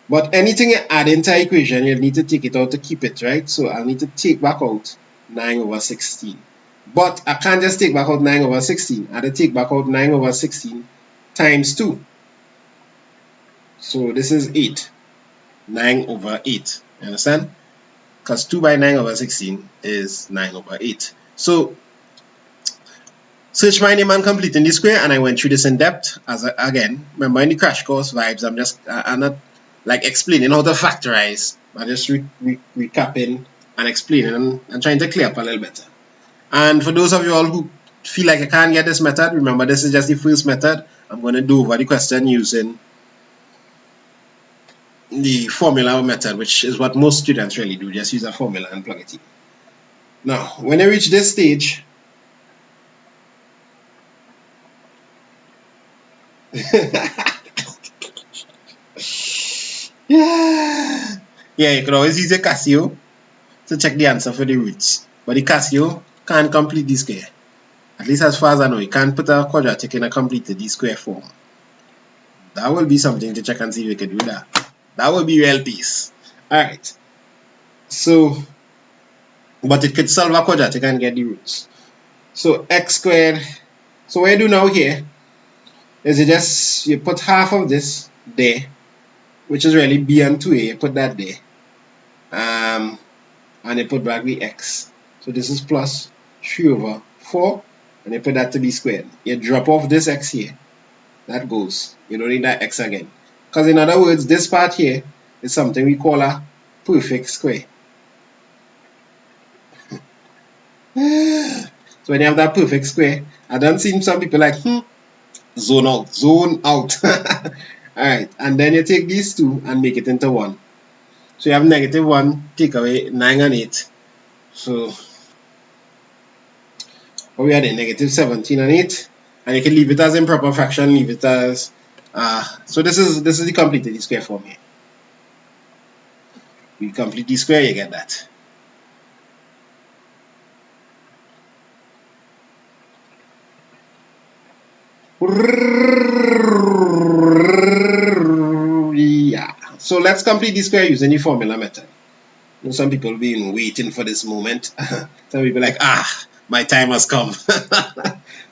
But anything you add into the equation, you need to take it out to keep it, right? So I'll need to take back out 9 over 16. But I can't just take back out 9 over 16. I have to take back out 9 over 16 times 2. So this is 8. 9 over 8. You understand? Because 2 by 9 over 16 is 9 over 8. So search my name and completing the square, and I went through this in depth. Again, remember in the crash course vibes, I'm not like explaining how to factorize. I'm just recapping and explaining and trying to clear up a little better. And for those of you all who feel like I can't get this method, remember this is just the first method. I'm going to do over the question using the formula method, which is what most students really do. Just use a formula and plug it in. Now, when I reach this stage, yeah, you could always use a Casio to check the answer for the roots. But the Casio can't complete the square. At least as far as I know, you can't put a quadratic in a completed the square form. That will be something to check and see if you can do that. That will be real peace. Alright. So, but it could solve a quadratic and get the roots. So x squared. So what you do now here is you put half of this there, which is really b and 2a. You put that there. And you put back the x. So this is plus 3 over 4. And you put that to b squared. You drop off this x here. That goes. You don't need that x again. Because in other words, this part here is something we call a perfect square. So when you have that perfect square, I don't see some people like, zone out. Alright, and then you take these two and make it into 1. So you have negative 1, take away 9 and 8. So what we are there, negative 17 and 8. And you can leave it as improper fraction, leave it as so this is the completed square form here. You complete the square, you get that. Yeah. So let's complete the square using the formula method. You know, some people have been waiting for this moment. Some people like, my time has come.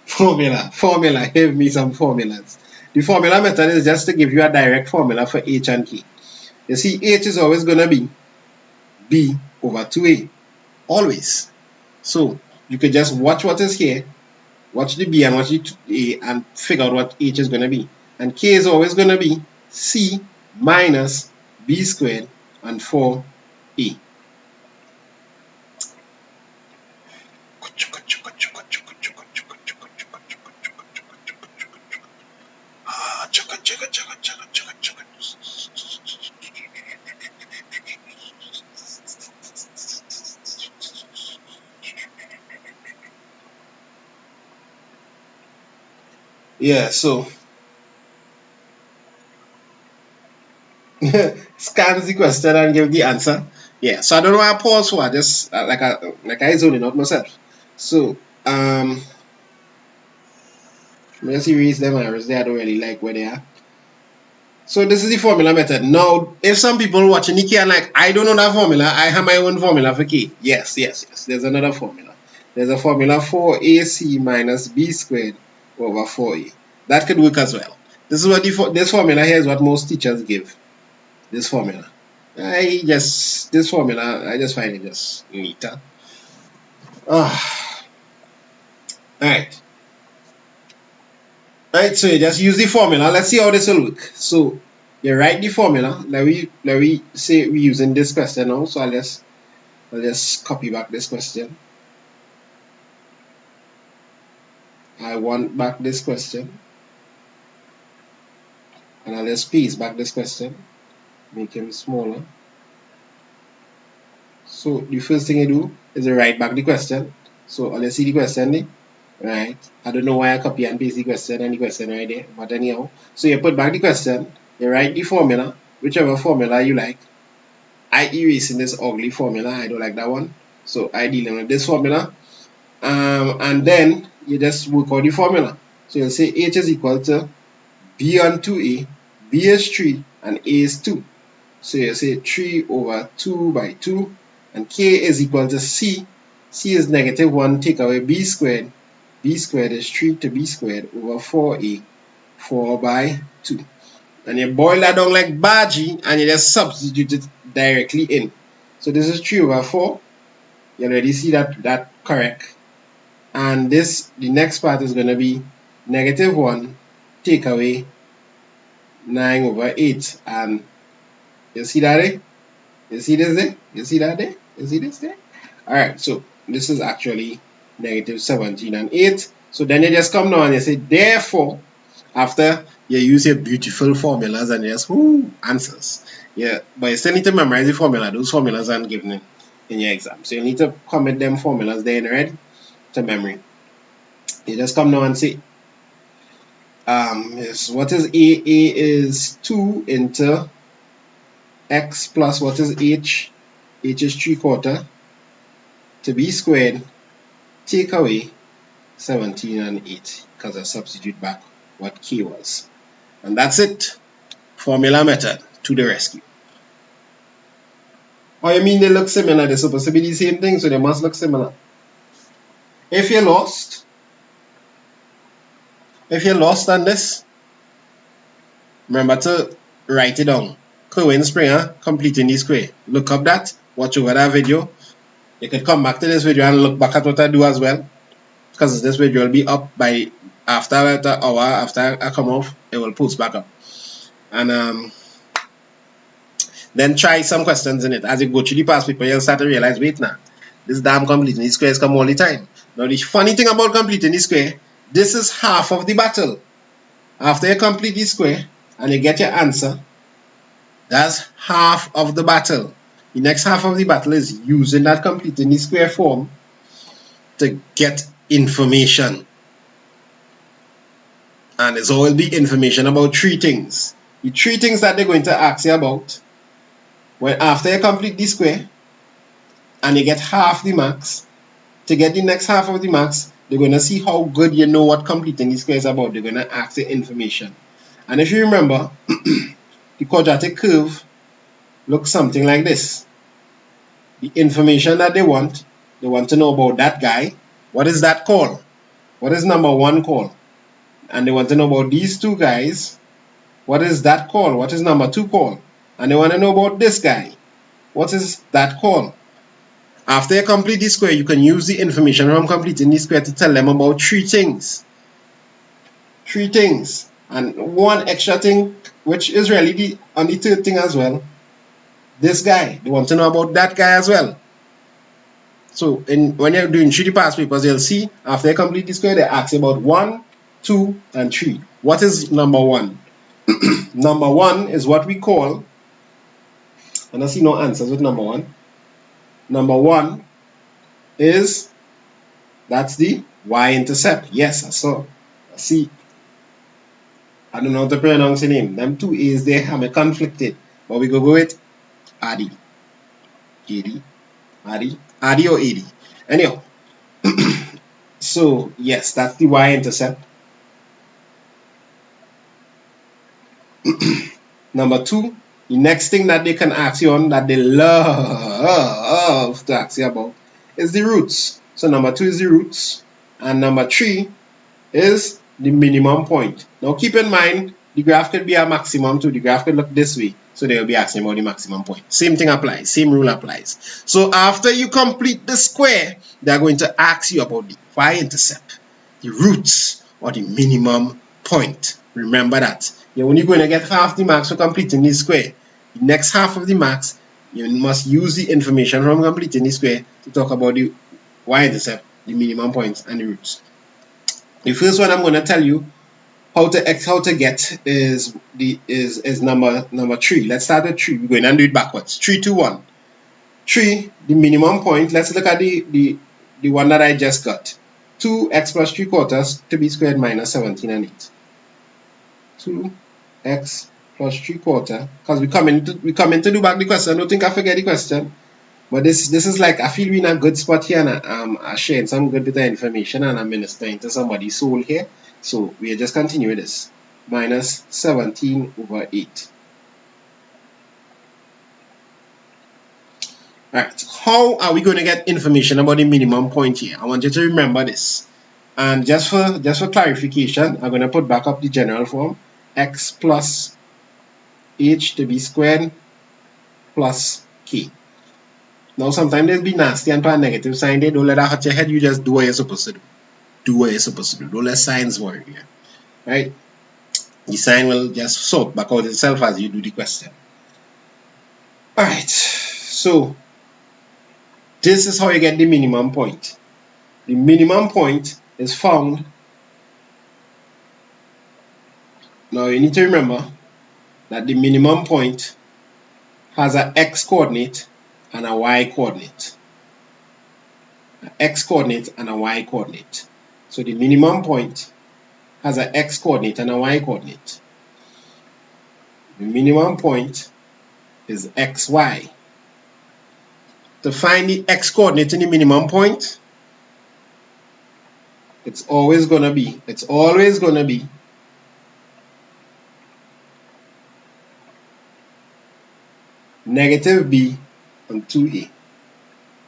Formula, give me some formulas. The formula method is just to give you a direct formula for h and k. You see, h is always going to be b over 2a. Always. So you could just watch what is here, watch the b and watch the a, and figure out what h is going to be. And k is always going to be c minus b squared, and 4a. Yeah, so scans the question and give the answer. Yeah, so I don't know why I pause for. I just like I zoning out myself. So let me erase them errors there. I don't really like where they are. So this is the formula method. Now, if some people watching the and like, I don't know that formula, I have my own formula for K. Yes. There's another formula. There's a formula for AC minus B squared over 4A. That could work as well. This is what this formula here is what most teachers give. This formula. This formula, I just find it just neater. Alright. Right, so you just use the formula. Let's see how this will work. So you write the formula. Let we say we're using this question now. So I'll just copy back this question. I want back this question. And I'll just paste back this question. Make him smaller. So the first thing I do is I write back the question. So I'll just see the question there. Right. I don't know why I copy and paste the question and the question right there. But anyhow. So you put back the question, you write the formula, whichever formula you like. I erasing this ugly formula. I don't like that one. So I dealing with this formula. And then you just work out the formula. So you'll say H is equal to B on 2A, B is 3, and A is 2. So you say 3 over 2 by 2, and K is equal to C. C is negative 1, take away B squared. B squared is 3 to B squared over 4A, 4 by 2. And you boil that down like Baji, and you just substitute it directly in. So this is 3 over 4. You already see that correct. And the next part is going to be negative 1 take away 9 over 8. And you see that there? You see this there? You see that there? You see this there? Alright, so this is actually negative 17 and 8. So then you just come down and you say, therefore, after you use your beautiful formulas and just answers. Yeah, but you still need to memorize the formula. Those formulas aren't given in your exam. So you need to commit them formulas there in red to memory. You just come now and say, yes, what is A? A is 2 into X plus what is H? H is 3/4 to B squared, take away 17 and 8, because I substitute back what K was. And that's it. Formula method to the rescue. Oh, you mean they look similar? They're supposed to be the same thing, so they must look similar. If you're lost on this, remember to write it down. Kerwin Springer, completing the square. Look up that, watch over that video. You can come back to this video and look back at what I do as well, because this video will be up by after an hour after I come off. It will post back up. And then try some questions in it. As you go through the past paper, you'll start to realize, wait now, this damn completing the squares come all the time. Now the funny thing about completing the square, this is half of the battle. After you complete the square and you get your answer, that's half of the battle. The next half of the battle is using that completing the square form to get information. And it's all be information about 3 things. The 3 things that they're going to ask you about, when after you complete the square and you get half the marks, to get the next half of the marks, they're going to see how good you know what completing the square is about. They're going to ask you information. And if you remember, the quadratic curve looks something like this. The information that they want to know about that guy. What is that called? What is number 1 called? And they want to know about these 2 guys. What is that called? What is number 2 called? And they want to know about this guy. What is that called? After you complete the square, you can use the information from completing the square to tell them about 3 things. 3 things. And one extra thing, which is really on the 3rd thing as well, this guy. They want to know about that guy as well. So when you're doing 3D past papers, you'll see after you complete the square, they ask you about 1, 2, and 3. What is number 1? Number 1 is what we call, and I see no answers with number 1. Number 1 is, that's the y-intercept. Yes, I saw. I see. I don't know how to pronounce the name. Them two A's there, I'm conflicted. But we go with Adi. Adi or Adi. Anyhow. So yes, that's the y-intercept. Number 2, the next thing that they can ask you on, that they love to ask you about, is the roots. So number 2 is the roots, and number 3 is the minimum point. Now keep in mind, the graph could be a maximum too. The graph could look this way, so they'll be asking about the maximum point. Same thing applies, same rule applies. So after you complete the square, they're going to ask you about the y-intercept, the roots, or the minimum point. Remember that. You're only going to get half the marks for completing the square. The next half of the marks, you must use the information from completing the square to talk about the y-intercept, the minimum points, and the roots. The first one I'm going to tell you how to get is number 3. Let's start with 3. We're going to do it backwards. 3, 2, 1. 3, the minimum point. Let's look at the one that I just got. 2x plus 3/4 to be squared minus 17 and 8. 2x plus 3/4, because we come in to do back the question. I don't think I forget the question, but this is like, I feel we're in a good spot here, and I'm sharing some good bit of information, and I'm ministering to somebody's soul here. So we'll just continue with this. Minus 17 over 8. Alright, how are we going to get information about the minimum point here? I want you to remember this. And just for clarification, I'm going to put back up the general form. X plus h to be squared plus k. Now sometimes they'll be nasty and put a negative sign there. Don't let that hurt your head. You just do what you're supposed to do. Do what you're supposed to do. Don't let signs worry you. Right? The sign will just sort back out itself as you do the question. Alright, so this is how you get the minimum point. The minimum point is found. Now you need to remember that the minimum point has an x coordinate and a y coordinate. An x coordinate and a y coordinate. So the minimum point has an x coordinate and a y coordinate. The minimum point is xy. To find the x coordinate in the minimum point, it's always gonna be negative b on 2a,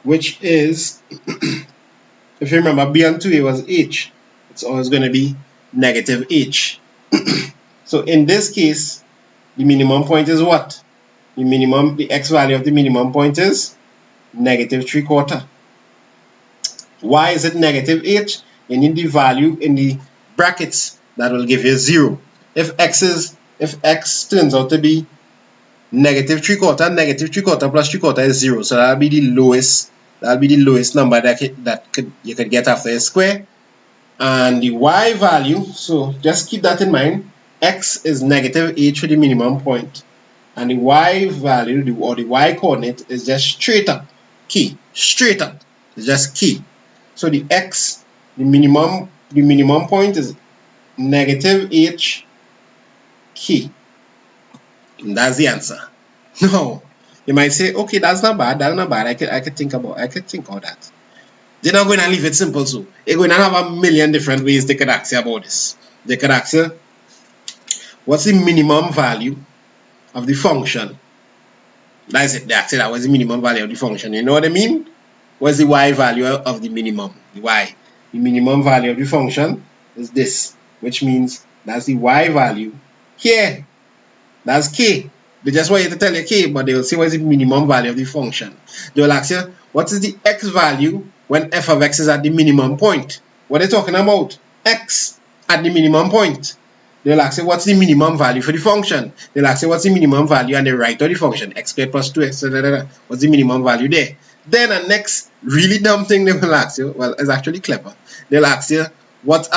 which is, if you remember, b on 2a was h. It's always going to be negative h. So in this case, the minimum point is what? The x value of the minimum point is negative 3/4. Why is it negative h? You need the value in the brackets that will give you 0. If x turns out to be negative 3/4, negative 3/4 plus 3/4 is 0. So that'll be the lowest number that you could get after a square. And the y value, so just keep that in mind. X is negative h for the minimum point, and the y value, or the y coordinate, is just straight up k. Straight up. It's just k. So the x, the minimum point is negative h k. And that's the answer. No, you might say, okay, that's not bad. I could think of that. They're not going to leave it simple, so they're going to have a million different ways they could ask you about this. They could ask you, what's the minimum value of the function? That's it. They ask you that, what's the minimum value of the function? You know what I mean? What's the y value of the minimum? The y. The minimum value of the function is this, which means that's the y value here. That's k. They just want you to tell you k, but they will say what's the minimum value of the function. They will ask you, what is the x value when f of x is at the minimum point? What are they talking about? X at the minimum point. they'll ask you what's the minimum value for the function. They'll ask you what's the minimum value and the right of the function, x squared plus 2x, what's the minimum value there. Then the next really dumb thing they will ask you, well, it's actually clever. They'll ask you, what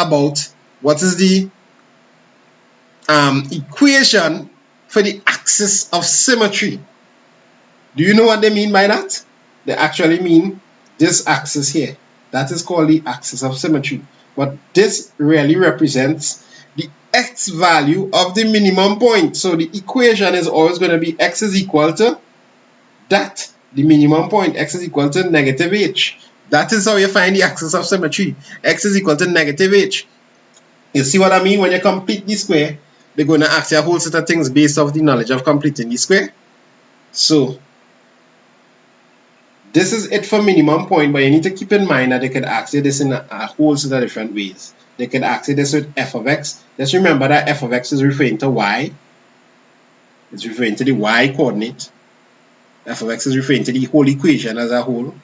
is the equation for the axis of symmetry? Do you know what they mean by that? They actually mean this axis here. That is called the axis of symmetry. But this really represents the x value of the minimum point. So the equation is always going to be x is equal to that, the minimum point, x is equal to negative h. That is how you find the axis of symmetry. X is equal to negative h. You see what I mean? When you complete the square, they're going to ask you a whole set of things based off the knowledge of completing the square. So this is it for minimum point, but you need to keep in mind that they could ask you this in a whole set of different ways. They could ask you this with f of x. Just remember that f of x is referring to y. It's referring to the y coordinate. F of x is referring to the whole equation as a whole.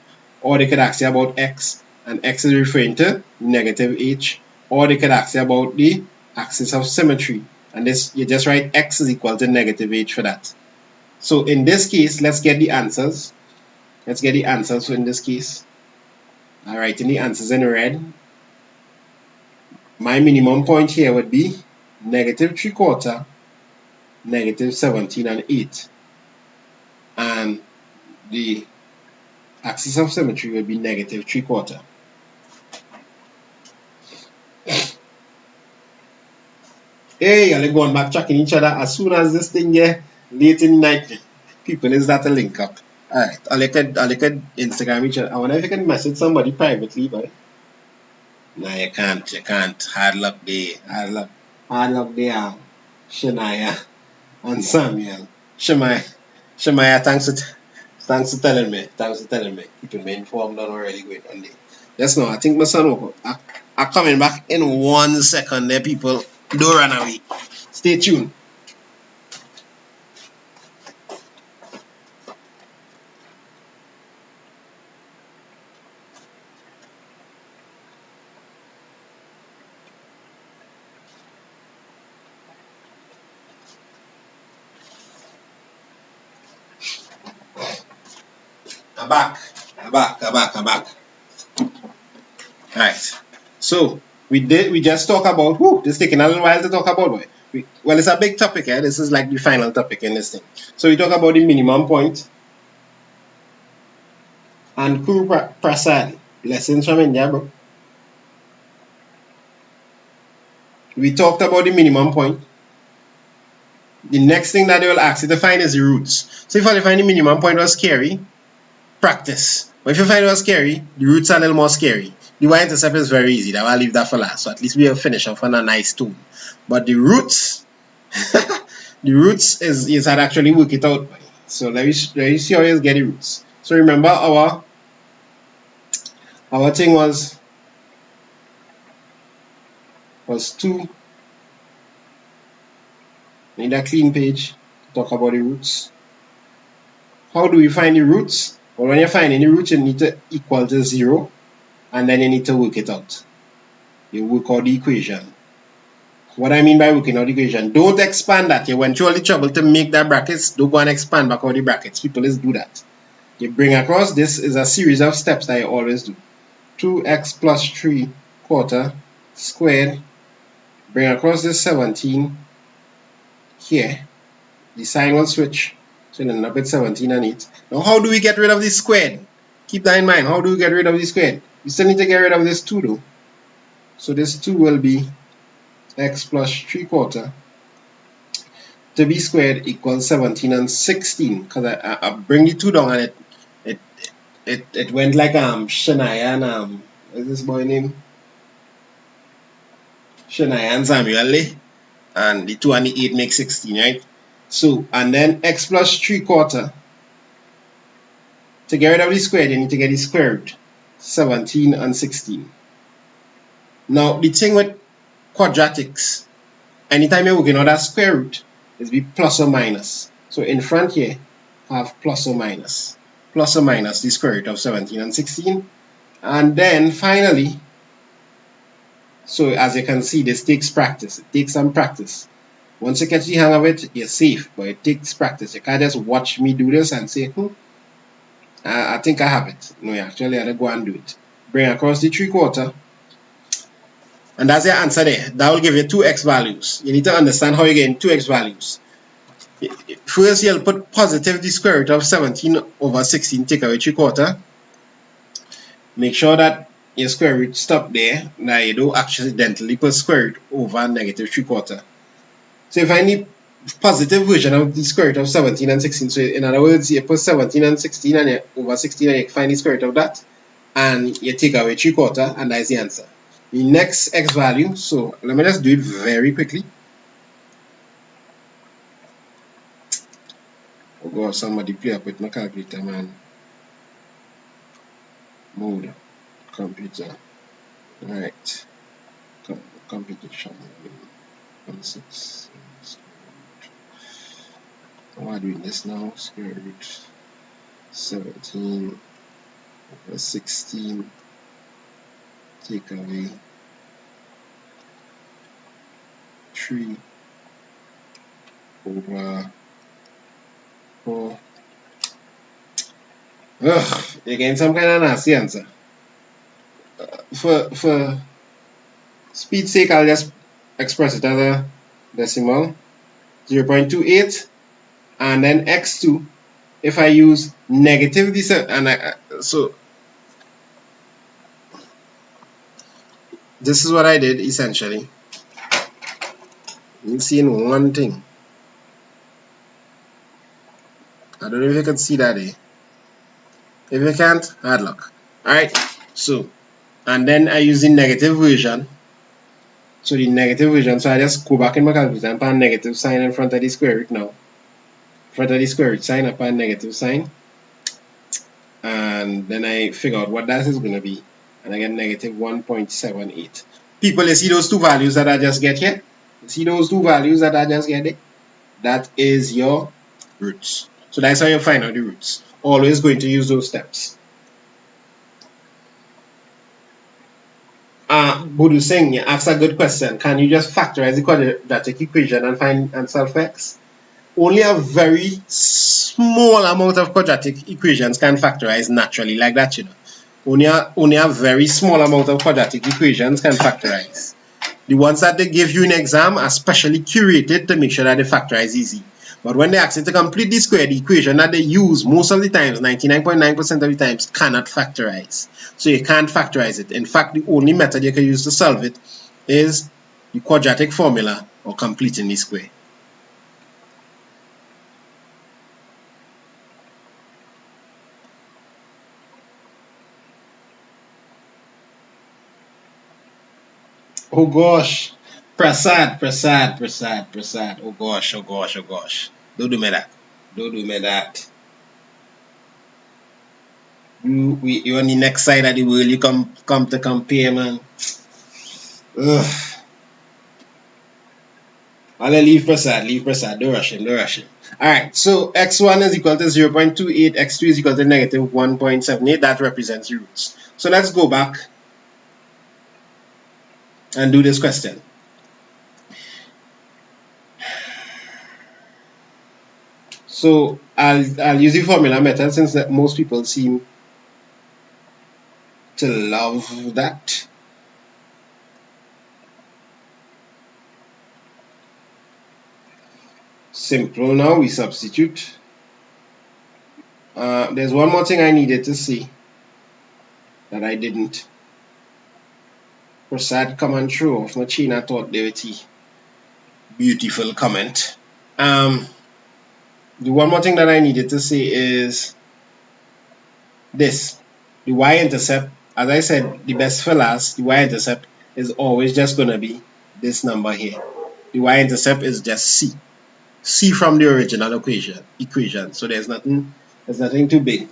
Or they could ask you about x, and x is referring to negative h. Or they could ask you about the axis of symmetry, and this you just write x is equal to negative h for that. So in this case, let's get the answers. Let's get the answers in this case. I'm writing the answers in red. My minimum point here would be negative 3/4, negative 17 and 8. And the axis of symmetry would be negative 3/4. Hey, y'all going back checking each other as soon as this thing here, late in the night. People, is that a link up? Alright, I'll look at Instagram each other. I wonder if you can message somebody privately, but no, you can't. Hard luck there. Hard luck there. Shania and Samuel. Shemaya, thanks for telling me. Keeping me informed on already going on there. Yes, no, I think my son will I'm coming back in 1 second there, people. Don't run away. Stay tuned. I'm back. Alright. So we just talk about this taking a little while to talk about. Well, it's a big topic, eh? This is like the final topic in this thing. So we talk about the minimum point and Kuru Prasad. Lessons from India, bro. We talked about the minimum point. The next thing that they will ask you to find is the roots. So if you find the minimum point was scary, practice. But if you find it was scary, the roots are a little more scary. The y-intercept is very easy. I'll leave that for last. So at least we will finish off on a nice tune. But the roots, the roots is I'd actually work it out. So let me see how you get the roots. So remember our thing was 2. Need a clean page to talk about the roots. How do we find the roots? Well, when you find any roots, you need to equal to 0, and then you need to work it out. You work out the equation. What I mean by working out the equation, don't expand that. You went through all the trouble to make that brackets. Don't go and expand back out the brackets. People just do that. You bring across, this is a series of steps that you always do. 2x plus 3/4 squared. Bring across this 17 here. The sign will switch. So you end up with 17 and 8. Now how do we get rid of this squared? Keep that in mind. How do we get rid of this squared? We still need to get rid of this 2 though. So this 2 will be x plus 3/4 to be squared equals 17 and 16. Because I bring the 2 down and it went like Shania and what's this boy name? Shania and Samuel, and the 2 and the 8 make 16, right? So, and then x plus 3/4. To get rid of the squared, you need to get the square root. 17 and 16. Now, the thing with quadratics, anytime you're working on that square root, is be plus or minus. So in front here, have plus or minus. Plus or minus the square root of 17 and 16. And then finally, So as you can see, this takes practice. It takes some practice. Once you catch the hang of it, you're safe, but it takes practice. You can't just watch me do this and say, I think I have it. No, you actually have to go and do it. Bring across the 3/4, and that's your answer there. That will give you 2x values. You need to understand how you're getting 2x values. First, you'll put positive the square root of 17 over 16, take away 3/4. Make sure that your square root stop there. Now you don't accidentally put square root over negative 3/4. So if I need positive version of the square root of 17 and 16, so in other words, you put 17 and 16 and over 16 and you find the square root of that, and you take away 3/4, and that's the answer. The next x value, so let me just do it very quickly. Oh God, somebody play up with my calculator, man. Mode, computer, right, computation, 1/6. How am I doing this now? Square root 17 over 16, take away 3 over 4. Ugh, you're getting some kind of nasty answer. For speed's sake, I'll just express it as a decimal, 0.28, and then x2. If I use negative this, and so this is what I did essentially. You'll see in one thing. I don't know if you can see that there. If you can't, hard luck. Alright, so, and then I use the negative version. So the negative version, so I just go back in my calculator and put a negative sign in front of the square root now. In front of the square root sign, I put a negative sign. And then I figure out what that is going to be. And I get negative 1.78. People, you see those two values that I just get here? You see those two values that I just get there? That is your roots. So that's how you find out the roots. Always going to use those steps. Budu Singh asks a good question. Can you just factorize the quadratic equation and find answer of x? Only a very small amount of quadratic equations can factorize naturally like that, you know. Only a very small amount of quadratic equations can factorize. The ones that they give you in exam are specially curated to make sure that they factorize easy. But when they ask you to complete the square, the equation that they use most of the times, 99.9% of the times, cannot factorize. So you can't factorize it. In fact, the only method you can use to solve it is the quadratic formula or completing the square. Oh gosh, Prasad. Oh gosh. Don't do me that. You're on the next side of the world. You come to compare, man. Ugh. I'll leave Prasad. Don't rush him. Alright, so x1 is equal to 0.28, x2 is equal to negative 1.78. That represents the roots. So let's go back and do this question. So I'll use the formula method since that most people seem to love that. Simple now, we substitute. There's one more thing I needed to see that I didn't. Prasad come and throw off my chin. I thought they were beautiful comment. The one more thing that I needed to say is this. The y-intercept, as I said, the best for last, the y-intercept is always just going to be this number here. The y-intercept is just c from the original equation. So there's nothing too big.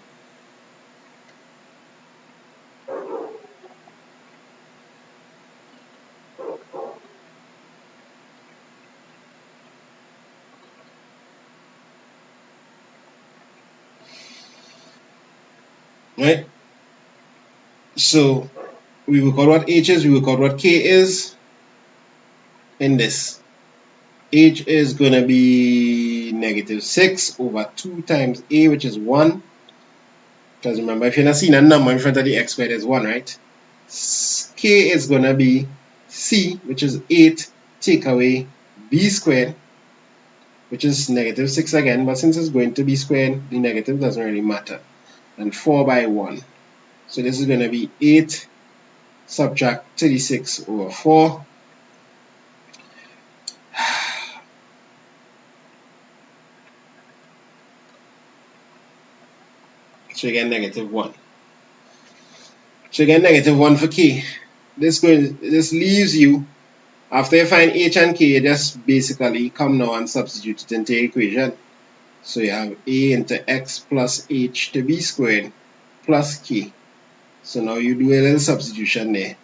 Right? So we work out what h is, we work out what k is in this. H is going to be negative 6 over 2 times a, which is 1. Because remember, if you're not seeing a number in front of the x squared, is 1, right? K is going to be c, which is 8, take away b squared, which is negative 6 again. But since it's going to be squared, the negative doesn't really matter. And 4 by 1. So this is going to be 8 subtract 36 over 4. So you get negative 1. So you get negative 1 for k. This leaves you, after you find h and k, you just basically come now and substitute it into the equation. So you have a into x plus h to b squared plus k. So now you do a little substitution there.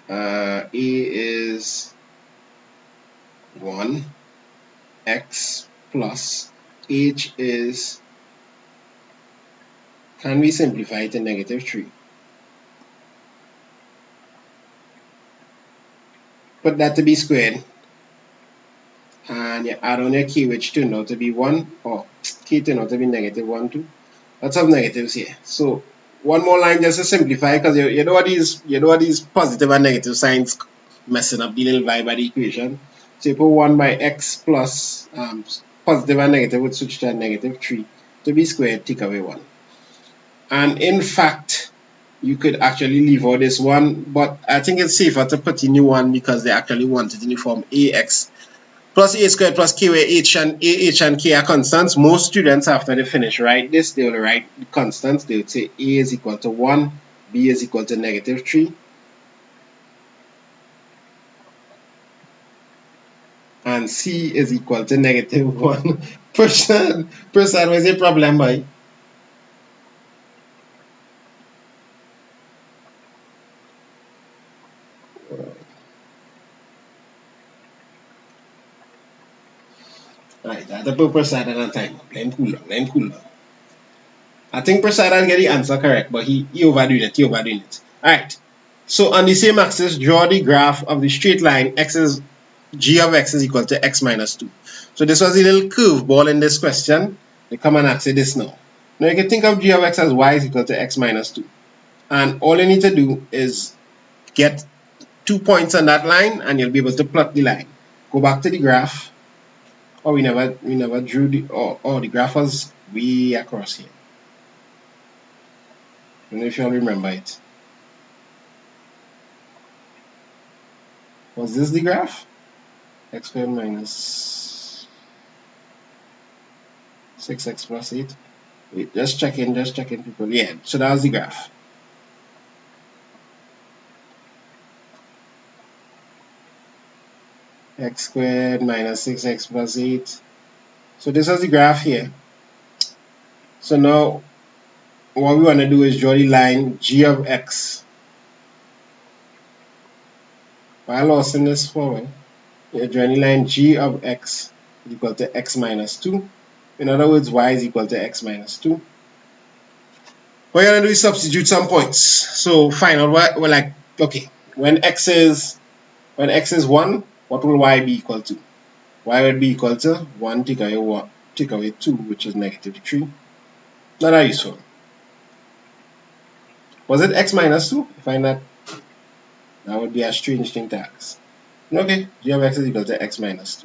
A is 1, x plus h is, can we simplify it to negative 3? Put that to be squared, and you add on your k, which turned out to be 1, or k turned out to be negative 1 too. Lots of negatives here. So one more line just to simplify, because you know what these positive and negative signs messing up the little vibe of the equation. So you put 1 by x plus positive and negative would switch to a negative 3 to be squared, take away 1. And in fact, you could actually leave out this 1, but I think it's safer to put in the 1 because they actually want it in the form ax plus a squared plus k, where h and k are constants. Most students, after they finish write this, they will write the constants. They would say a is equal to 1, b is equal to negative 3, and c is equal to negative 1. Person, what's the problem, boy? Right, that's the Prasad at a time. Let him cool down. I think Prasad get the answer correct, but he overdoing it. Alright, so on the same axis, draw the graph of the straight line g of x is equal to x minus 2. So this was a little curveball in this question. They come and ask you this now. Now you can think of g of x as y is equal to x minus 2. And all you need to do is get 2 points on that line, and you'll be able to plot the line. Go back to the graph. Oh, we never drew the, the graph was way across here. I don't know if you all remember it. Was this the graph? X squared minus 6x plus 8. Wait, just checking people. Yeah, so that was the graph. X squared minus 6x plus 8. So this was the graph here. So now what we want to do is draw the line g of x. Why I lost in this forward? You're drawing the line g of x is equal to x minus 2. In other words, y is equal to x minus 2. What you're going to do is substitute some points. So find out what, well, like, okay, when x is 1, what will y be equal to? Y would be equal to 1 take away 2, which is negative 3. Not that useful. Was it x minus 2? Find that. That would be a strange thing to ask. Okay, g of x is equal to x minus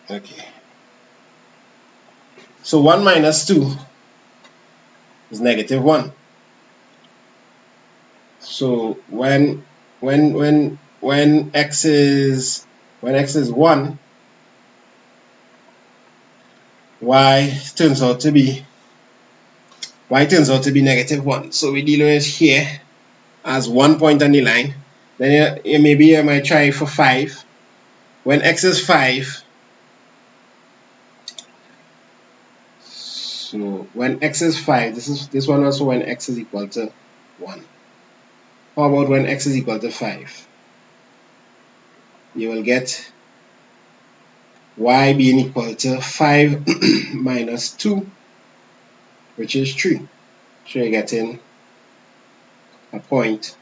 2. Okay. So 1 minus 2 is negative 1. So when x is 1, y turns out to be negative 1. So we deal with it here as 1 point on the line. Then maybe you might try for 5. When x is 5, so when x is 5, this one also when x is equal to 1. How about when x is equal to 5? you will get y being equal to 5 minus 2, which is 3. So you're getting a point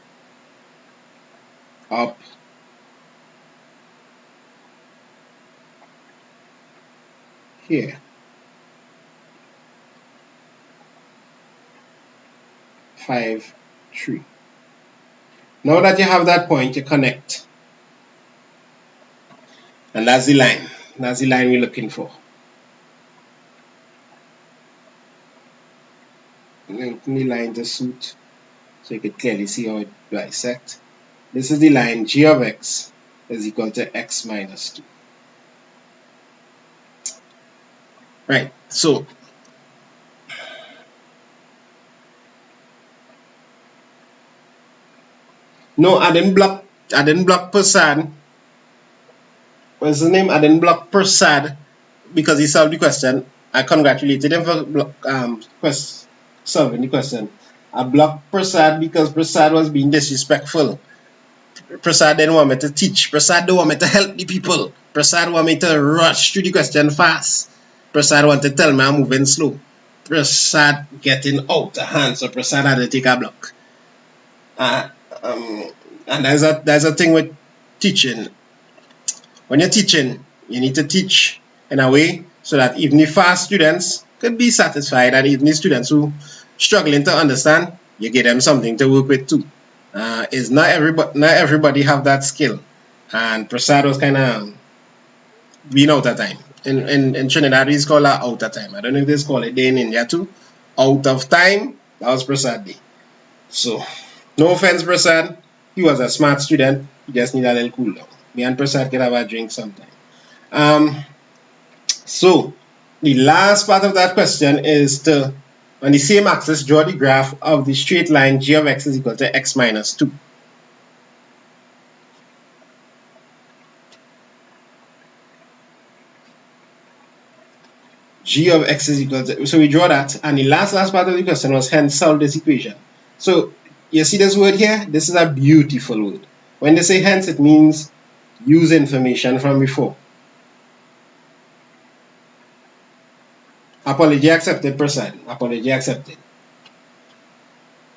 up here. 5, 3. Now that you have that point, you connect. And that's the line. That's the line we're looking for. Lengthen the line to suit so you can clearly see how it bisects. This is the line g of x is equal to x minus 2. Right, so no, I didn't block Prasad. What's his name? I didn't block Prasad because he solved the question. I congratulated him for solving the question. I blocked Prasad because Prasad was being disrespectful. Prasad didn't want me to teach. Prasad don't want me to help the people. Prasad want me to rush through the question fast. Prasad want to tell me I'm moving slow. Prasad getting out of hand, so Prasad had to take a block. And there's a thing with teaching. When you're teaching, you need to teach in a way so that even the fast students could be satisfied, and even the students who struggling to understand, you give them something to work with too. Is not everybody have that skill, and Prasad was kind of being out of time. In Trinidad, we call that out of time. I don't know if they call it there in India too. Out of time, that was Prasad Day. So, no offense, Prasad. He was a smart student. He just need a little cool down. Me and Prasad could have a drink sometime. So, the last part of that question is to, on the same axis, draw the graph of the straight line g of x is equal to x minus 2. G of x is equal to, so we draw that, and the last part of the question was hence solve this equation. So you see this word here? This is a beautiful word. When they say hence, it means use information from before. Apology accepted, Prasad. Apology accepted.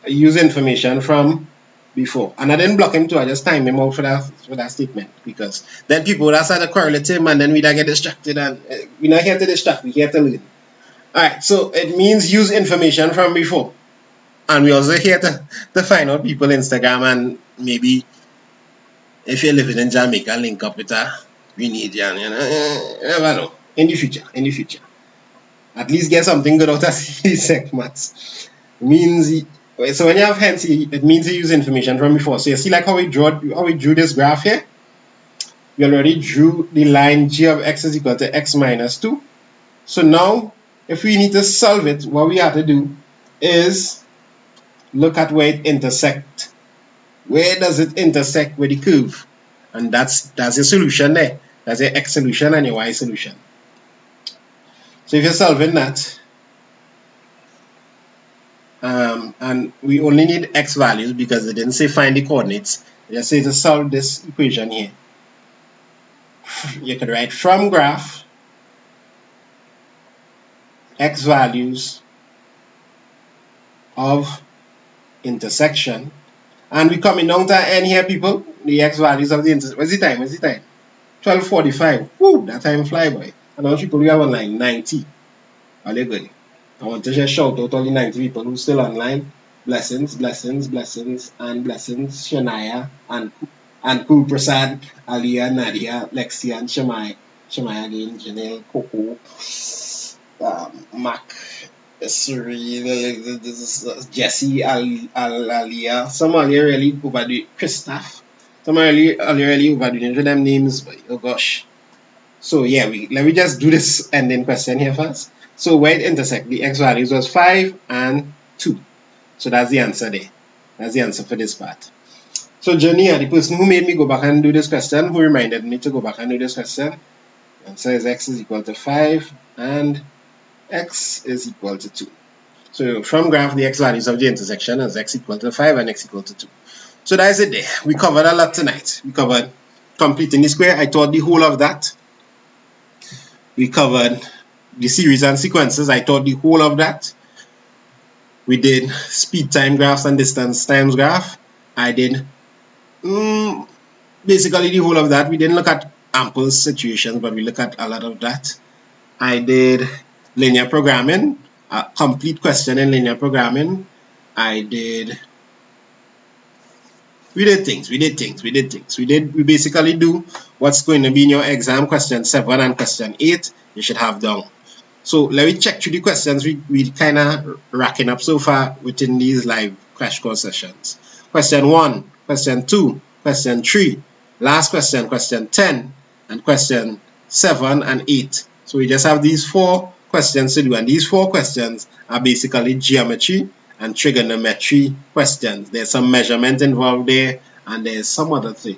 Use information from before. And I didn't block him too, I just timed him out for that statement, because then people would have started to correlate him and then we'd get distracted, and we're not here to distract, we're here to learn. Alright, so it means use information from before. And we're also here to find out people Instagram, and maybe if you're living in Jamaica, link up with a Grenadian, you never know. In the future. At least get something good out of CSEC maths. So when you have hence, it means you use information from before. So you see like how we drew this graph here? We already drew the line g of x is equal to x minus 2. So now, if we need to solve it, what we have to do is look at where it intersects. Where does it intersect with the curve? And that's your solution there. That's your x solution and your y solution. So if you're solving that, and we only need x values because they didn't say find the coordinates. They just say to solve this equation here. You could write from graph x values of intersection, and we coming down to n here, people. The x values of the intersection. What's the time? 12:45. Woo, that time fly by. And now people we have online 90. Are they good? I want to just shout out all the 90 people who are still online. Blessings, and blessings. Shania and Poo Prasad, Aliyah, Nadia, Lexi, and Shamai again, Janelle, Coco, Mac, Suri, Jesse, Aliyah. Some are really overdoing Christoph. Some are really overdoing them names, but oh gosh. So yeah, let me just do this ending question here first. So where it intersect, the x values was 5 and 2. So that's the answer there. That's the answer for this part. So Jania, the person who made me go back and do this question, who reminded me to go back and do this question, the answer is x is equal to 5 and x is equal to 2. So from graph, the x values of the intersection is x equal to 5 and x equal to 2. So that's it there. We covered a lot tonight. We covered completing the square, I taught the whole of that. We covered the series and sequences, I taught the whole of that. We did speed time graphs and distance times graph. I did basically the whole of that. We didn't look at ample situations, but we looked at a lot of that. I did linear programming, a complete question in linear programming. We basically do what's going to be in your exam, question 7 and question 8, you should have done. So let me check through the questions we kind of racking up so far within these live crash course sessions. Question 1, question 2, question 3, last question, question 10, and question 7 and 8. So we just have these 4 questions to do, and these 4 questions are basically geometry and trigonometry questions. There's some measurement involved there, and there's some other thing.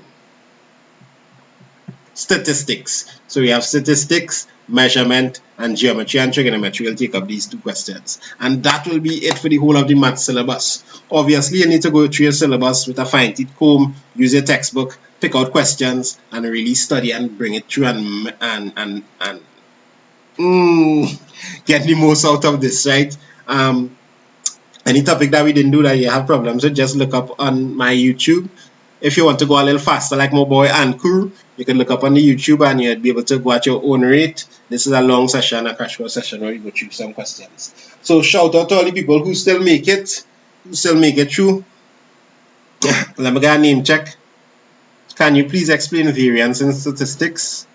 Statistics. So we have statistics, measurement, and geometry and trigonometry. We'll take up these 2 questions. And that will be it for the whole of the math syllabus. Obviously, you need to go through your syllabus with a fine-tooth comb, use your textbook, pick out questions, and really study and bring it through and get the most out of this, right? Any topic that we didn't do that you have problems with, just look up on my YouTube. If you want to go a little faster like my boy Ankur, you can look up on the YouTube and you'll be able to go at your own rate. This is a long session, a crash course session where you go through some questions. So shout out to all the people who still make it through. Let me get a name check. Can you please explain variance in statistics?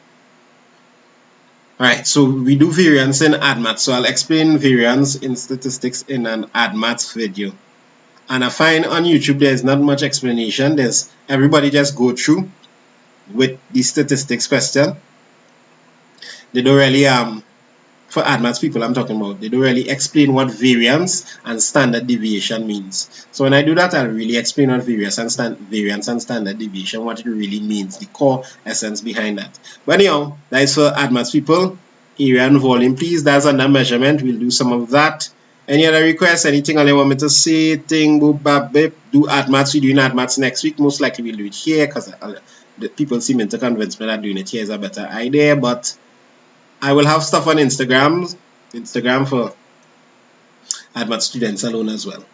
Alright, so we do variance in AdMath. So I'll explain variance in statistics in an AdMath video. And I find on YouTube there's not much explanation. Everybody just go through with the statistics question. They don't really for AdMath people I'm talking about, they don't really explain what variance and standard deviation means. So when I do that, I'll really explain what variance and standard deviation, what it really means, the core essence behind that. But anyhow, that is for AdMath people. Area and volume, please. That's under measurement. We'll do some of that. Any other requests? Anything you want me to say? Thing, boop, bap, bip. Do AdMaths. We're doing AdMaths next week. Most likely we'll do it here because the people seem to convince me that doing it here is a better idea. But I will have stuff on Instagram for AdMath students alone as well.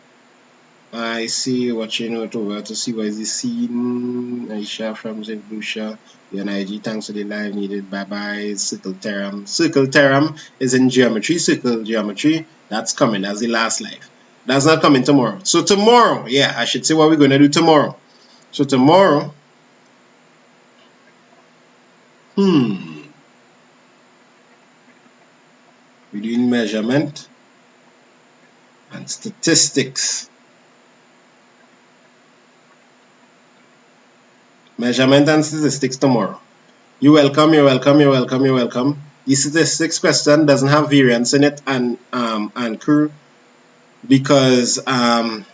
I see watching out over to see what is the scene. Aisha from St. Lucia. UNIG, thanks for the live needed. Bye bye. Circle theorem. Circle theorem is in geometry. Circle geometry. That's coming. That's the last live. That's not coming tomorrow. So tomorrow, yeah, I should say what we're going to do tomorrow. So tomorrow, we're doing measurement and statistics. Measurement and statistics tomorrow. You're welcome, you're welcome, you're welcome, you're welcome. The statistics question doesn't have variance in it and crew because the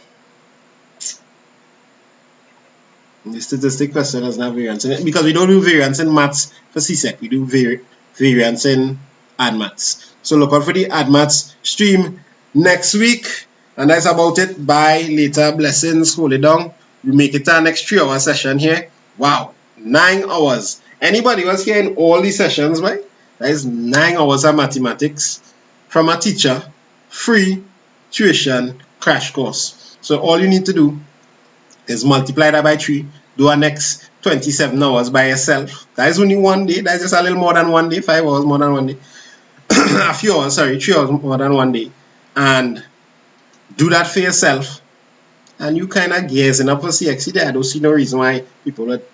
statistics question doesn't have variance in it because we don't do variance in maths for CSEC. We do variance in AdMaths. So look out for the AdMaths stream next week. And that's about it. Bye. Later. Blessings. Hold it down. We make it our next 3-hour session here. Wow. 9 hours. Anybody was here in all these sessions, right? That is 9 hours of mathematics from a teacher. Free tuition crash course. So all you need to do is multiply that by 3. Do a next 27 hours by yourself. That is only one day. That is just a little more than one day. 5 hours more than one day. A few hours, sorry, 3 hours more than one day. And do that for yourself. And you kind of gazing up for CXC there. I don't see no reason why people would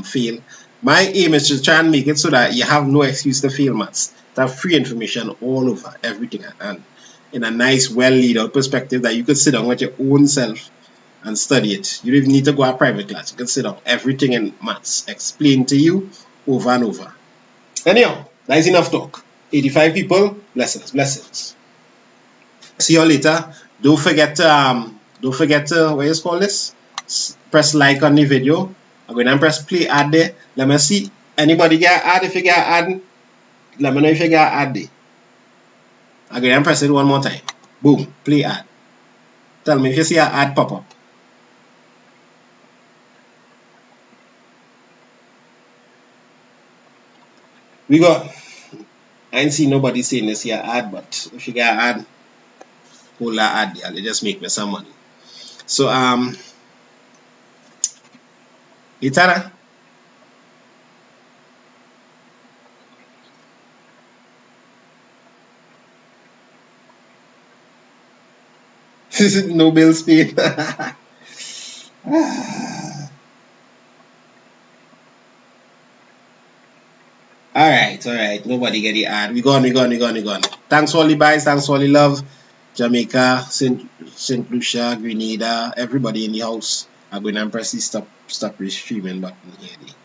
fail. My aim is to try and make it so that you have no excuse to fail maths. To have free information all over, everything, and in a nice, well laid out perspective that you could sit down with your own self and study it. You don't even need to go to private class. You can sit down, everything in maths explained to you over and over. Anyhow, that is enough talk. 85 people, blessings, blessings. See you later. Don't forget to what is called this? Press like on the video. I'm going to press play ad there. Let me see. Anybody get ad? If you get ad, let me know if you get ad there. I'm going to press it one more time. Boom. Play ad. Tell me if you see an ad pop up. We got. I ain't see nobody saying this here ad, but if you got ad, whole lot ad, yeah, they just make me some money. So Itara, no bills paid. All right. Nobody get the ad. We gone, we gone, we gone, we gone. Thanks for all the buys, thanks for all the love. Jamaica, Saint Lucia, Grenada, everybody in the house. I'm going to press the stop streaming button here.